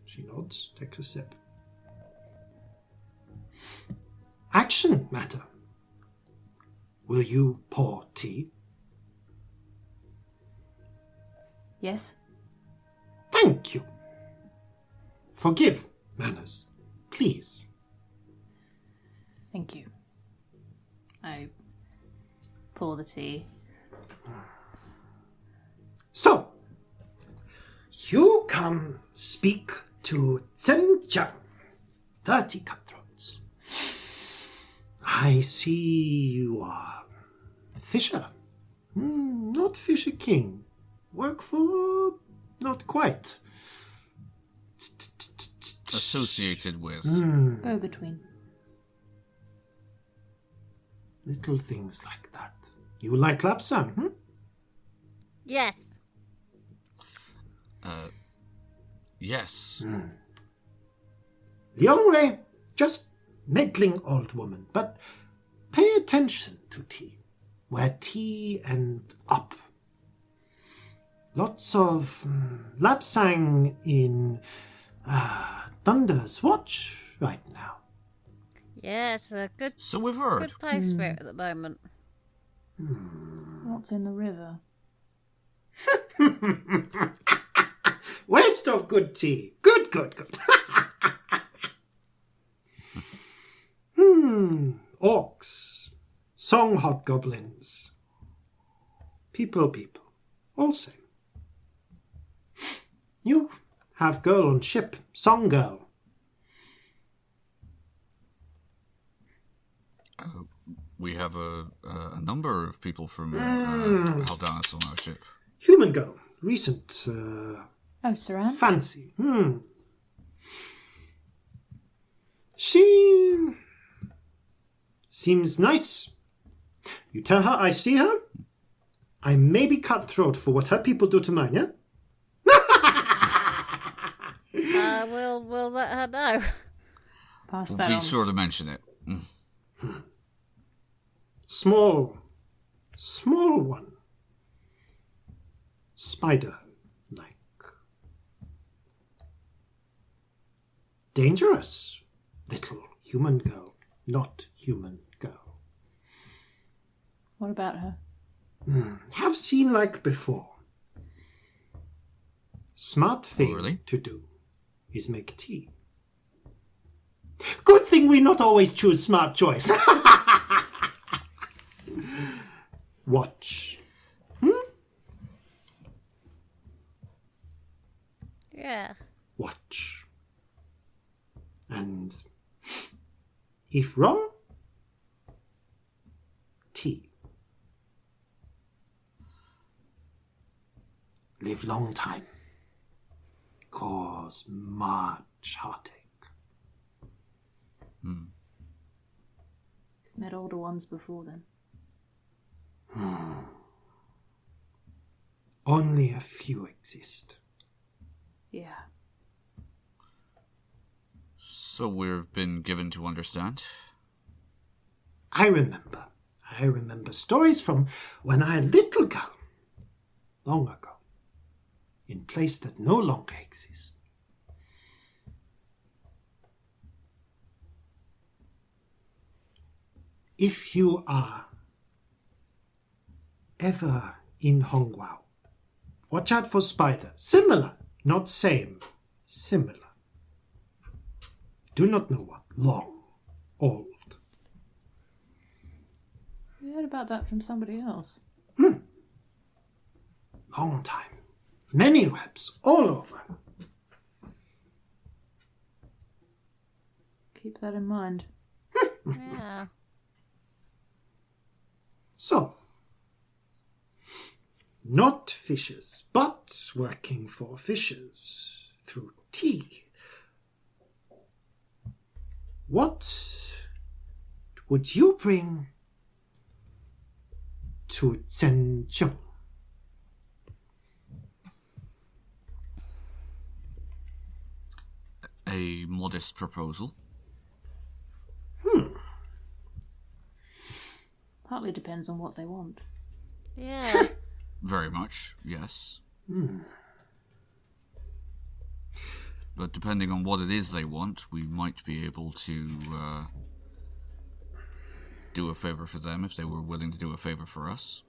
Speaker 1: She nods, takes a sip. Action matter. Will you pour tea?
Speaker 2: Yes?
Speaker 1: Thank you. Forgive manners, please.
Speaker 2: Thank you. I pour the tea.
Speaker 1: So, you come speak to Zencha, 30 cutthroats. I see you are Fisher. Not Fisher King. Work for... not quite.
Speaker 7: Associated with.
Speaker 2: Go between.
Speaker 1: Little things like that. You like Lapsang,
Speaker 3: Yes.
Speaker 7: Yes.
Speaker 1: Liongre, just meddling old woman, but pay attention to tea. Where tea and up. Lots of Lapsang in Thunder's Watch right now.
Speaker 3: Yes, a good,
Speaker 7: So we've heard.
Speaker 3: good place for it at the moment.
Speaker 2: What's in the river?
Speaker 1: West of good tea. Good. Orcs. Song hobgoblins. People. All same. You have girl on ship. Song girl.
Speaker 7: We have a number of people from Haldanos on our ship.
Speaker 1: Human girl. Recent
Speaker 2: Oh, Saran?
Speaker 1: fancy. She seems nice. You tell her I see her, I may be cutthroat for what her people do to mine, yeah?
Speaker 3: We'll let her know.
Speaker 2: Pass
Speaker 7: We'll
Speaker 2: that
Speaker 7: be
Speaker 2: on.
Speaker 7: sure to mention it.
Speaker 1: Small one. Spider-like. Dangerous, little human girl, not human girl.
Speaker 2: What about her?
Speaker 1: Have seen like before. Smart thing
Speaker 7: really?
Speaker 1: to do is make tea. Good thing we not always choose smart choice. Watch.
Speaker 3: Yeah.
Speaker 1: Watch. And if wrong, tea. Live long time. Cause much heartache.
Speaker 2: Met older ones before then.
Speaker 1: Only a few exist.
Speaker 2: Yeah.
Speaker 7: So we've been given to understand.
Speaker 1: I remember stories from when I a little girl. Long ago. In place that no longer exists. If you are ever in Hongguao, watch out for spider. Similar, not same. Similar. Do not know what. Long. Old.
Speaker 2: We heard about that from somebody else.
Speaker 1: Long time. Many webs all over.
Speaker 2: Keep that in mind.
Speaker 3: Yeah.
Speaker 1: So, not fishers, but working for fishers through tea. What would you bring to Zhenjiang?
Speaker 7: A modest proposal.
Speaker 2: Partly depends on what they want.
Speaker 3: Yeah.
Speaker 7: Very much, yes. But depending on what it is they want, we might be able to do a favor for them if they were willing to do a favor for us.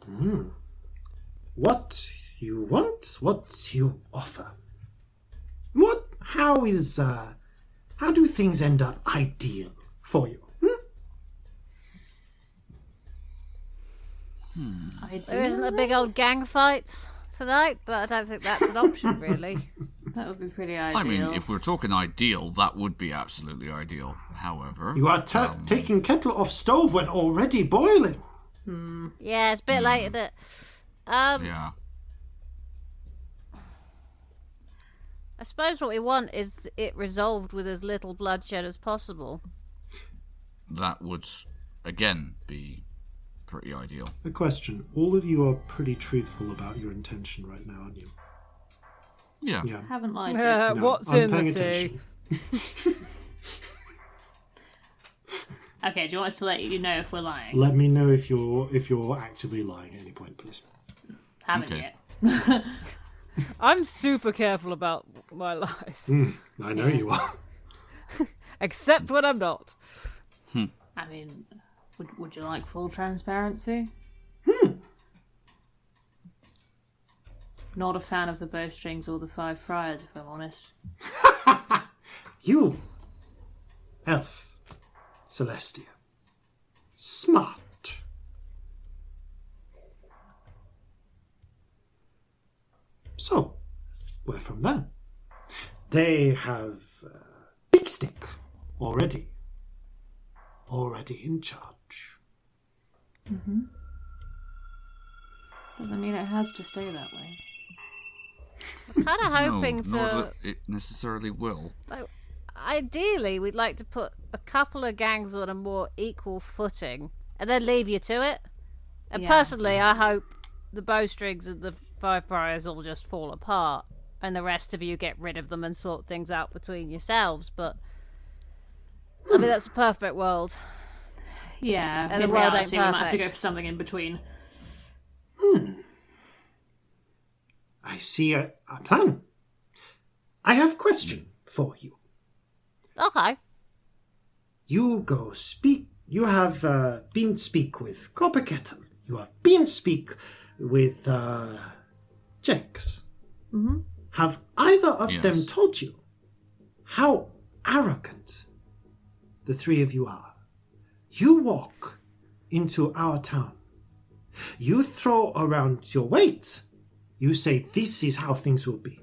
Speaker 1: What you want, what you offer. How do things end up ideal for you?
Speaker 3: There isn't a big old gang fight tonight, but I don't think that's an option, really.
Speaker 2: That would be pretty ideal.
Speaker 7: I mean, if we're talking ideal, that would be absolutely ideal. However...
Speaker 1: You are taking kettle off stove when already boiling.
Speaker 3: Yeah, it's a bit late, isn't it?
Speaker 7: yeah.
Speaker 3: I suppose what we want is it resolved with as little bloodshed as possible.
Speaker 7: That would, again, be pretty ideal.
Speaker 1: A question. All of you are pretty truthful about your intention right now, aren't you?
Speaker 7: Yeah.
Speaker 2: Haven't lied.
Speaker 8: No, what's
Speaker 1: I'm
Speaker 8: in the
Speaker 1: paying
Speaker 8: tea?
Speaker 1: attention.
Speaker 2: Okay, do you want us to let you know if we're lying?
Speaker 1: Let me know if you're actively lying at any point, please.
Speaker 2: Haven't
Speaker 7: Okay.
Speaker 2: yet.
Speaker 8: I'm super careful about my lies.
Speaker 1: I know you are.
Speaker 8: Except when I'm not.
Speaker 2: I mean, would you like full transparency? Not a fan of the bowstrings or the five friars, if I'm honest.
Speaker 1: You, elf, Celestia, smart. So, where from there? They have Big Stick already in charge.
Speaker 2: Doesn't mean it has to stay that way.
Speaker 3: I'm kind of hoping
Speaker 7: no,
Speaker 3: to...
Speaker 7: not that it necessarily will.
Speaker 3: ideally, we'd like to put a couple of gangs on a more equal footing and then leave you to it. And personally, I hope the bowstrings and the fireflies all just fall apart and the rest of you get rid of them and sort things out between yourselves. But, I mean, that's a perfect world.
Speaker 2: Yeah,
Speaker 3: and
Speaker 2: in
Speaker 3: the world ain't
Speaker 2: reality, we might have to
Speaker 3: perfect.
Speaker 2: go for something in between.
Speaker 1: I see a plan. I have a question for you.
Speaker 3: Okay.
Speaker 1: You go speak. You have been speak with Copperkettle. You have been speak with Jenks.
Speaker 2: Mm-hmm.
Speaker 1: Have either of
Speaker 7: Yes.
Speaker 1: them told you how arrogant the three of you are? You walk into our town. You throw around your weight. You say, this is how things will be.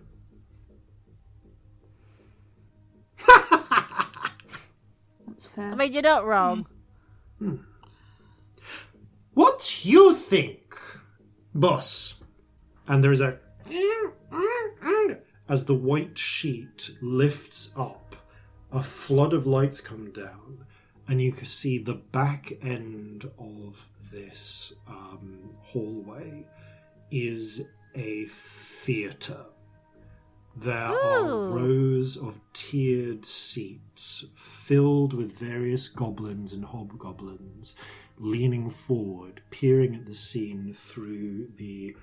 Speaker 2: That's fair.
Speaker 3: I mean, you're not wrong.
Speaker 1: What you think, boss? And there is a... As the white sheet lifts up, a flood of lights come down, and you can see the back end of this hallway is a theatre. There are rows of tiered seats filled with various goblins and hobgoblins leaning forward, peering at the scene through the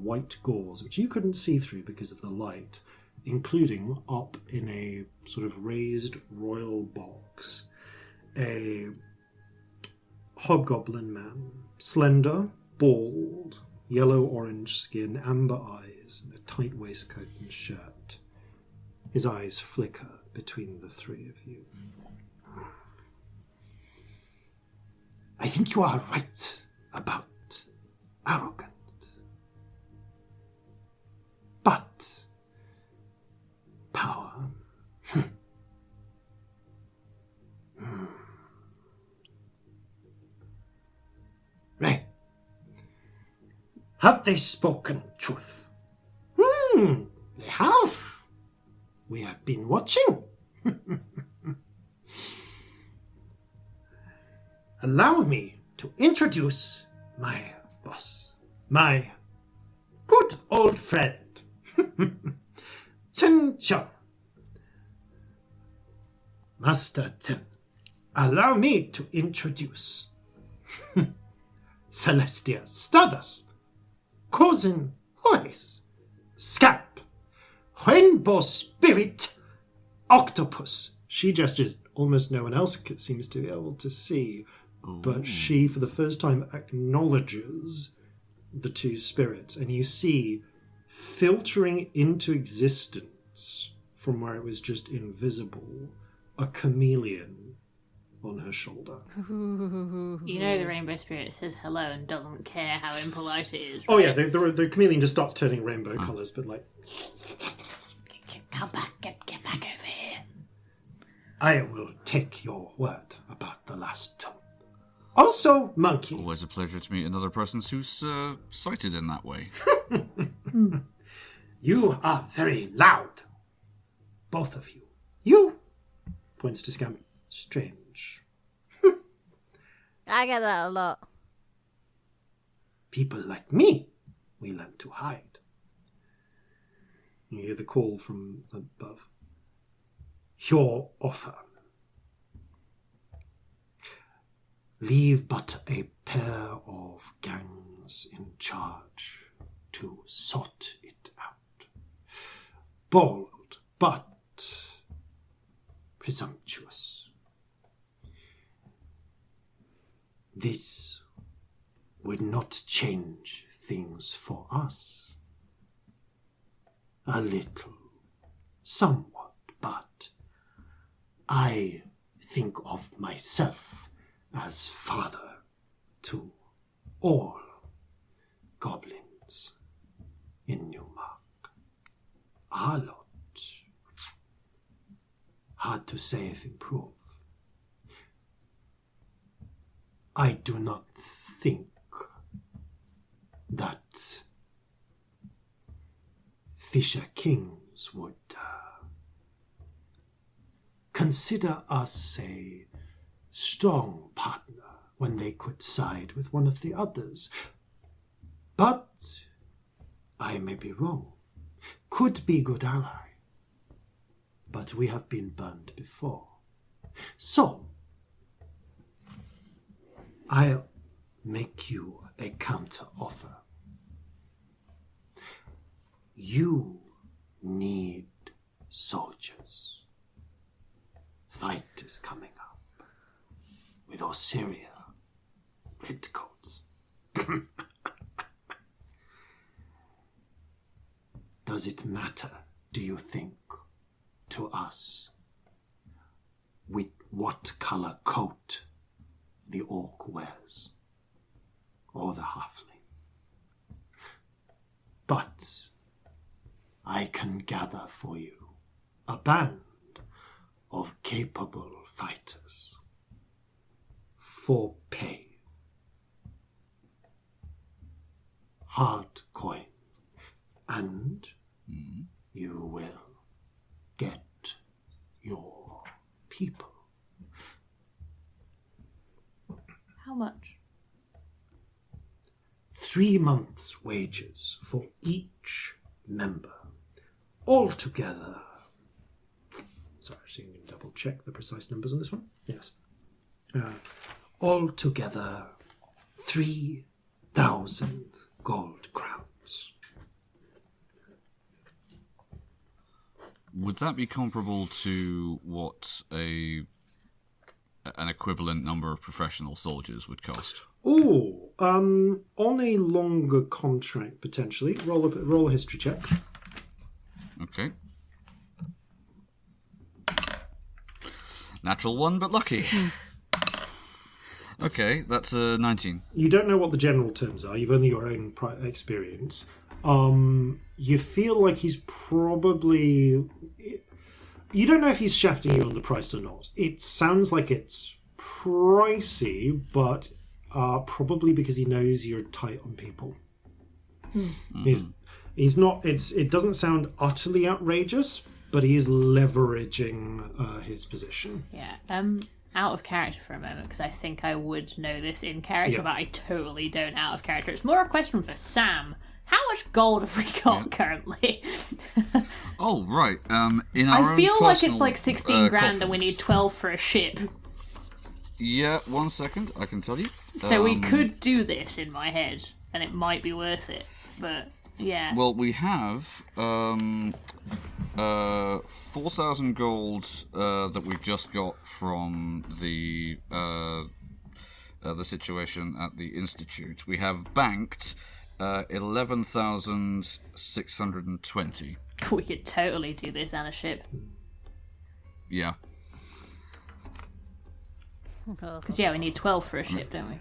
Speaker 1: white gauze, which you couldn't see through because of the light, including up in a sort of raised royal box, a hobgoblin man, slender, bald, yellow-orange skin, amber eyes, and a tight waistcoat and shirt. His eyes flicker between the three of you. I think you are right about arrogant. But power. Right. Have they spoken truth? They have. We have been watching. Allow me to introduce my boss, my good old friend, Chen Cheng. Master Chen, allow me to introduce Celestia Stardust, Corzin Horhace, Scamp, Rainbow Spirit, Octopus. She gestures. Almost no one else seems to be able to see, but she, for the first time, acknowledges the two spirits, and you see, filtering into existence from where it was just invisible, a chameleon on her shoulder.
Speaker 2: You know the rainbow spirit says hello and doesn't care how impolite it is.
Speaker 1: Oh
Speaker 2: right?
Speaker 1: yeah, the chameleon just starts turning rainbow colours, but like...
Speaker 2: Come back, get back over here.
Speaker 1: I will take your word about the last two. Also, Monkey.
Speaker 7: Always a pleasure to meet another person who's sighted in that way.
Speaker 1: You are very loud. Both of you. You, points to Scamp, strange.
Speaker 3: I get that a lot.
Speaker 1: People like me, we learn to hide. You hear the call from above. Your offer. Leave but a pair of gangs in charge to sort it out. Bold, but presumptuous. This would not change things for us. A little, somewhat, but I think of myself as father to all goblins in Newmark. Our lot, hard to say if improve. I do not think that Fisher Kings would consider us a strong partner when they could side with one of the others. But I may be wrong. Could be good ally. But we have been burned before. So, I'll make you a counter offer. You need soldiers. Fight is coming up with Ossyria redcoats. Does it matter, do you think, to us with what colour coat the orc wears, or the halfling? But I can gather for you a band of capable fighters for pay. Hard coin, and you will get your people.
Speaker 2: How much?
Speaker 1: 3 months' wages for each member. Altogether. Sorry, I just need to double check the precise numbers on this one. Yes. Altogether, 3,000 gold crowns.
Speaker 7: Would that be comparable to what an equivalent number of professional soldiers would cost?
Speaker 1: Oh, on a longer contract potentially. Roll a history check.
Speaker 7: Okay. Natural one, but lucky. Okay, that's a 19.
Speaker 1: You don't know what the general terms are. You've only your own experience. You feel like he's probably... You don't know if he's shafting you on the price or not. It sounds like it's pricey, but probably because he knows you're tight on people. Mm-hmm. He's not... It doesn't sound utterly outrageous, but he is leveraging his position.
Speaker 2: Yeah. Out of character for a moment, because I think I would know this in character, but I totally don't out of character. It's more a question for Sam. How much gold have we got currently?
Speaker 7: Oh, right. In our
Speaker 2: I feel
Speaker 7: own
Speaker 2: like it's like 16 grand
Speaker 7: coffers.
Speaker 2: and we need 12 for a ship.
Speaker 7: Yeah, 1 second, I can tell you.
Speaker 2: So we could do this in my head, and it might be worth it, but yeah.
Speaker 7: Well, we have 4,000 gold that we've just got from the situation at the Institute. We have banked 11,620.
Speaker 2: We could totally do this on a ship.
Speaker 7: Yeah.
Speaker 2: Because, we need 12 for a ship, don't we?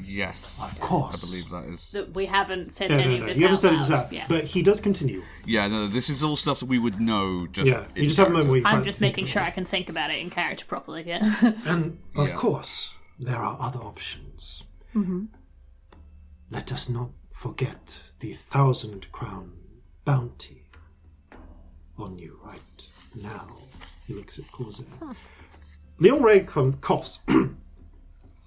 Speaker 7: Yes.
Speaker 1: Of course.
Speaker 7: I believe that is...
Speaker 2: We haven't said
Speaker 1: No,
Speaker 2: any of this
Speaker 1: you haven't said
Speaker 2: out
Speaker 1: this
Speaker 2: loud.
Speaker 1: out.
Speaker 2: Yeah.
Speaker 1: But he does continue.
Speaker 7: Yeah, no, this is all stuff that we would know just
Speaker 1: You just have a moment where you
Speaker 2: I'm
Speaker 1: can't
Speaker 2: just
Speaker 1: think
Speaker 2: making
Speaker 1: of
Speaker 2: sure
Speaker 1: it.
Speaker 2: I can think about it in character properly, yeah.
Speaker 1: And, of course, there are other options.
Speaker 2: Mm-hmm.
Speaker 1: Let us not forget the 1,000 crown bounty on you right now. He looks at Corzin. Leon Ray coughs.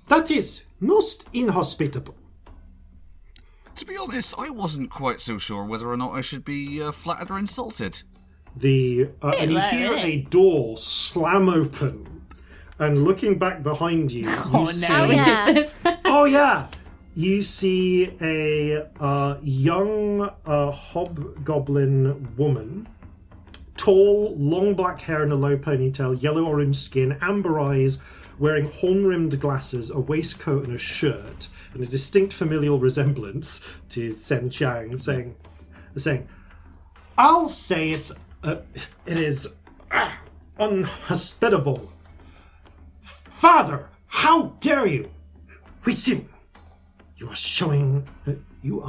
Speaker 1: That is most inhospitable.
Speaker 7: To be honest, I wasn't quite so sure whether or not I should be flattered or insulted.
Speaker 1: And you hear a door slam open, and looking back behind you, you see... Oh yeah! You see a young hobgoblin woman, tall, long black hair and a low ponytail, yellow-orange skin, amber eyes, wearing horn-rimmed glasses, a waistcoat and a shirt, and a distinct familial resemblance to Sen Chiang, saying, "I'll say it is unhospitable. Father, how dare you? Huisin, you are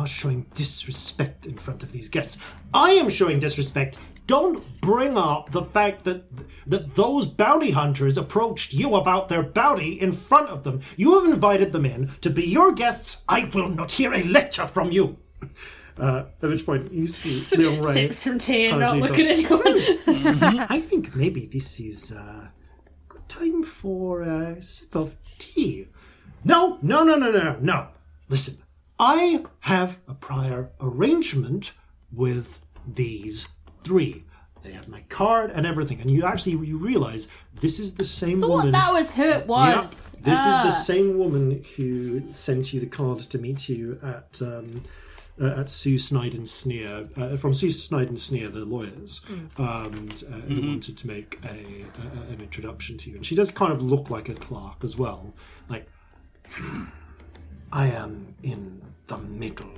Speaker 1: showing disrespect in front of these guests. I am showing disrespect. Don't bring up the fact that those bounty hunters approached you about their bounty in front of them. You have invited them in to be your guests. I will not hear a lecture from you." At which point you see Leon Ray.
Speaker 2: Sip some tea and not
Speaker 1: currently
Speaker 2: look at anyone.
Speaker 1: I think maybe this is a good time for a sip of tea. No. Listen, I have a prior arrangement with these three. They have my card and everything, and you realize this is the same woman.
Speaker 2: That was who it was.
Speaker 1: Yep, this is the same woman who sent you the card to meet you at Sue Snide and Sneer, from Sue Snide and Sneer, the lawyers, and who wanted to make an introduction to you. And she does kind of look like a clerk as well. Like, I am in the middle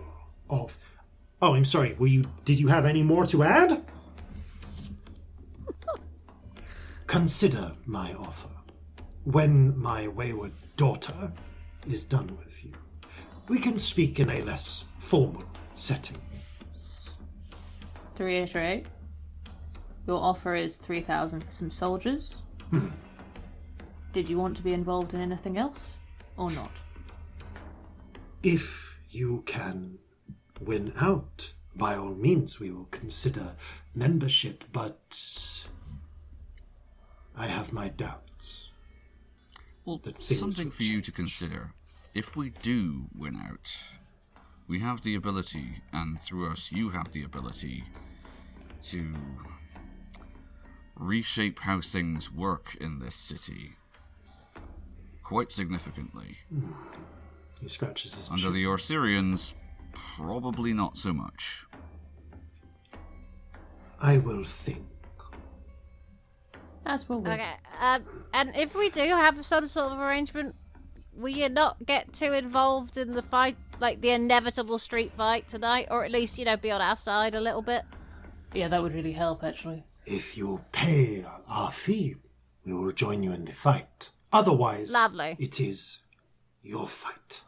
Speaker 1: of... Oh, I'm sorry, did you have any more to add? Consider my offer. When my wayward daughter is done with you, we can speak in a less formal setting.
Speaker 2: To reiterate, your offer is 3,000 for some soldiers. Did you want to be involved in anything else, or not?
Speaker 1: If you can win out, by all means we will consider membership, but I have my doubts.
Speaker 7: Well, something for you to consider. If we do win out, we have the ability, and through us you have the ability, to reshape how things work in this city quite significantly.
Speaker 1: He scratches his
Speaker 7: Under
Speaker 1: chin.
Speaker 7: the Orsirians, probably not so much.
Speaker 1: I will think.
Speaker 2: That's what we...
Speaker 3: Okay, and if we do have some sort of arrangement, will you not get too involved in the fight, like the inevitable street fight tonight, or at least, be on our side a little bit?
Speaker 2: Yeah, that would really help, actually.
Speaker 1: If you pay our fee, we will join you in the fight. Otherwise,
Speaker 3: Lovely.
Speaker 1: It is your fight.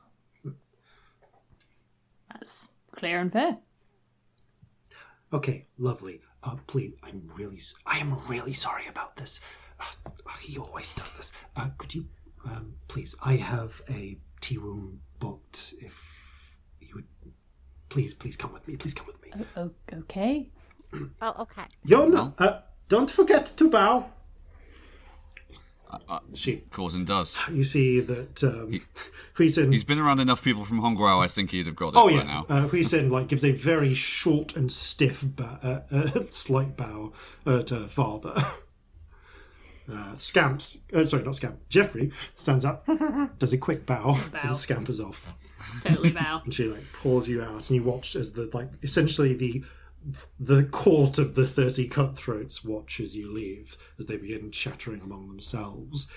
Speaker 2: That's clear and fair.
Speaker 1: Okay, lovely. Please, I am really sorry about this. He always does this. Could you, please, I have a tea room booked. If you would, please come with me. Please come with me.
Speaker 2: Okay.
Speaker 3: Oh, okay.
Speaker 1: Yona, don't forget to bow.
Speaker 7: Corzin does.
Speaker 1: You see that Huisin...
Speaker 7: He's been around enough people from Hongguo, I think he'd have got it by now.
Speaker 1: Huisin gives a very short and stiff slight bow to father. Jeffrey stands up, does a quick bow. And scampers off.
Speaker 2: Totally bow.
Speaker 1: And she pours you out, and you watch as essentially the court of the 30 cutthroats watch as you leave, as they begin chattering among themselves.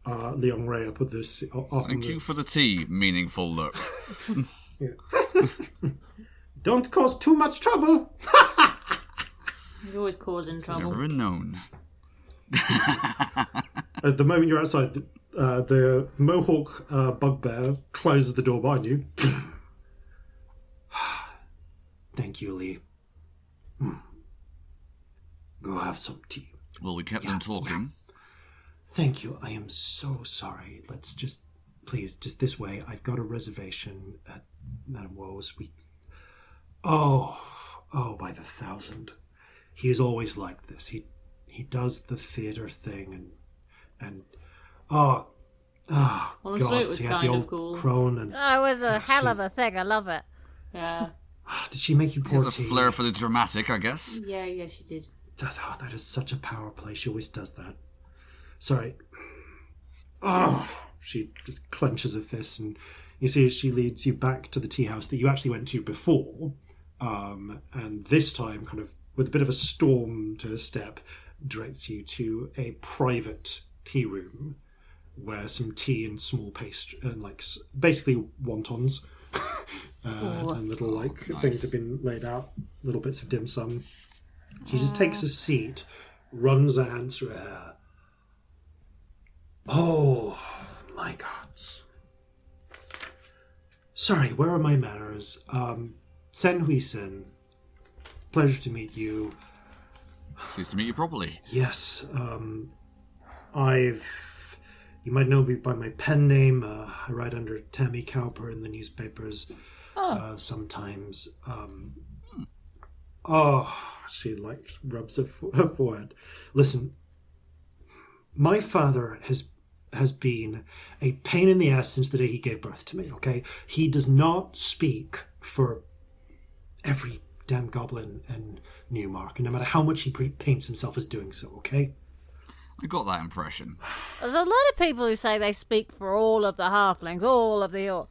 Speaker 1: Leon Ray up with this.
Speaker 7: Thank you for the tea, meaningful look.
Speaker 1: Don't cause too much trouble.
Speaker 2: He's always causing trouble.
Speaker 7: Never known.
Speaker 1: At the moment you're outside, the Mohawk bugbear closes the door behind you. Thank you, Lee. Go have some tea.
Speaker 7: Well, we kept them talking.
Speaker 1: Yeah. Thank you. I am so sorry. Let's just this way. I've got a reservation at Madame Woe's. By the 1,000. He is always like this. He does the theatre thing and
Speaker 2: Honestly,
Speaker 1: God,
Speaker 2: it was
Speaker 1: he had
Speaker 2: kind
Speaker 1: the
Speaker 2: of
Speaker 1: old
Speaker 2: cool.
Speaker 1: crone and...
Speaker 3: Oh, it was a hell of a thing. I love it.
Speaker 2: Yeah.
Speaker 1: Did she make you pour
Speaker 7: There's
Speaker 1: tea?
Speaker 7: a flair for the dramatic, I guess.
Speaker 2: Yeah, she did.
Speaker 1: That is such a power play. She always does that. Sorry. She just clenches her fist, and you see as she leads you back to the tea house that you actually went to before, and this time, kind of with a bit of a storm to her step, directs you to a private tea room where some tea and small pastry and basically wontons and little things have been laid out, little bits of dim sum. She just takes a seat, runs her hands through her hair. Oh my God! Sorry, where are my manners? Sen Hui Sen, pleasure to meet you.
Speaker 7: Pleased to meet you properly.
Speaker 1: Yes, you might know me by my pen name. I write under Tammy Cowper in the newspapers. sometimes. She rubs her forehead. Listen, my father has been a pain in the ass since the day he gave birth to me, okay? He does not speak for every damn goblin in Newmark, no matter how much he paints himself as doing so, okay?
Speaker 7: I got that impression.
Speaker 3: There's a lot of people who say they speak for all of the halflings, all of the orcs.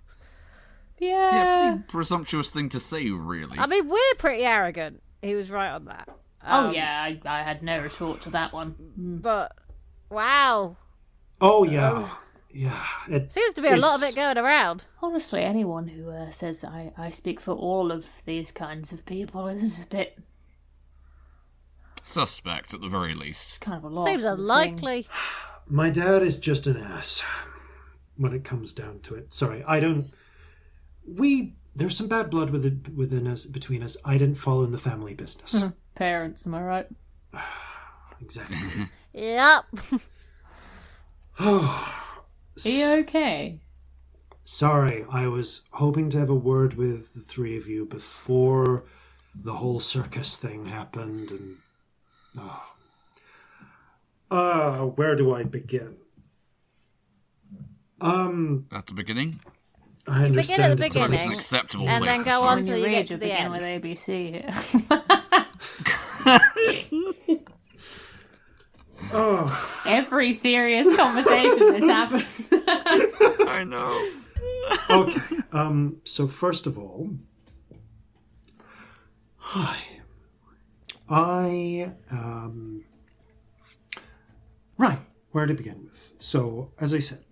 Speaker 7: Yeah, pretty presumptuous thing to say, really.
Speaker 3: I mean, we're pretty arrogant. He was right on that.
Speaker 2: I had no retort to that one.
Speaker 3: But, wow.
Speaker 1: Oh, yeah. Yeah.
Speaker 3: Seems to be a lot of it going around.
Speaker 2: Honestly, anyone who says I speak for all of these kinds of people is a bit
Speaker 7: suspect, at the very least.
Speaker 2: It's kind of a lot.
Speaker 3: Seems unlikely.
Speaker 1: My dad is just an ass when it comes down to it. Sorry, there's some bad blood between us. I didn't follow in the family business.
Speaker 2: Parents, am I right?
Speaker 1: Exactly.
Speaker 3: Yep.
Speaker 2: Are you okay?
Speaker 1: Sorry, I was hoping to have a word with the three of you before the whole circus thing happened, and where do I begin?
Speaker 7: At the beginning?
Speaker 1: I understand.
Speaker 3: Begin at the beginning,
Speaker 7: This is acceptable
Speaker 3: and
Speaker 7: place
Speaker 3: then
Speaker 7: to
Speaker 3: go
Speaker 7: start.
Speaker 3: on till you get to the
Speaker 2: begin
Speaker 3: end.
Speaker 2: with ABC here. Every serious conversation this happens.
Speaker 7: I know.
Speaker 1: Okay. So first of all, hi. Right. Where to begin with? So, as I said,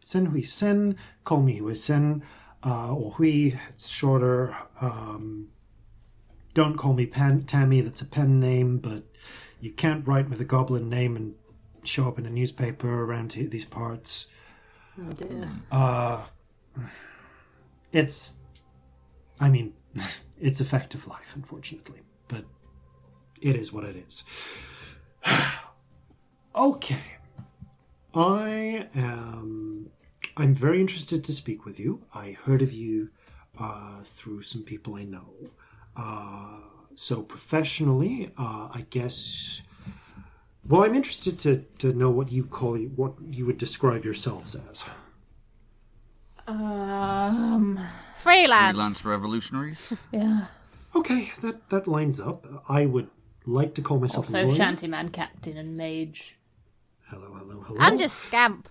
Speaker 1: Sen Hui Sen, call me Hui Sen, or Hui, it's shorter. Don't call me Tammy, that's a pen name, but you can't write with a goblin name and show up in a newspaper around these parts.
Speaker 2: Oh dear.
Speaker 1: It's a fact of life, unfortunately, but it is what it is. Okay. I'm very interested to speak with you. I heard of you through some people I know. So professionally, I guess. Well, I'm interested to know what you would describe yourselves as.
Speaker 3: Freelance
Speaker 7: revolutionaries?
Speaker 2: Yeah.
Speaker 1: Okay, that lines up. I would like to call myself a
Speaker 2: Also,
Speaker 1: lawyer.
Speaker 2: shantyman, captain, and mage.
Speaker 1: Hello.
Speaker 3: I'm just Scamp.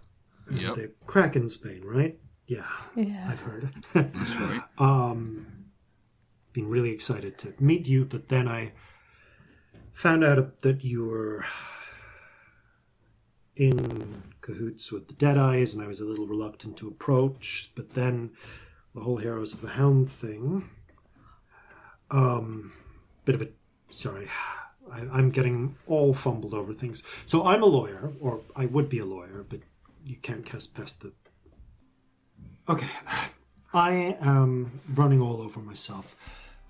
Speaker 7: Yep.
Speaker 1: The Kraken's Bane, right? Yeah. I've heard.
Speaker 7: That's right.
Speaker 1: Been really excited to meet you, but then I found out that you were in cahoots with the Deadeyes, and I was a little reluctant to approach, but then the whole Heroes of the Hound thing. Sorry, I'm getting all fumbled over things. So I'm a lawyer, or I would be a lawyer, but you can't cast past the... Okay, I am running all over myself.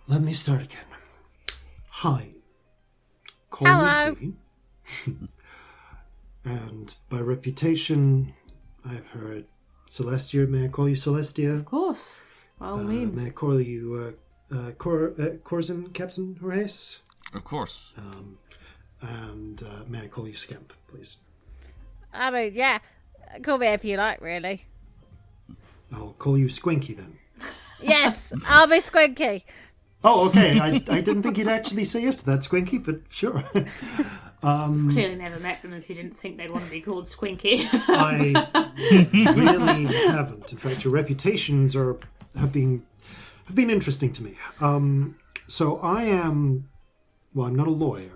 Speaker 1: Let me start again. Hi. Call
Speaker 3: Hello.
Speaker 1: me Lee. And by reputation, I've heard Celestia. May I call you Celestia?
Speaker 2: Of course. By all means.
Speaker 1: May I call you Corzin, Captain Horhace?
Speaker 7: Of course.
Speaker 1: And may I call you Scamp, please?
Speaker 3: I mean, yeah. Call me if you like, really.
Speaker 1: I'll call you Squinky then.
Speaker 3: Yes, I'll be Squinky.
Speaker 1: Oh, okay. I didn't think you'd actually say yes to that, Squinky, but sure.
Speaker 2: Clearly never met them if you didn't think they'd want to be called Squinky.
Speaker 1: I really haven't. In fact, your reputations have been interesting to me. So I am. Well, I'm not a lawyer.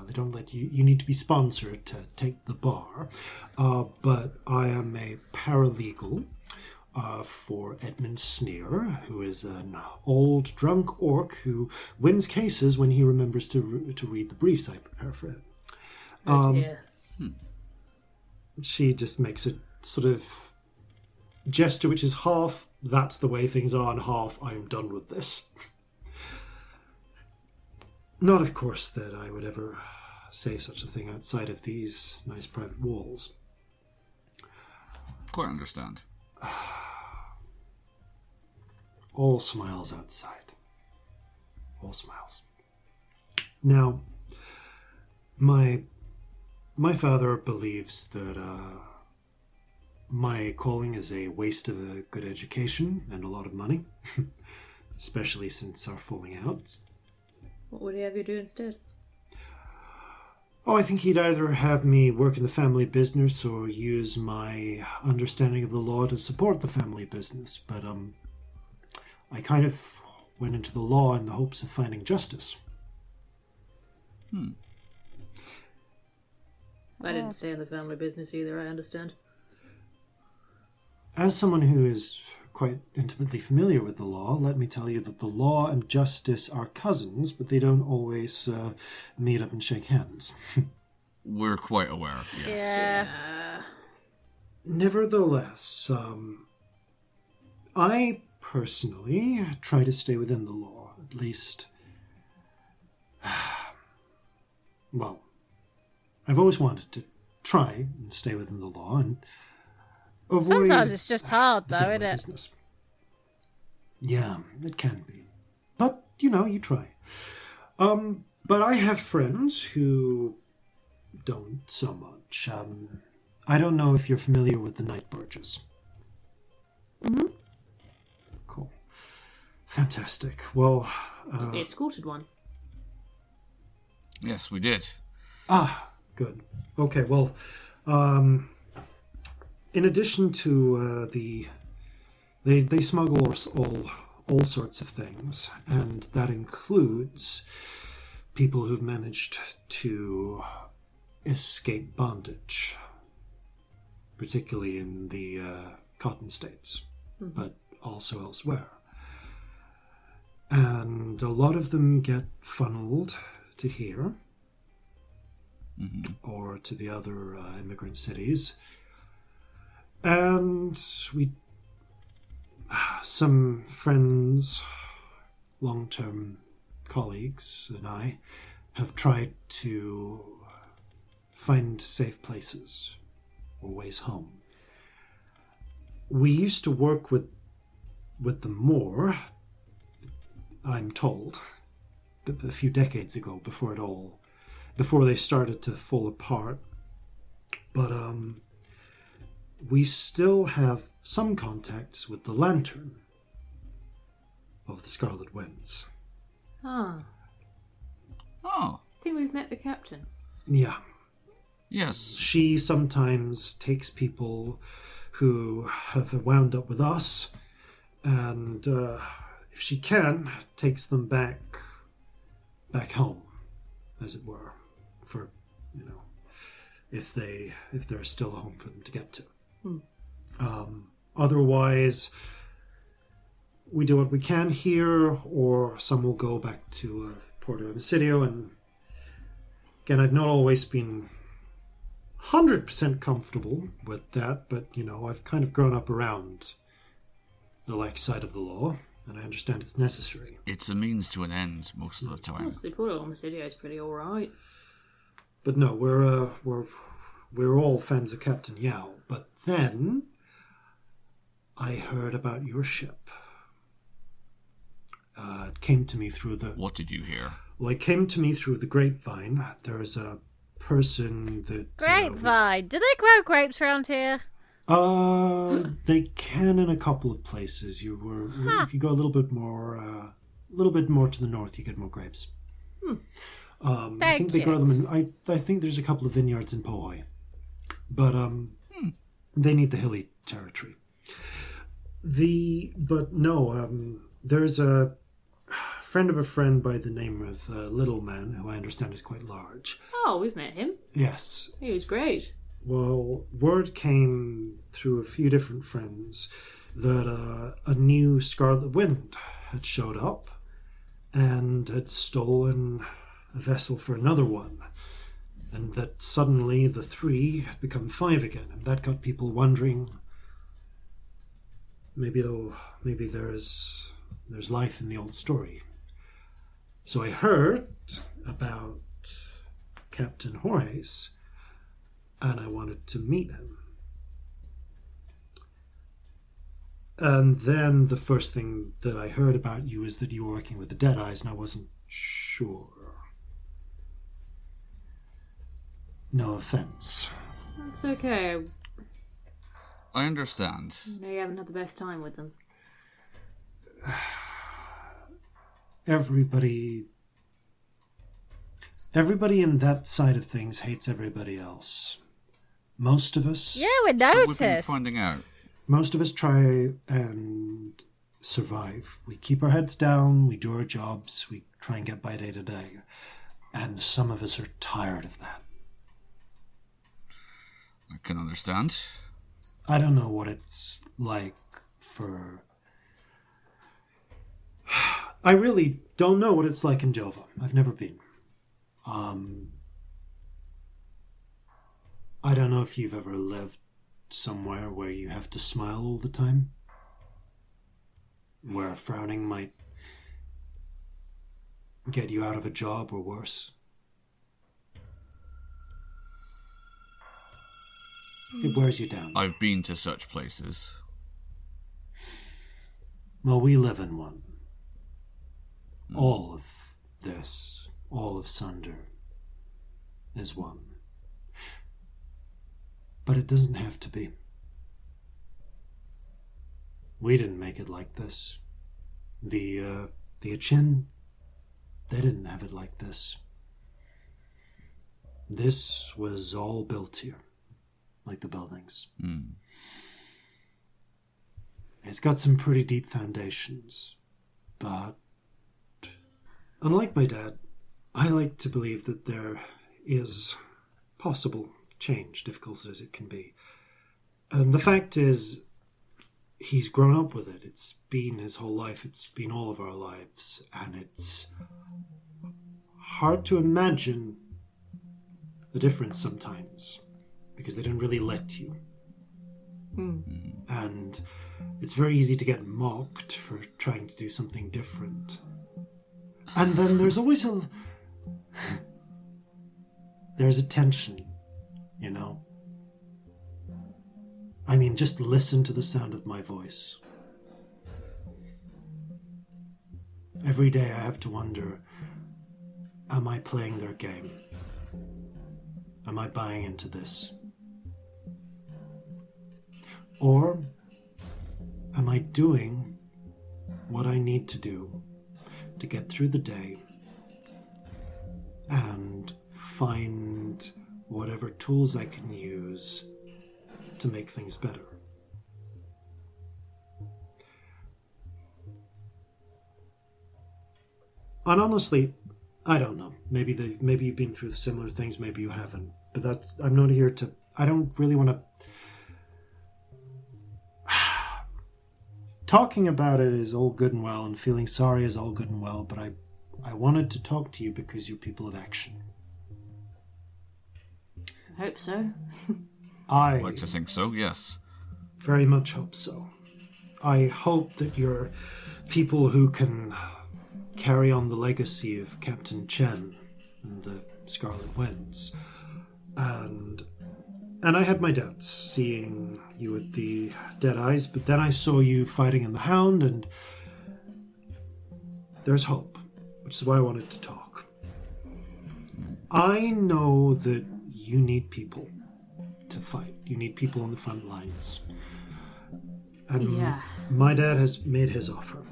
Speaker 1: They don't let you. You need to be sponsored to take the bar. But I am a paralegal for Edmund Sneer, who is an old drunk orc who wins cases when he remembers to read the briefs I prepare for him. She just makes a sort of gesture which is half, that's the way things are, and half, I'm done with this. Not, of course, that I would ever say such a thing outside of these nice private walls.
Speaker 7: Quite understand.
Speaker 1: all smiles outside. All smiles. Now, my father believes that my calling is a waste of a good education and a lot of money, especially since our falling out.
Speaker 2: What would he have you do instead?
Speaker 1: Oh, I think he'd either have me work in the family business or use my understanding of the law to support the family business. But I kind of went into the law in the hopes of finding justice.
Speaker 2: I didn't stay in the family business either, I understand.
Speaker 1: As someone who is quite intimately familiar with the law, let me tell you that the law and justice are cousins, but they don't always meet up and shake hands.
Speaker 7: We're quite aware, yes.
Speaker 3: Yeah.
Speaker 1: Nevertheless, I personally try to stay within the law, at least. Well, I've always wanted to try and stay within the law and avoid.
Speaker 3: Sometimes it's just hard, though,
Speaker 1: family
Speaker 3: isn't it?
Speaker 1: business. Yeah, it can be. But, you try. But I have friends who don't so much. I don't know if you're familiar with the Night Burgess.
Speaker 2: Mm-hmm.
Speaker 1: Cool. Fantastic. Well,
Speaker 2: The escorted one.
Speaker 7: Yes, we did.
Speaker 1: Good. Okay, well, in addition to they smuggle all sorts of things, and that includes people who've managed to escape bondage, particularly in the cotton states, but also elsewhere. And a lot of them get funneled to here, or to the other immigrant cities. And some friends, long-term colleagues, and I have tried to find safe places or ways home. We used to work with them more, I'm told, a few decades ago, before they started to fall apart. But we still have some contacts with the Lantern of the Scarlet Winds.
Speaker 2: Ah,
Speaker 7: Oh,
Speaker 2: I think we've met the captain.
Speaker 1: Yeah.
Speaker 7: yes.
Speaker 1: She sometimes takes people who have wound up with us, and if she can, takes them back home, as it were, for if there's still a home for them to get to. Otherwise, we do what we can here, or some will go back to Porto Emicidio. And again, I've not always been 100% comfortable with that, but I've kind of grown up around the like side of the law, and I understand it's necessary.
Speaker 7: It's a means to an end most of the time.
Speaker 2: Honestly, Porto Homicidio is pretty alright.
Speaker 1: But no, we're all fans of Captain Yao. But then I heard about your ship. It came to me through the...
Speaker 7: What did you hear?
Speaker 1: Well, it came to me through the grapevine. There's a person that...
Speaker 3: Grapevine. Do they grow grapes around here?
Speaker 1: They can in a couple of places. If you go a little bit more to the north, you get more grapes. I think they grow them in. I think there's a couple of vineyards in Pohoi, but they need the hilly territory. There's a friend of a friend by the name of Little Man, who I understand is quite large.
Speaker 2: Oh, we've met him.
Speaker 1: Yes.
Speaker 2: He was great.
Speaker 1: Well, word came through a few different friends that a new Scarlet Wind had showed up and had stolen a vessel for another one, and that suddenly the 3 had become 5 again, and that got people wondering, maybe there's life in the old story. So I heard about Captain Horhace, and I wanted to meet him. And then the first thing that I heard about you is that you were working with the Deadeyes, and I wasn't sure. No offense.
Speaker 2: It's okay.
Speaker 7: I understand.
Speaker 2: No, you haven't had the best time with them.
Speaker 1: Everybody in that side of things hates everybody else. Most of us...
Speaker 3: Yeah, we
Speaker 7: So
Speaker 3: noticed.
Speaker 7: we've been finding out.
Speaker 1: Most of us try and survive. We keep our heads down, we do our jobs, we try and get by day to day. And some of us are tired of that.
Speaker 7: I can understand.
Speaker 1: I don't know what it's like for... I really don't know what it's like in Jova. I've never been. I don't know if you've ever lived somewhere where you have to smile all the time. Where frowning might get you out of a job or worse. It wears you down.
Speaker 7: I've been to such places.
Speaker 1: Well, we live in one. All of this, all of Sunder, is one. But it doesn't have to be. We didn't make it like this. The Achin, they didn't have it like this. This was all built here, like the buildings. It's got some pretty deep foundations, but unlike my dad, I like to believe that there is possible change, difficult as it can be. And the fact is, he's grown up with it. It's been his whole life. It's been all of our lives. And it's hard to imagine the difference sometimes, because they don't really let you. And it's very easy to get mocked for trying to do something different. And then there's always there's a tension, you know? I mean, just listen to the sound of my voice. Every day I have to wonder, am I playing their game? Am I buying into this? Or am I doing what I need to do to get through the day and find whatever tools I can use to make things better? And honestly, I don't know. Maybe you've been through similar things, maybe you haven't. But I'm not here to... I don't really want to... Talking about it is all good and well, and feeling sorry is all good and well, but I wanted to talk to you because you're people of action.
Speaker 2: I hope so.
Speaker 7: I'd like to think so, yes.
Speaker 1: Very much hope so. I hope that you're people who can carry on the legacy of Captain Chen and the Scarlet Winds. And I had my doubts seeing you with the Deadeyes, but then I saw you fighting in the Hound, and there's hope, which is why I wanted to talk. I know that you need people to fight. You need people on the front lines. And
Speaker 2: Yeah.
Speaker 1: my dad has made his offer.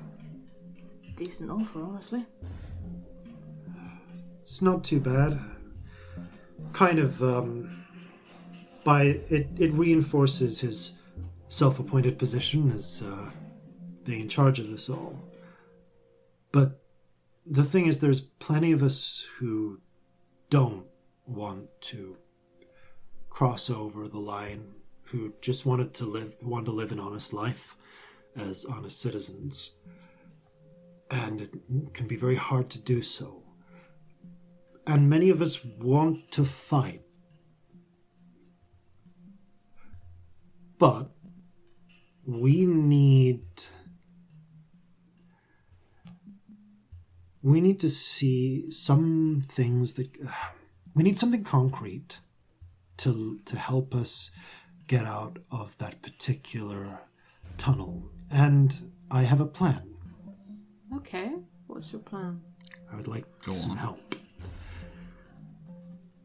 Speaker 2: Decent offer, honestly.
Speaker 1: It's not too bad. Kind of, it reinforces his self-appointed position as being in charge of this all. But the thing is, there's plenty of us who don't want to cross over the line, who just want to live an honest life as honest citizens. And it can be very hard to do so. And many of us want to fight. But we need to see some things that... we need something concrete to help us get out of that particular tunnel And I have a plan.
Speaker 2: Okay, what's your plan?
Speaker 1: I would like
Speaker 7: Go
Speaker 1: some
Speaker 7: on.
Speaker 1: help.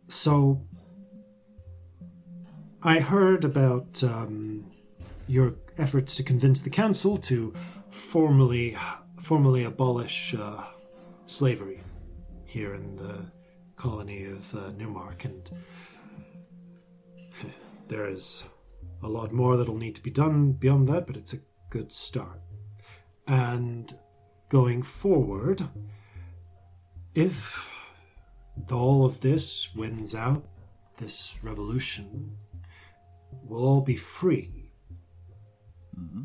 Speaker 1: So, I heard about your efforts to convince the council to formally abolish slavery here in the colony of Newmark, and there is a lot more that'll need to be done beyond that, but it's a good start. And going forward, if all of this wins out, this revolution, we'll all be free.
Speaker 7: Mm-hmm.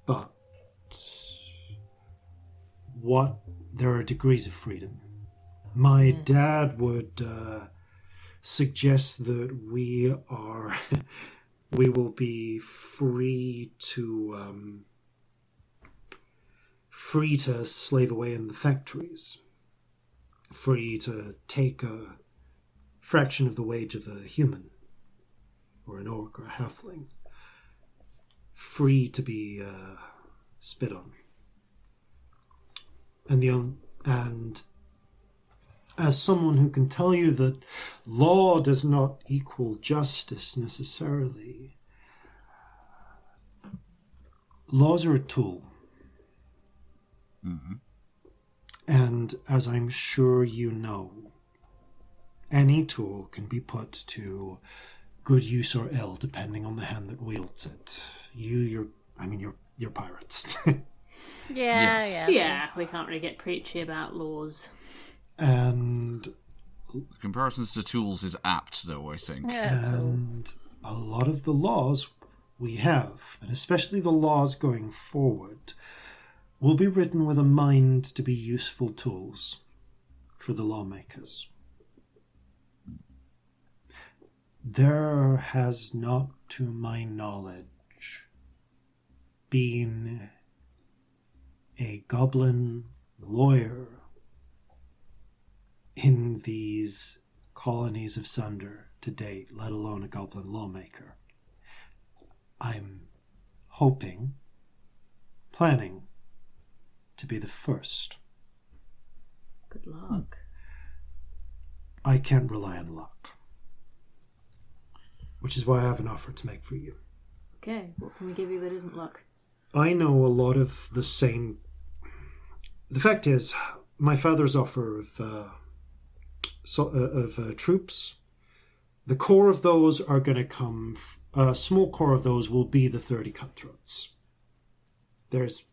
Speaker 1: But there are degrees of freedom. My dad would suggest that we will be free to slave away in the factories, free to take a fraction of the wage of a human, or an orc, or a halfling, free to be spit on. And as someone who can tell you that law does not equal justice necessarily, laws are a tool.
Speaker 7: Mm-hmm.
Speaker 1: And as I'm sure you know, any tool can be put to good use or ill depending on the hand that wields it. You're pirates.
Speaker 2: Yeah, we can't really get preachy about laws.
Speaker 1: And
Speaker 7: Comparisons to tools is apt, though, I think.
Speaker 1: and a lot of the laws we have, and especially the laws going forward, will be written with a mind to be useful tools for the lawmakers. There has not, to my knowledge, been a goblin lawyer in these colonies of Sunder to date, let alone a goblin lawmaker. I'm planning to be the first.
Speaker 2: Good luck.
Speaker 1: I can't rely on luck. Which is why I have an offer to make for you.
Speaker 2: Okay, what can we give you that isn't luck?
Speaker 1: I know a lot of the same... The fact is, my father's offer of troops, the core of those are going to come... A small core of those will be the 30 cutthroats. There's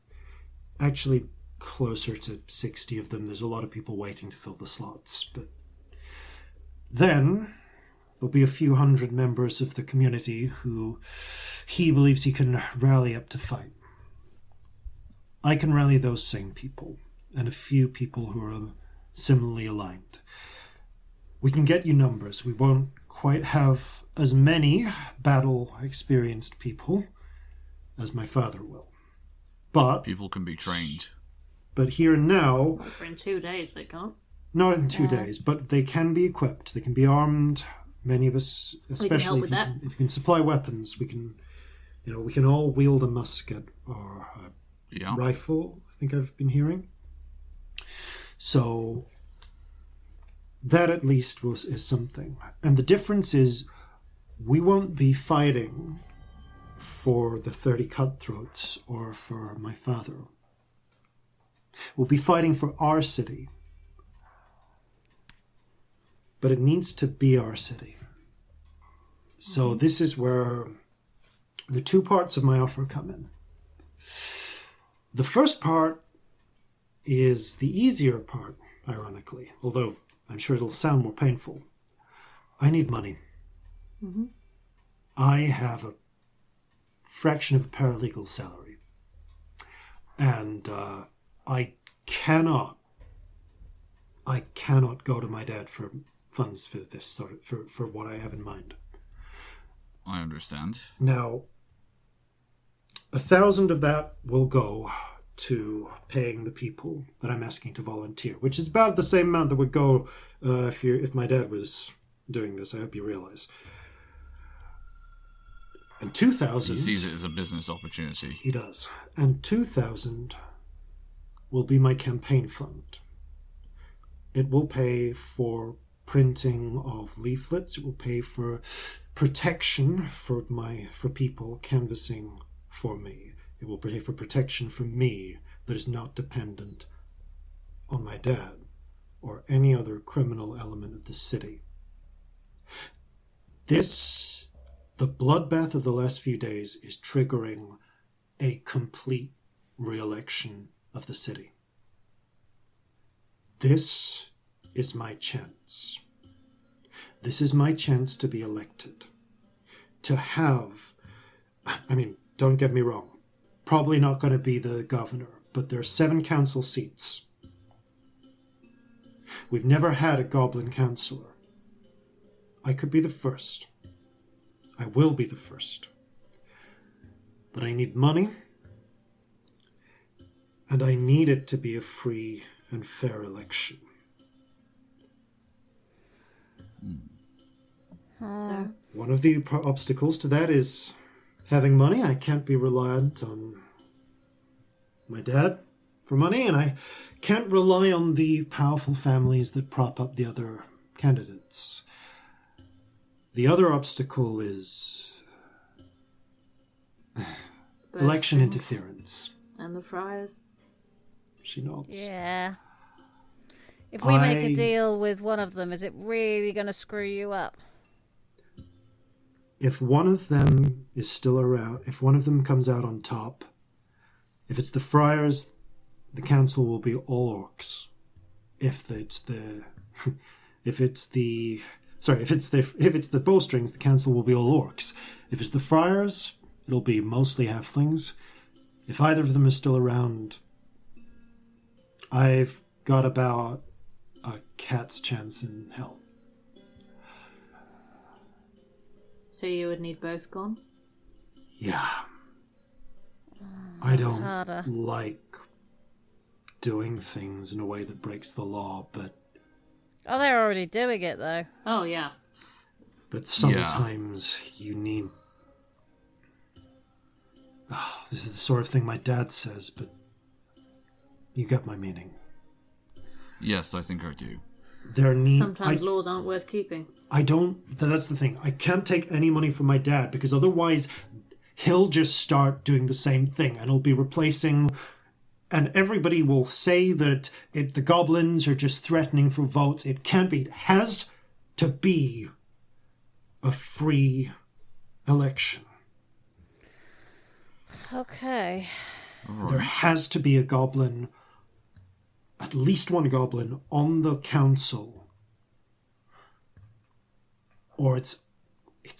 Speaker 1: actually closer to 60 of them. There's a lot of people waiting to fill the slots. But then there'll be a few hundred members of the community who he believes he can rally up to fight. I can rally those same people and a few people who are similarly aligned. We can get you numbers. We won't quite have as many battle-experienced people as my father will. But
Speaker 7: People can be trained.
Speaker 1: But here and now...
Speaker 2: For in 2 days they can't.
Speaker 1: Not in 2 days, but they can be equipped. They can be armed. Many of us, especially if you can supply weapons, we can all wield a musket or a rifle, I think I've been hearing. So that at least is something. And the difference is we won't be fighting for the 30 cutthroats or for my father. We'll be fighting for our city. But it needs to be our city. So this is where the two parts of my offer come in. The first part is the easier part, ironically, although I'm sure it'll sound more painful. I need money.
Speaker 2: Mm-hmm.
Speaker 1: I have a fraction of a paralegal salary. And I cannot go to my dad for funds for this for what I have in mind.
Speaker 7: I understand.
Speaker 1: Now, 1,000 of that will go to paying the people that I'm asking to volunteer, which is about the same amount that would go if my dad was doing this. I hope you realize. And 2,000...
Speaker 7: He sees it as a business opportunity.
Speaker 1: He does. And 2,000 will be my campaign fund. It will pay for printing of leaflets. It will pay for protection for people canvassing for me. It will pay for protection for me that is not dependent on my dad or any other criminal element of the city. The bloodbath of the last few days is triggering a complete re-election of the city. This is my chance. This is my chance to be elected. To have, don't get me wrong, probably not going to be the governor, but there are 7 council seats. We've never had a goblin councillor. I could be the first. I will be the first. But I need money, and I need it to be a free and fair election.
Speaker 2: So,
Speaker 1: one of the obstacles to that is having money. I can't be reliant on my dad for money, and I can't rely on the powerful families that prop up the other candidates. The other obstacle is election interference.
Speaker 2: And the friars.
Speaker 1: She nods.
Speaker 3: Yeah. If we make a deal with one of them, is it really going to screw you up?
Speaker 1: If one of them is still around, if one of them comes out on top, if it's the friars, the council will be all orcs. If it's the bowstrings, the council will be all orcs. If it's the friars, it'll be mostly halflings. If either of them is still around, I've got about a cat's chance in hell.
Speaker 2: So you would need both gone?
Speaker 1: Yeah. I don't like doing things in a way that breaks the law, but...
Speaker 3: Oh, they're already doing it, though.
Speaker 2: Oh, yeah.
Speaker 1: But sometimes you need... Oh, this is the sort of thing my dad says, but you get my meaning.
Speaker 7: Yes, I think I do.
Speaker 2: Sometimes laws aren't worth keeping.
Speaker 1: That's the thing. I can't take any money from my dad because otherwise he'll just start doing the same thing and he'll be replacing... And everybody will say that the goblins are just threatening for votes. It can't be. It has to be a free election.
Speaker 3: Okay.
Speaker 7: Right.
Speaker 1: There has to be a goblin, at least one goblin, on the council. Or it's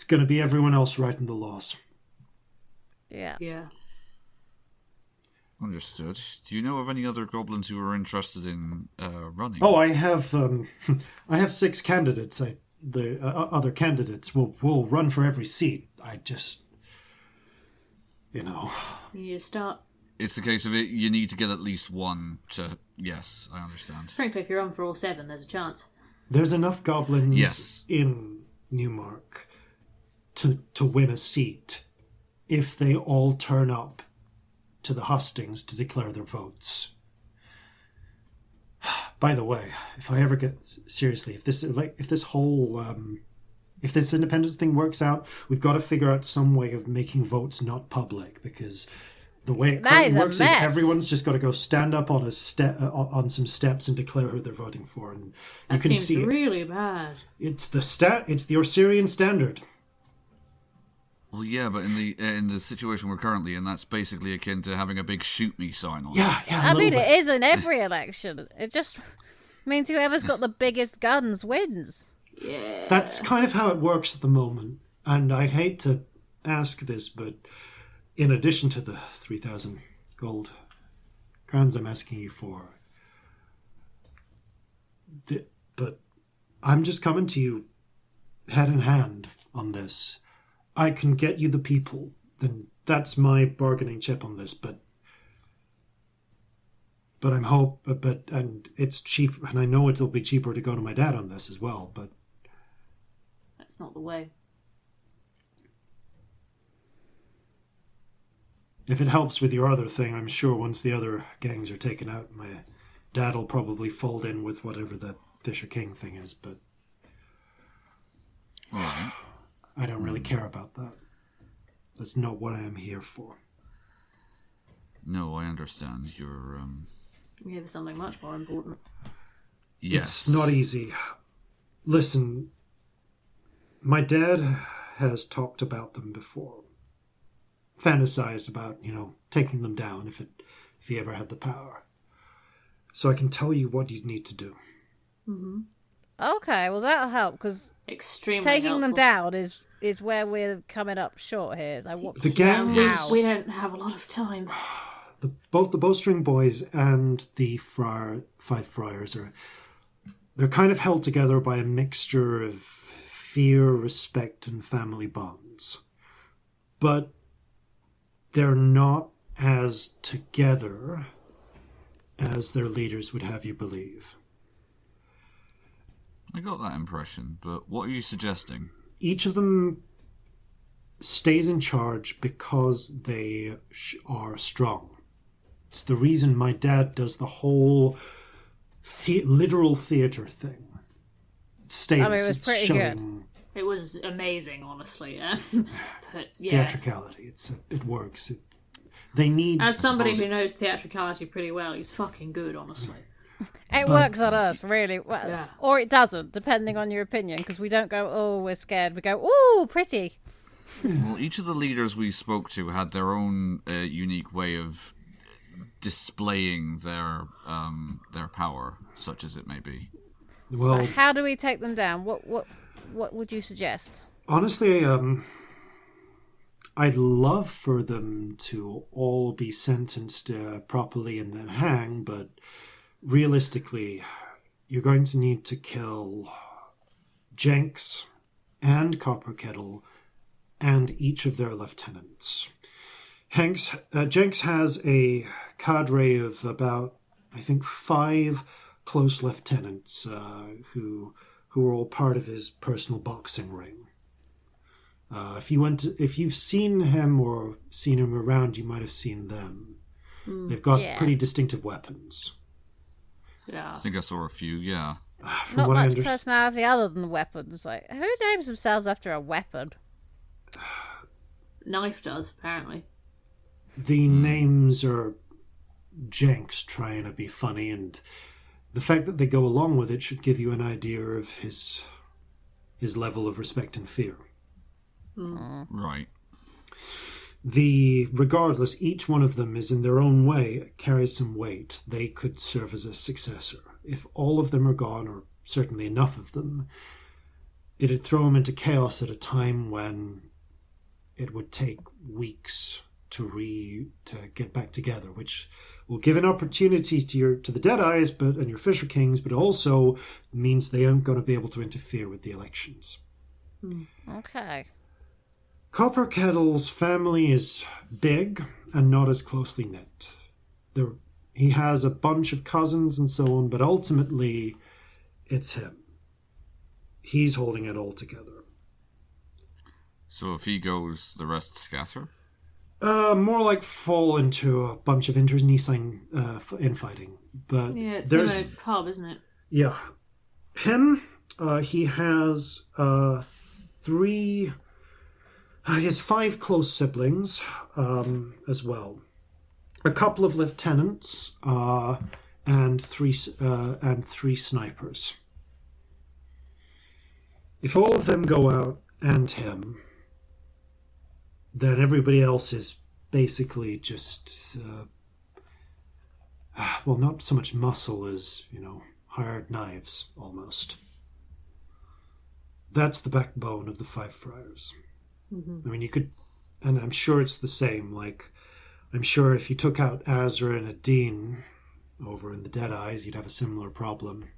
Speaker 1: going to be everyone else writing the laws.
Speaker 3: Yeah.
Speaker 2: Yeah.
Speaker 7: Understood. Do you know of any other goblins who are interested in running?
Speaker 1: Oh, I have 6 candidates. The other candidates will run for every seat. I just,
Speaker 2: You need to start.
Speaker 7: It's a case of it. You need to get at least one to... Yes, I understand.
Speaker 2: Frankly, if you're on for all 7, there's a chance.
Speaker 1: There's enough goblins in Newmark to win a seat if they all turn up to the hustings to declare their votes. By the way, if I ever get seriously, if this independence thing works out, we've got to figure out some way of making votes not public, because the way it currently works is everyone's just got to go stand up on on some steps and declare who they're voting for, and you can see
Speaker 2: it. Really bad.
Speaker 1: It's the Osirian standard.
Speaker 7: Well, yeah, but in the situation we're currently in, that's basically akin to having a big "shoot me" sign on.
Speaker 1: Yeah.
Speaker 3: I mean, it is in every election. It just means whoever's got the biggest guns wins.
Speaker 2: Yeah.
Speaker 1: That's kind of how it works at the moment. And I hate to ask this, but in addition to the 3,000 gold crowns I'm asking you for, but I'm just coming to you head in hand on this. I can get you the people, then that's my bargaining chip on this, but and it's cheap, and I know it'll be cheaper to go to my dad on this as well, but
Speaker 2: that's not the way.
Speaker 1: If it helps with your other thing, I'm sure once the other gangs are taken out, my dad'll probably fold in with whatever the Fisher King thing is, but
Speaker 7: Alright.
Speaker 1: I don't really care about that. That's not what I am here for.
Speaker 7: No, I understand. You're,
Speaker 2: You have something much more important.
Speaker 7: Yes.
Speaker 1: It's not easy. Listen, my dad has talked about them before. Fantasized about, taking them down if he ever had the power. So I can tell you what you need to do.
Speaker 2: Mm-hmm.
Speaker 3: Okay, well that'll help because
Speaker 2: Extremely
Speaker 3: taking them
Speaker 2: helpful.
Speaker 3: down is where we're coming up short here. So what?
Speaker 1: The gang
Speaker 3: How?
Speaker 2: We don't have a lot of time.
Speaker 1: Both the Bowstring Boys and the Five Friars they're kind of held together by a mixture of fear, respect, and family bonds. But they're not as together as their leaders would have you believe.
Speaker 7: I got that impression, but what are you suggesting?
Speaker 1: Each of them stays in charge because they are strong. It's the reason my dad does the whole literal theater thing. It's status.
Speaker 3: I mean, it was
Speaker 1: it's
Speaker 3: pretty
Speaker 1: showing
Speaker 2: It was amazing, honestly. But yeah,
Speaker 1: theatricality. It works. They need.
Speaker 2: as somebody who knows theatricality pretty well, he's fucking good, honestly.
Speaker 3: It works on us, really. Well,
Speaker 2: Yeah.
Speaker 3: or it doesn't, depending on your opinion, because we don't go, oh, we're scared. We go, oh, pretty.
Speaker 7: Well, each of the leaders we spoke to had their own unique way of displaying their power, such as it may be.
Speaker 1: Well,
Speaker 3: So how do we take them down? What would you suggest?
Speaker 1: honestly, I'd love for them to all be sentenced properly and then hang, but realistically, you're going to need to kill Jenks and Copper Kettle and each of their lieutenants. Jenks has a cadre of about, I think, 5 close lieutenants who are all part of his personal boxing ring. If you've seen him or seen him around, you might have seen them. They've got pretty distinctive weapons.
Speaker 2: Yeah.
Speaker 7: I think I saw a few, yeah.
Speaker 1: From
Speaker 3: Not
Speaker 1: what I
Speaker 3: much
Speaker 1: understand,
Speaker 3: personality other than weapons. Like, who names themselves after a weapon?
Speaker 2: Knife does, apparently.
Speaker 1: the names are Jenks trying to be funny, and the fact that they go along with it should give you an idea of his level of respect and fear.
Speaker 7: Right.
Speaker 1: Regardless, each one of them is in their own way, carries some weight. They could serve as a successor. If all of them are gone, or certainly enough of them, it'd throw them into chaos at a time when it would take weeks to get back together, which will give an opportunity to the Deadeyes and your Fisher Kings, but also means they aren't going to be able to interfere with the elections.
Speaker 3: Okay.
Speaker 1: Copper Kettle's family is big and not as closely knit. He has a bunch of cousins and so on, but ultimately it's him. He's holding it all together.
Speaker 7: So if he goes, the rest scatter?
Speaker 1: More like fall into a bunch of internecine infighting. But
Speaker 2: Yeah, it's
Speaker 1: there's
Speaker 2: his pub, isn't it?
Speaker 1: Yeah. Him, he has he has 5 close siblings as well. A couple of lieutenants and three snipers. If all of them go out and him, then everybody else is basically just not so much muscle as, hired knives, almost. That's the backbone of the Five Friars. Mm-hmm. I mean, you could, and I'm sure it's the same, I'm sure if you took out Azra and Adine over in the Deadeyes, you'd have a similar problem.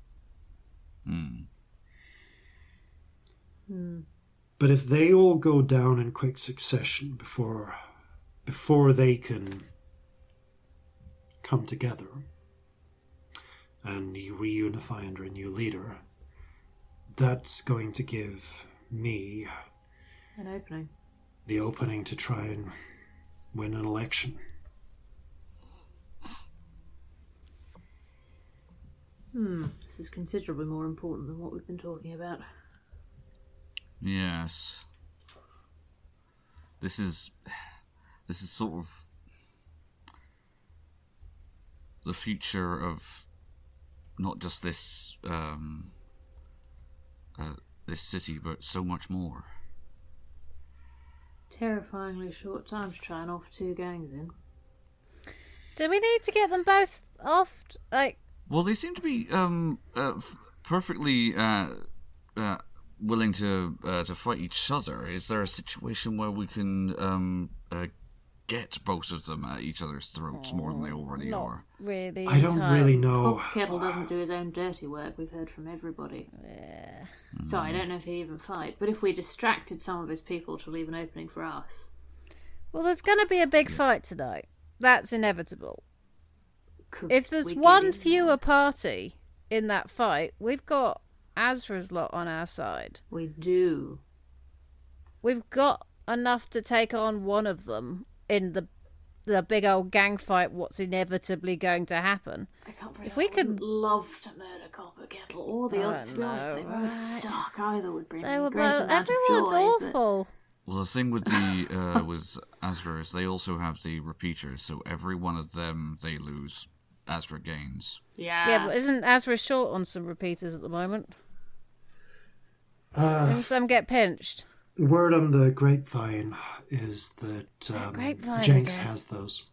Speaker 1: But if they all go down in quick succession before they can come together and reunify under a new leader, that's going to give me
Speaker 2: An opening.
Speaker 1: the opening to try and win an election.
Speaker 2: This is considerably more important than what we've been talking about.
Speaker 7: Yes. This is sort of the future of not just this this city, but so much more.
Speaker 2: Terrifyingly short time to try and off 2 gangs in.
Speaker 3: Do we need to get them both off? Like,
Speaker 7: well, they seem to be perfectly willing to fight each other. Is there a situation where we can get both of them at each other's throats more than they already are?
Speaker 3: really?
Speaker 1: I don't really know.
Speaker 2: Pop Kettle doesn't do his own dirty work, we've heard from everybody.
Speaker 3: Yeah.
Speaker 2: So I don't know if he'd even fight, but if we distracted some of his people to leave an opening for us...
Speaker 3: Well, there's going to be a big fight tonight. That's inevitable.
Speaker 2: could
Speaker 3: If there's
Speaker 2: we get
Speaker 3: one
Speaker 2: in
Speaker 3: fewer
Speaker 2: there?
Speaker 3: party in that fight, we've got Azra's lot on our side.
Speaker 2: We do.
Speaker 3: We've got enough to take on one of them in the big old gang fight, what's inevitably going to happen.
Speaker 2: I can't believe
Speaker 3: If we
Speaker 2: I would
Speaker 3: could-
Speaker 2: love to murder Copper Kettle or the others, to be honest. They
Speaker 3: know,
Speaker 2: both
Speaker 3: right?
Speaker 2: suck. Either would bring
Speaker 3: They
Speaker 2: me
Speaker 3: were
Speaker 2: a great
Speaker 3: both,
Speaker 2: amount
Speaker 3: everyone's
Speaker 2: of joy. but-
Speaker 3: awful.
Speaker 7: Well, the thing with the with Azra is they also have the repeaters, so every one of them they lose, Azra gains.
Speaker 3: Yeah, but isn't Azra short on some repeaters at the moment? And some get pinched.
Speaker 1: Word on the grapevine is that
Speaker 3: grapevine
Speaker 1: Jenks
Speaker 3: again?
Speaker 1: has those.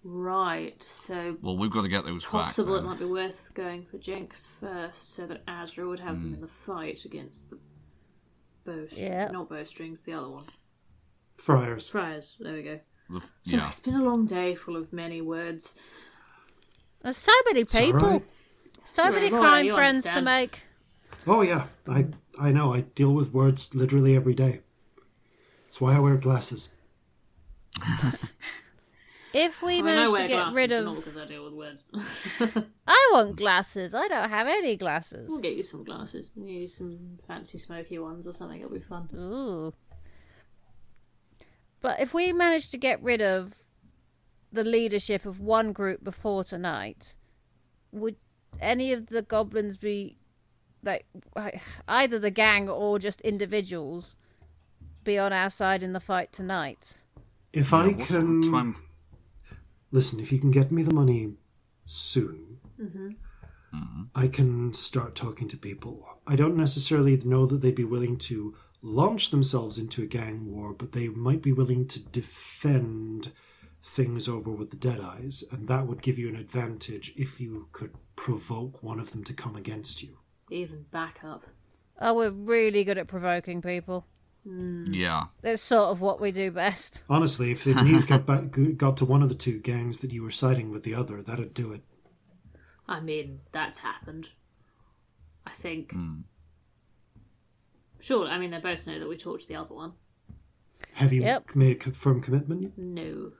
Speaker 2: Right, so
Speaker 7: Well, we've got to get those back.
Speaker 2: possible it
Speaker 7: Then.
Speaker 2: might be worth going for Jenks first, so that Azra would have them in the fight against the not bowstrings, the other one.
Speaker 1: Friars.
Speaker 2: Friars, there we go. So
Speaker 7: Yeah.
Speaker 2: it's been a long day full of many words.
Speaker 3: There's so many
Speaker 1: It's
Speaker 3: people.
Speaker 1: alright.
Speaker 3: So many
Speaker 2: Right,
Speaker 3: crime
Speaker 2: you
Speaker 3: friends
Speaker 2: understand.
Speaker 3: to make.
Speaker 1: Oh yeah, I know. I deal with words literally every day. That's why I wear glasses.
Speaker 3: If we
Speaker 2: I
Speaker 3: manage
Speaker 2: wear
Speaker 3: to get
Speaker 2: glasses,
Speaker 3: rid
Speaker 2: but not
Speaker 3: of...
Speaker 2: because I deal with words.
Speaker 3: I want glasses. I don't have any glasses.
Speaker 2: We'll get you some glasses. We'll get you some fancy smoky ones or something. It'll be fun.
Speaker 3: Ooh. But if we manage to get rid of the leadership of one group before tonight, would any of the goblins be, like, either the gang or just individuals, be on our side in the fight tonight?
Speaker 1: If
Speaker 7: Yeah,
Speaker 1: I
Speaker 7: what sort
Speaker 1: can
Speaker 7: of time?
Speaker 1: listen, if you can get me the money soon, I can start talking to people. I don't necessarily know that they'd be willing to launch themselves into a gang war, but they might be willing to defend things over with the Deadeyes, and that would give you an advantage if you could provoke one of them to come against you.
Speaker 2: Even back up.
Speaker 3: Oh, we're really good at provoking people.
Speaker 7: Yeah.
Speaker 3: That's sort of what we do best.
Speaker 1: Honestly, if the news got to one of the two gangs that you were siding with the other, that'd do it.
Speaker 2: I mean, that's happened. I think. Sure, I mean, they both know that we talked to the other one.
Speaker 1: Have you
Speaker 3: Yep.
Speaker 1: made a firm commitment?
Speaker 2: No.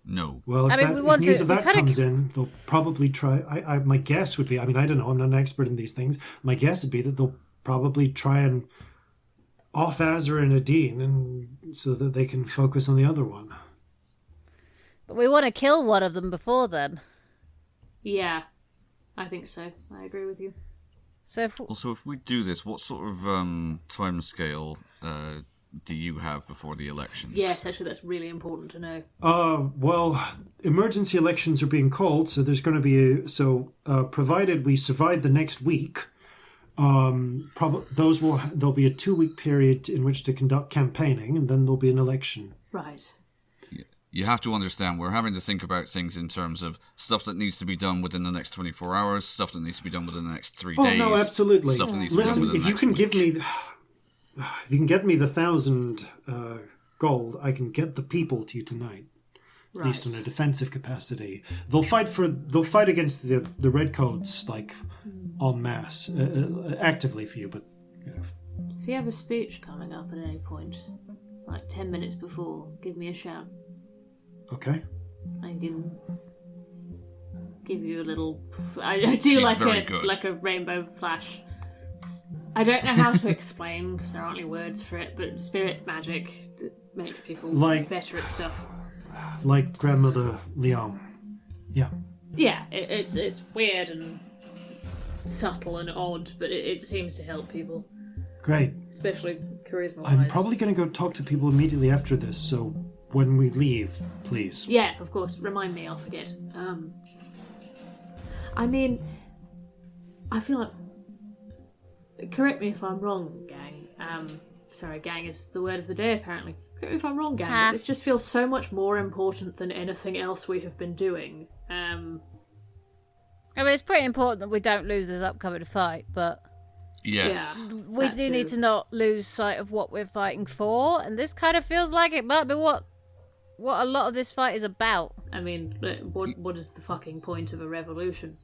Speaker 7: No.
Speaker 1: Well, if,
Speaker 3: I mean, we want
Speaker 1: news
Speaker 3: to-
Speaker 1: of
Speaker 3: we
Speaker 1: that
Speaker 3: kinda-
Speaker 1: comes in, they'll probably try. My guess would be, I mean, I don't know, I'm not an expert in these things. My guess would be that they'll probably try and off Azra and Adine, and so that they can focus on the other one.
Speaker 3: But we want to kill one of them before then.
Speaker 2: Yeah, I think so. I agree with you.
Speaker 3: So if
Speaker 7: Also, if we do this, what sort of time scale do you have before the elections?
Speaker 2: Yes, actually, that's really important to know.
Speaker 1: Well, emergency elections are being called, so there's going to be provided we survive the next week. There'll be a 2-week period in which to conduct campaigning, and then there'll be an election.
Speaker 2: Right.
Speaker 7: You have to understand, we're having to think about things in terms of stuff that needs to be done within the next 24 hours, stuff that needs to be done within the next 3
Speaker 1: Oh
Speaker 7: days.
Speaker 1: no, absolutely.
Speaker 7: Stuff that needs to be done
Speaker 1: Listen,
Speaker 7: within
Speaker 1: if
Speaker 7: the
Speaker 1: you
Speaker 7: next
Speaker 1: can
Speaker 7: week.
Speaker 1: give me, if you can get me the 1,000 gold, I can get the people to you tonight. At least in a defensive capacity. They'll fight against the redcoats like en masse, actively for you. But you know,
Speaker 2: If you have a speech coming up at any point, like 10 minutes before, give me a shout.
Speaker 1: okay.
Speaker 2: I can give you a little. I do
Speaker 7: She's
Speaker 2: like
Speaker 7: very good.
Speaker 2: like a rainbow flash. I don't know how to explain because there aren't any words for it, but spirit magic makes people better at stuff.
Speaker 1: Like Grandmother Leon. Yeah.
Speaker 2: Yeah, it's weird and subtle and odd, but it seems to help people.
Speaker 1: Great.
Speaker 2: Especially charisma-wise.
Speaker 1: I'm probably going to go talk to people immediately after this, so when we leave, please.
Speaker 2: Yeah, of course. Remind me, I'll forget. I mean, I feel like... Correct me if I'm wrong, gang. Sorry, gang is the word of the day, apparently. Correct me if I'm wrong, gang, but this just feels so much more important than anything else we have been doing.
Speaker 3: I mean, it's pretty important that we don't lose this upcoming fight, but...
Speaker 7: Yes.
Speaker 2: Yeah,
Speaker 3: we do need to not lose sight of what we're fighting for, and this kind of feels like it might be what a lot of this fight is about.
Speaker 2: I mean, what is the fucking point of a revolution?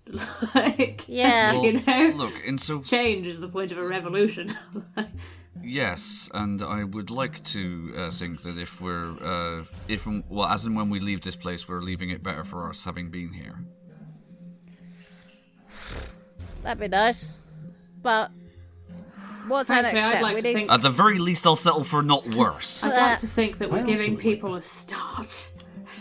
Speaker 3: Yeah.
Speaker 7: Well,
Speaker 2: you know?
Speaker 7: Look,
Speaker 2: change is the point of a revolution.
Speaker 7: Yes, and I would like to think that if we're, as and when we leave this place, we're leaving it better for us having been here.
Speaker 3: That'd be nice. But what's our next step?
Speaker 2: Like
Speaker 7: at the very least, I'll settle for not worse.
Speaker 2: I'd like to think that we're giving people a start,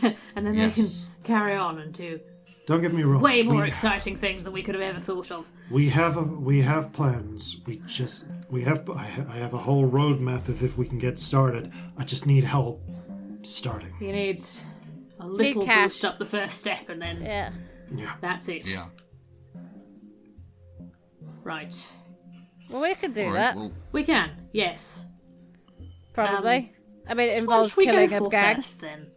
Speaker 2: and then they can carry on and do.
Speaker 1: Don't get me wrong.
Speaker 2: Way more exciting things than we could have ever thought of.
Speaker 1: We have plans. I have a whole roadmap of if we can get started. I just need help starting.
Speaker 2: You need a little boost up the first step, and then that's it.
Speaker 7: Yeah.
Speaker 2: Right.
Speaker 3: Well, we can do that.
Speaker 7: Well,
Speaker 2: we can. Yes.
Speaker 3: Probably. I mean, it involves killing a gang.
Speaker 2: First, then?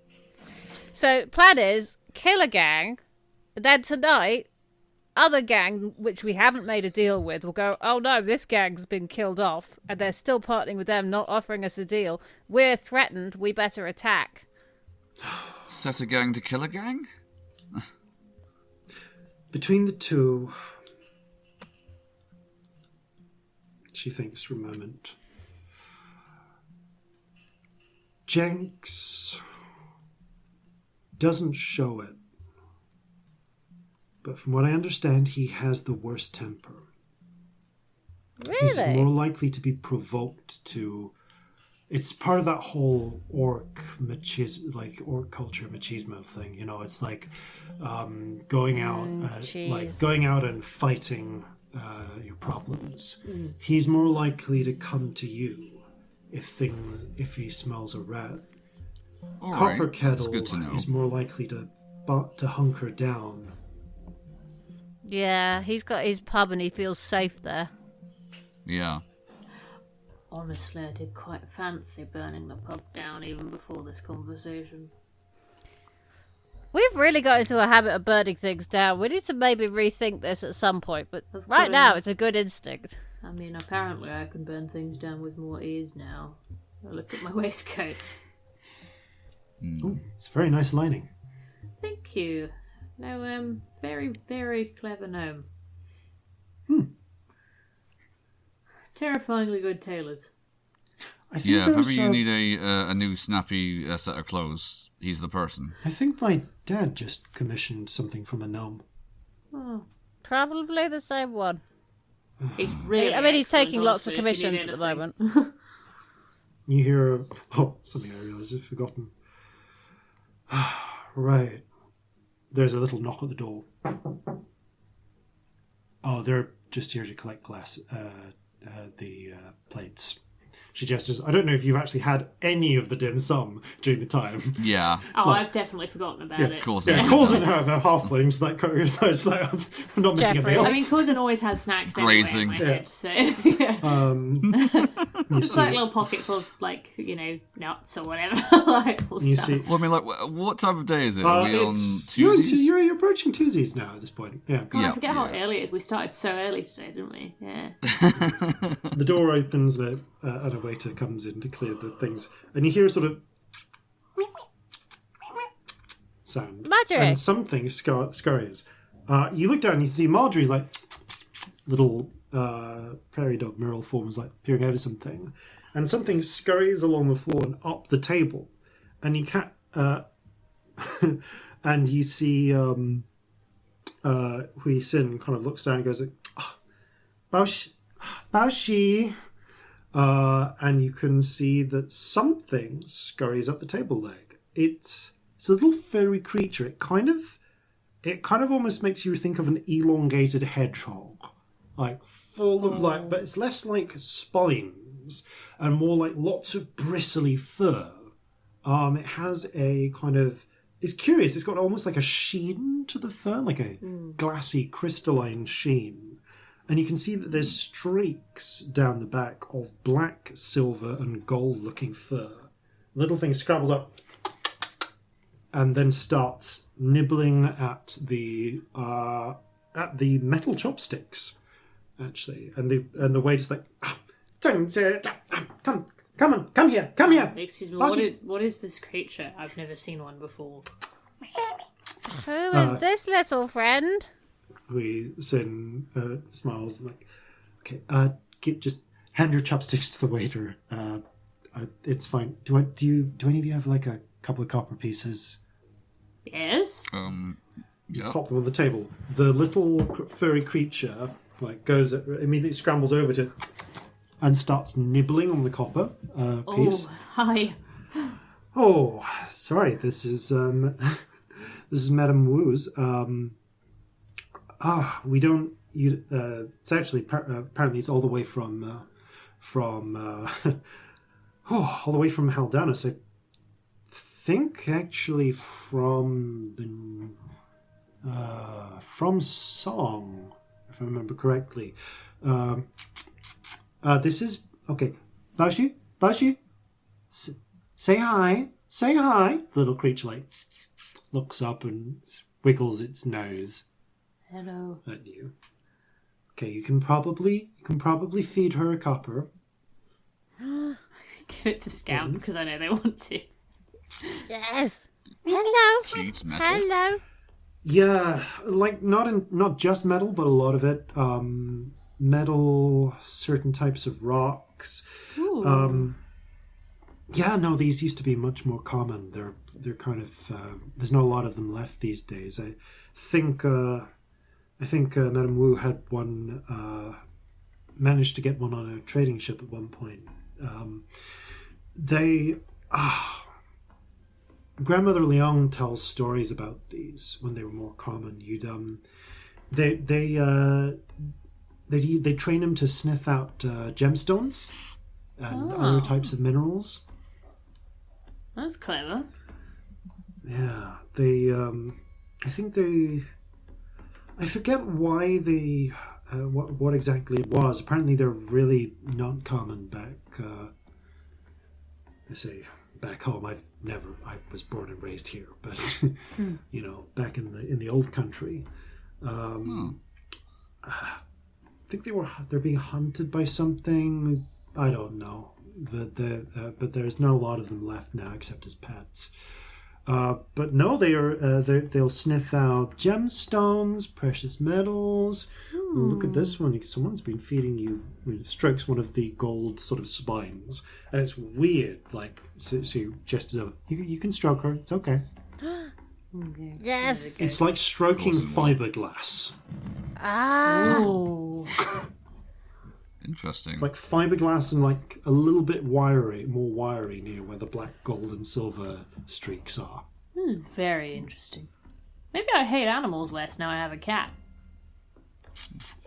Speaker 3: So, plan is kill a gang. Then tonight, other gang, which we haven't made a deal with, will go, oh no, this gang's been killed off, and they're still partnering with them, not offering us a deal. We're threatened, we better attack.
Speaker 7: Set a gang to kill a gang?
Speaker 1: Between the two... She thinks for a moment. Jenks doesn't show it. But from what I understand, he has the worst temper.
Speaker 3: Really?
Speaker 1: He's more likely to be provoked to... It's part of that whole orc culture machismo thing. You know, it's like going out and fighting your problems. He's more likely to come to you if he smells a rat. Copper Kettle is more likely to hunker down.
Speaker 3: Yeah, he's got his pub and he feels safe there.
Speaker 7: Yeah.
Speaker 2: Honestly, I did quite fancy burning the pub down even before this conversation.
Speaker 3: We've really got into a habit of burning things down. We need to maybe rethink this at some point, but right now it's a good instinct.
Speaker 2: I mean, apparently I can burn things down with more ease now. Look at my waistcoat.
Speaker 1: Ooh, it's a very nice lining.
Speaker 2: Thank you. No, very, very clever gnome. Terrifyingly good tailors.
Speaker 7: If ever you need a new snappy set of clothes, he's the person.
Speaker 1: I think my dad just commissioned something from a gnome.
Speaker 2: Oh.
Speaker 3: Probably the same one.
Speaker 2: He's really
Speaker 3: he's taking lots of commissions at the moment.
Speaker 1: You hear... something I realised I've forgotten. Right. There's a little knock at the door. Oh, they're just here to collect the plates. She gestures. I don't know if you've actually had any of the dim sum during the time.
Speaker 7: Yeah.
Speaker 2: Oh, I've definitely forgotten about it.
Speaker 7: Corzin
Speaker 1: have a halflings I'm not missing a meal.
Speaker 2: I mean, Corzin always has snacks
Speaker 7: grazing.
Speaker 2: Anyway in my head, so just like a little pocket full of nuts or whatever.
Speaker 1: You see.
Speaker 7: Well, I mean, what time of day is it? Are we on Tuesdays?
Speaker 1: You're approaching Tuesdays now at this point. Yeah.
Speaker 2: God, I forget how early it is. We started so early today, didn't we? Yeah.
Speaker 1: The door opens and a waiter comes in to clear the things, and you hear a sort of sound.
Speaker 3: Marjorie!
Speaker 1: And something scurries. You look down and you see Marjorie's little prairie dog mural forms peering over something, and something scurries along the floor and up the table, and you can't and you see Hui Sin kind of looks down and goes Bausch, Baoshi. And you can see that something scurries up the table leg. It's a little furry creature. It kind of almost makes you think of an elongated hedgehog, like full of but it's less like spines and more like lots of bristly fur. It has a kind of, it's curious. It's got almost like a sheen to the fur, like a glassy crystalline sheen. And you can see that there's streaks down the back of black, silver, and gold-looking fur. Little thing scrabbles up and then starts nibbling at the metal chopsticks, actually. And the waiter's like, come here.
Speaker 2: Excuse me, what is this creature? I've never seen one before.
Speaker 3: Who is this little friend?
Speaker 1: Sin smiles like, okay, just hand your chopsticks to the waiter. It's fine. Do any of you have like a couple of copper pieces?
Speaker 2: Yes.
Speaker 7: Yeah.
Speaker 1: Pop them on the table. The little furry creature immediately scrambles over to it and starts nibbling on the copper piece.
Speaker 2: Oh, hi.
Speaker 1: Oh, sorry. This is Madame Wu's. We don't. It's actually apparently it's all the way from all the way from Haldanis. I think actually from Song, if I remember correctly. This is okay. Baoshi, say hi. The little creature looks up and wiggles its nose.
Speaker 2: Hello.
Speaker 1: At you. Okay, you can probably feed her a copper.
Speaker 2: Give it to Scamp because I know they want to.
Speaker 3: Yes. Hello.
Speaker 7: Sheets metal.
Speaker 3: Hello.
Speaker 1: Yeah, like not just metal, but a lot of it. Metal, certain types of rocks.
Speaker 2: Ooh.
Speaker 1: Yeah, no, these used to be much more common. They're kind of there's not a lot of them left these days. I think Madame Wu had one, managed to get one on a trading ship at one point. Grandmother Leong tells stories about these when they were more common. They train them to sniff out gemstones and other types of minerals.
Speaker 2: That's clever.
Speaker 1: Yeah, I forget why what exactly it was. Apparently they're really not common back, back home. I was born and raised here, but, back in the old country. I think they're being hunted by something. I don't know. But there's not a lot of them left now except as pets. But no, they'll sniff out gemstones, precious metals. Look at this one. Someone's been feeding you. Strokes one of the gold sort of spines, and it's weird. Like so gestures over. You can stroke her. It's okay.
Speaker 2: Okay.
Speaker 3: Yes.
Speaker 1: It's like stroking fiberglass.
Speaker 2: Oh.
Speaker 7: Interesting.
Speaker 1: It's like fiberglass and like a little bit more wiry near where the black, gold, and silver streaks are.
Speaker 2: Very interesting. Maybe I hate animals less now I have a cat.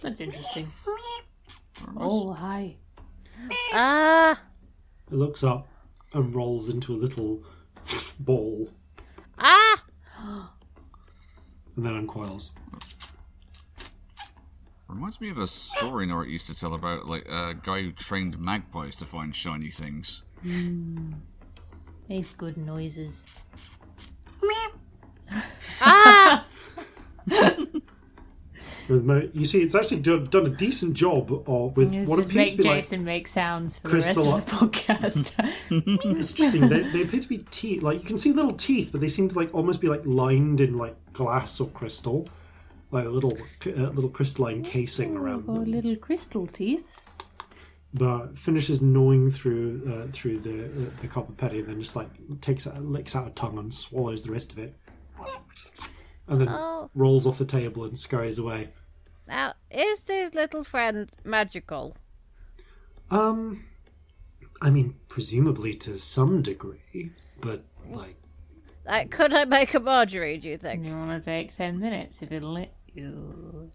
Speaker 2: That's interesting. Oh, hi.
Speaker 1: It looks up and rolls into a little ball and then uncoils.
Speaker 7: Reminds me of a story Nora used to tell about a guy who trained magpies to find shiny things.
Speaker 2: Makes good noises.
Speaker 1: You see, it's actually done a decent job with what appears to be
Speaker 2: Jason make sounds for
Speaker 1: crystal.
Speaker 2: the rest of the podcast.
Speaker 1: It's interesting. They appear to be teeth. Like you can see little teeth, but they seem to almost be lined in glass or crystal, like a little crystalline casing around them.
Speaker 2: Little crystal teeth.
Speaker 1: But finishes gnawing through the copper petty, and then just licks out a tongue and swallows the rest of it, and then rolls off the table and scurries away.
Speaker 3: Now, is this little friend magical?
Speaker 1: I mean, presumably to some degree, but, like...
Speaker 3: Could I make a Marjorie, do you think?
Speaker 2: You want to take 10 minutes if it'll let you.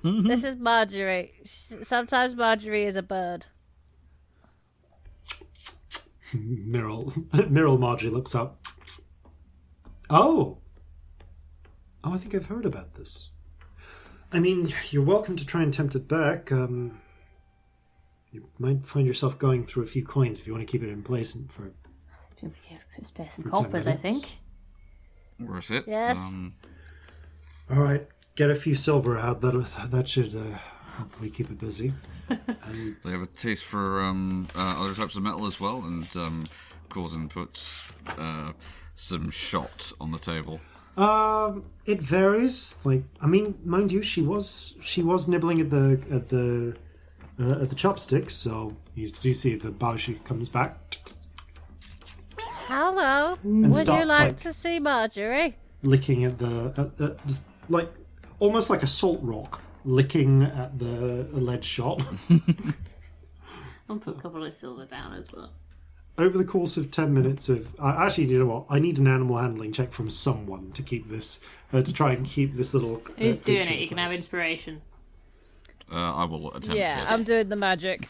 Speaker 3: This is Marjorie. Sometimes Marjorie is a bird.
Speaker 1: Meryl Marjorie looks up. Oh, I think I've heard about this. I mean, you're welcome to try and tempt it back. You might find yourself going through a few coins if you want to keep it in place and for...
Speaker 2: Spare some
Speaker 1: for 10
Speaker 2: coppers, I
Speaker 1: minutes.
Speaker 2: think.
Speaker 7: Worth it.
Speaker 3: Yes.
Speaker 1: All right, get a few silver out. That should hopefully keep it busy. And
Speaker 7: They have a taste for other types of metal as well, and Corzin puts some shot on the table.
Speaker 1: it varies. Like, I mean, mind you, she was nibbling at the chopsticks. So you do see the Baoshi comes back.
Speaker 3: Hello.
Speaker 1: And
Speaker 3: Would you
Speaker 1: starts,
Speaker 3: like to see Marjorie?
Speaker 1: Licking at just like almost like a salt rock, licking at the lead shot.
Speaker 2: I'll put a couple of silver down as well.
Speaker 1: Over the course of 10 minutes of... actually, you know what? I need an animal handling check from someone to keep this... to try and keep this little...
Speaker 2: Who's doing
Speaker 1: creature
Speaker 2: it? You can have
Speaker 1: place.
Speaker 2: inspiration.
Speaker 7: I will attempt
Speaker 3: Yeah,
Speaker 7: it.
Speaker 3: I'm doing the magic.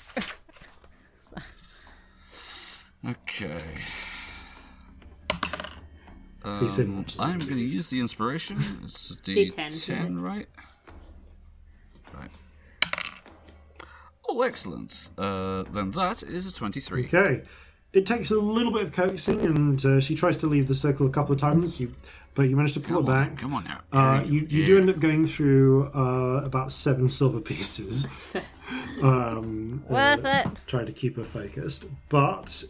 Speaker 7: Okay.
Speaker 1: He said not to
Speaker 7: I'm
Speaker 1: say
Speaker 7: going to
Speaker 1: please.
Speaker 7: use the inspiration. It's
Speaker 2: D10,
Speaker 7: D10, right? Right. Oh, excellent. Then that is a 23.
Speaker 1: Okay. It takes a little bit of coaxing, and she tries to leave the circle a couple of times, but you manage to pull it back.
Speaker 7: Come on now.
Speaker 1: You do end up going through about 7 silver pieces.
Speaker 3: Worth it.
Speaker 1: Trying to keep her focused. But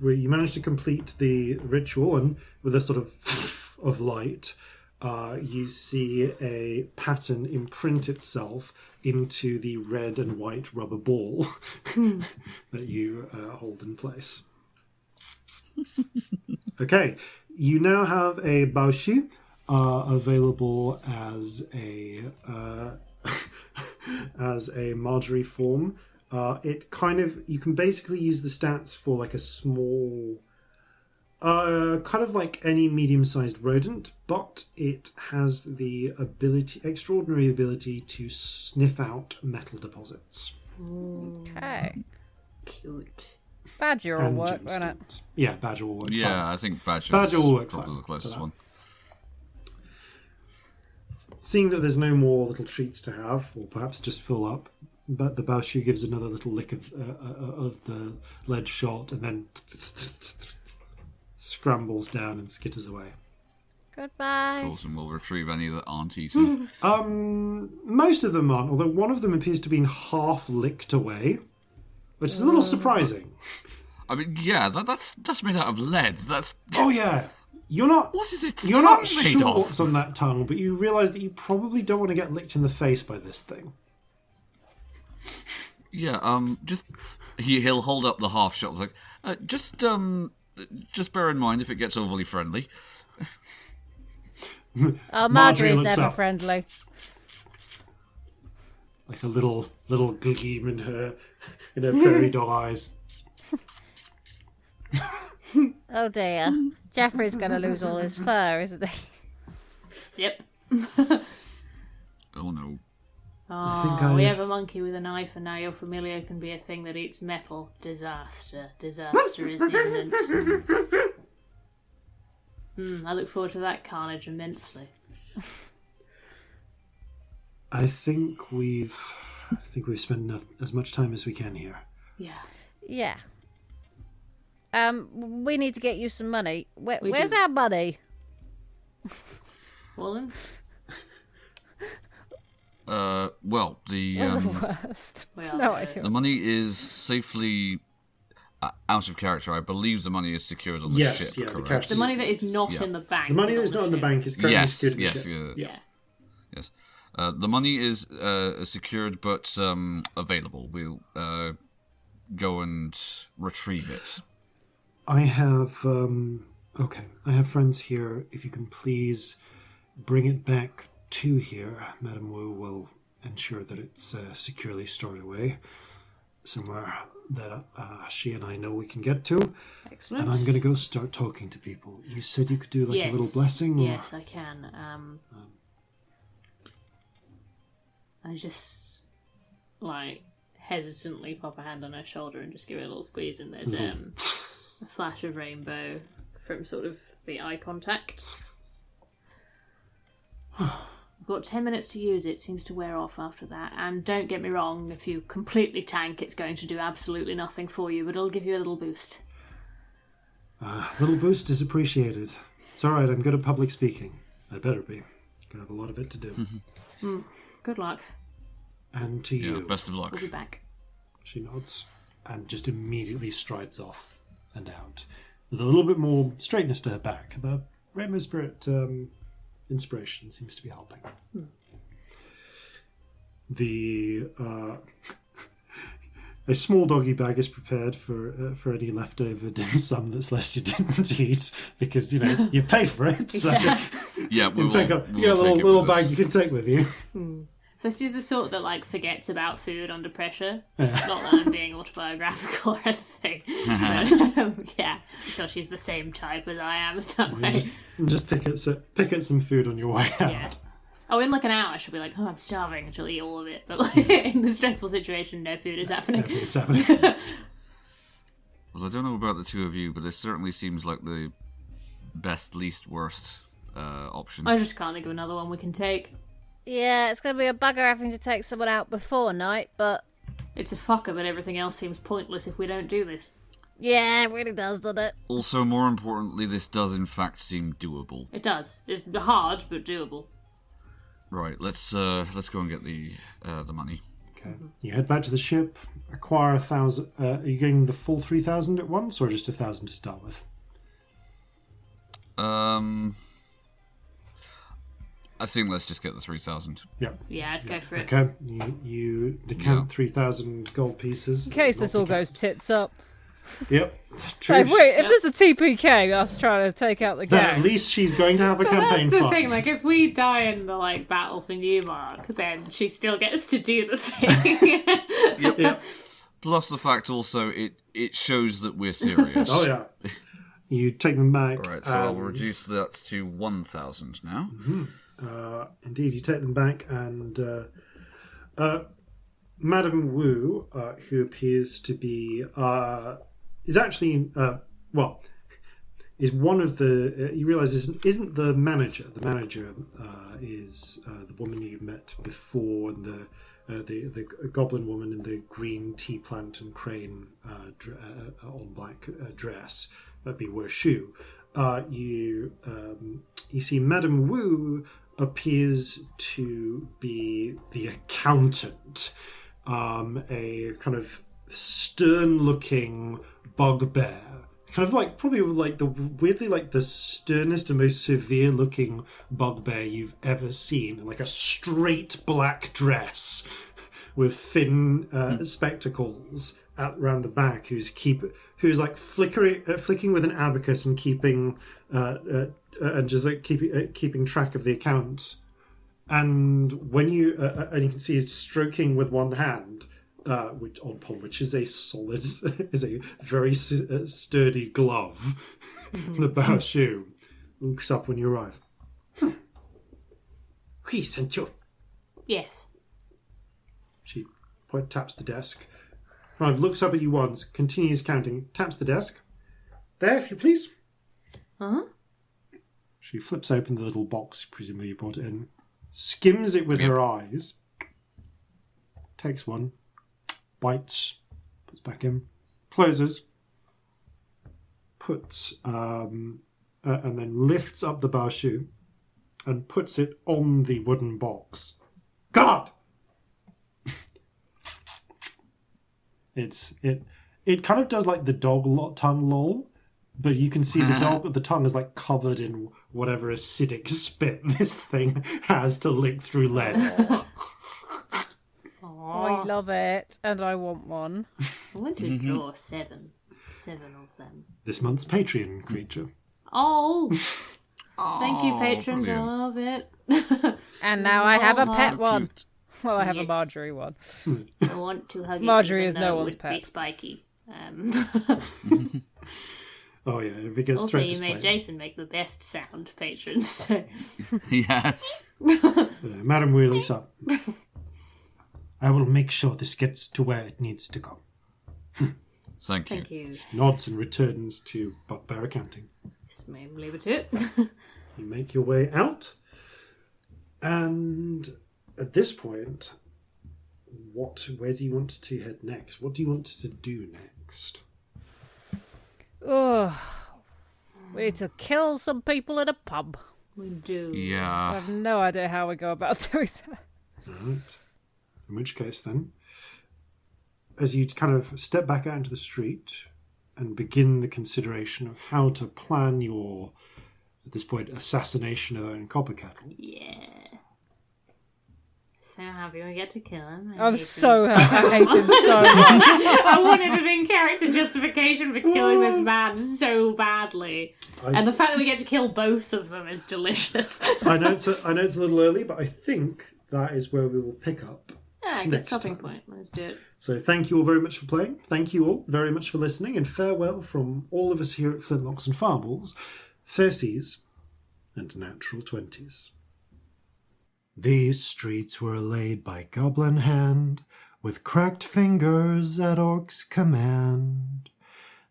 Speaker 1: you manage to complete the ritual, and with a sort of light, you see a pattern imprint itself into the red and white rubber ball that you hold in place. Okay, you now have a Baoshi available as a Marjorie form. It kind of, you can basically use the stats for like a small, kind of like any medium-sized rodent, but it has the extraordinary ability to sniff out metal deposits.
Speaker 3: Okay.
Speaker 2: Cute.
Speaker 3: Badger will
Speaker 1: And
Speaker 3: work, won't it?
Speaker 1: gemstones. Yeah, Badger will work fine.
Speaker 7: Yeah, I think Badger
Speaker 1: will work
Speaker 7: probably
Speaker 1: fine
Speaker 7: the closest
Speaker 1: for that.
Speaker 7: one.
Speaker 1: Seeing that there's no more little treats to have, or perhaps just fill up, but the Baoshi gives another little lick of the lead shot and then scrambles down and skitters away.
Speaker 3: Goodbye.
Speaker 7: Coulson will retrieve any that aren't eaten.
Speaker 1: Most of them aren't, although one of them appears to be half licked away, which is a little surprising.
Speaker 7: I mean, yeah, that's made out of lead. That's...
Speaker 1: Oh yeah, you're not.
Speaker 7: What is its
Speaker 1: You're
Speaker 7: tongue
Speaker 1: not
Speaker 7: made
Speaker 1: sure
Speaker 7: of?
Speaker 1: what's on that tongue, but you realise that you probably don't want to get licked in the face by this thing.
Speaker 7: Yeah, just... He'll hold up the half shot, like, just bear in mind if it gets overly friendly.
Speaker 3: Oh,
Speaker 1: Marjorie
Speaker 3: Marjorie's
Speaker 1: looks
Speaker 3: never
Speaker 1: up.
Speaker 3: friendly.
Speaker 1: Like a little gleam in her fairy dog eyes.
Speaker 3: Oh dear. Jeffrey's going to lose all his fur, isn't he?
Speaker 2: Yep.
Speaker 7: Oh no.
Speaker 2: Oh, we have a monkey with a knife, and now your familiar can be a thing that eats metal. Disaster. Disaster is imminent. I look forward to that carnage immensely.
Speaker 1: I think we've spent as much time as we can here.
Speaker 2: Yeah.
Speaker 3: Yeah. We need to get you some money. Where's
Speaker 2: do.
Speaker 3: our money?
Speaker 2: Wallen?
Speaker 7: Well, the
Speaker 3: We're the worst.
Speaker 2: We are
Speaker 3: No
Speaker 2: the
Speaker 3: idea.
Speaker 7: the money is safely out of character. I believe the money is secured on the
Speaker 1: Yes,
Speaker 7: ship,
Speaker 1: yeah, the
Speaker 7: correct?
Speaker 1: cash-
Speaker 2: The money that is not
Speaker 7: Yeah.
Speaker 2: in the bank.
Speaker 1: The money
Speaker 2: is
Speaker 1: that's
Speaker 2: on
Speaker 1: not in the
Speaker 2: ship.
Speaker 1: bank is currently
Speaker 7: Yes,
Speaker 1: secured in the
Speaker 7: yes,
Speaker 1: ship.
Speaker 2: Yeah.
Speaker 7: Yes. The money is secured but available. We'll go and retrieve it.
Speaker 1: I have I have friends here. If you can please bring it back to here, Madame Wu will ensure that it's securely stored away. somewhere that she and I know we can get to.
Speaker 2: Excellent.
Speaker 1: And I'm going to go start talking to people. You said you could do like a little blessing? Or...
Speaker 2: Yes, I can. I just, hesitantly pop a hand on her shoulder and just give it a little squeeze, and there's a flash of rainbow from sort of the eye contact. I've got 10 minutes to use it. Seems to wear off after that. And don't get me wrong, if you completely tank, it's going to do absolutely nothing for you, but it'll give you a little boost.
Speaker 1: Little boost is appreciated. It's alright, I'm good at public speaking. I better be. Gonna have a lot of it to do.
Speaker 2: Good luck.
Speaker 1: And to you.
Speaker 7: Yeah, best of luck.
Speaker 2: We'll be back.
Speaker 1: She nods and just immediately strides off and out. With a little bit more straightness to her back. The Rainbow Spirit inspiration seems to be helping. A small doggy bag is prepared for any leftover dim sum that Celestia didn't eat, because you paid for it. So
Speaker 2: yeah,
Speaker 1: you got a little bag you can take with you.
Speaker 2: Celestia's the sort that forgets about food under pressure. Yeah. Not that I'm being autobiographical or anything. But, yeah, I'm sure she's the same type as I am.
Speaker 1: Just pick at some food on your way out.
Speaker 2: Yeah. Oh, in an hour she'll be like, "Oh, I'm starving," and she'll eat all of it. But in the stressful situation, no food is happening.
Speaker 1: No food is happening.
Speaker 7: Well, I don't know about the two of you, but this certainly seems like the best, least worst option.
Speaker 2: I just can't think of another one we can take.
Speaker 3: Yeah, it's going to be a bugger having to take someone out before night, but...
Speaker 2: It's a fucker, but everything else seems pointless if we don't do this.
Speaker 3: Yeah, it really does, doesn't it?
Speaker 7: Also, more importantly, this does in fact seem doable.
Speaker 2: It does. It's hard, but doable.
Speaker 7: Right, let's go and get the money.
Speaker 1: Okay. You head back to the ship, acquire 1,000... are you getting the full 3,000 at once, or just 1,000 to start with?
Speaker 7: I think let's just get the 3,000.
Speaker 1: Yep.
Speaker 2: Yeah, let's go for it.
Speaker 1: Okay, you decant 3,000 gold pieces.
Speaker 8: In case this all goes tits up.
Speaker 1: Yep.
Speaker 8: So if there's a TPK, us trying to take out the gang.
Speaker 1: Then at least she's going to have a campaign
Speaker 2: That's the
Speaker 1: fund.
Speaker 2: thing, if we die in the battle for Newmark, then she still gets to do the thing.
Speaker 1: Yep.
Speaker 7: Plus the fact also it shows that we're serious.
Speaker 1: Oh yeah. You take them back.
Speaker 7: Alright, so I'll reduce that to 1,000 now.
Speaker 1: Mm-hmm. Indeed, you take them back, and Madame Wu, who appears to be, is actually, is one of the, you realise isn't the manager. The manager is the woman you've met before, and the goblin woman in the green tea plant and crane on black dress. That'd be Wu Shu. You see Madame Wu appears to be the accountant, a kind of stern-looking bugbear, kind of probably the sternest and most severe-looking bugbear you've ever seen, like a straight black dress with thin spectacles around the back, who's flicking with an abacus and keeping keeping track of the accounts. And when you and you can see he's stroking with one hand, which is a solid, is a very sturdy glove, the bow shoe. Looks up when you arrive. He sent you.
Speaker 2: Yes.
Speaker 1: She taps the desk. Right, looks up at you once, continues counting, taps the desk. There, if you please.
Speaker 2: Uh-huh.
Speaker 1: She flips open the little box, presumably you brought it in, skims it with her eyes, takes one, bites, puts back in, closes, puts, and then lifts up the bar shoe and puts it on the wooden box. God! It kind of does like the dog tongue lol, but you can see the tongue is covered in whatever acidic spit this thing has to lick through lead.
Speaker 8: I love it, and I want one.
Speaker 2: I want to draw seven of them.
Speaker 1: This month's Patreon creature.
Speaker 2: Oh, thank you, patrons. Brilliant. I love it.
Speaker 3: And now I have a pet one.
Speaker 8: Well, I have a
Speaker 2: Yes.
Speaker 8: Marjorie one.
Speaker 2: I want to hug it.
Speaker 8: Marjorie
Speaker 2: even
Speaker 8: is no
Speaker 2: though it
Speaker 8: one's
Speaker 2: would be
Speaker 8: pet.
Speaker 2: spiky.
Speaker 1: Oh yeah, if it gets
Speaker 2: Also,
Speaker 1: threat
Speaker 2: you
Speaker 1: display.
Speaker 2: made Jason make the best sound, patron. So.
Speaker 7: Yes.
Speaker 1: Madam Wheel looks up. I will make sure this gets to where it needs to go.
Speaker 7: Thank you.
Speaker 2: Thank you.
Speaker 1: Nods and returns to Bugbear Accounting.
Speaker 2: Yes, may leave it to it.
Speaker 1: You make your way out, and at this point, where do you want to head next? What do you want to do next?
Speaker 8: Ugh. We need to kill some people in a pub.
Speaker 2: We do.
Speaker 8: I
Speaker 7: Yeah.
Speaker 8: have no idea how we go about doing that.
Speaker 1: Right. In which case, then, as you kind of step back out into the street and begin the consideration of how to plan your, at this point, assassination of Owen Coppercattle.
Speaker 2: Yeah. So happy we get to kill him.
Speaker 8: I'm so happy. I hate him so much.
Speaker 2: I wanted an in-character justification for killing this man so badly. And the fact that we get to kill both of them is delicious.
Speaker 1: I know it's a little early, but I think that is where we will pick up.
Speaker 2: Yeah, good
Speaker 1: Next
Speaker 2: stopping
Speaker 1: time.
Speaker 2: point. Let's do it.
Speaker 1: So thank you all very much for playing. Thank you all very much for listening, and farewell from all of us here at Flintlocks and Fireballs, fair seas, and natural 20s. These streets were laid by goblin hand, with cracked fingers at orc's command.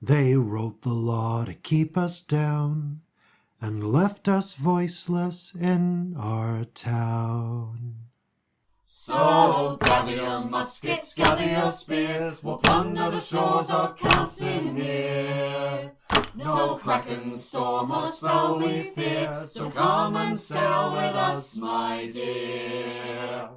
Speaker 1: They wrote the law to keep us down, and left us voiceless in our town.
Speaker 6: So gather your muskets, gather your spears, we'll plunder the shores of Calcinea. No kraken, storm or spell we fear, so come and sail with us, my dear.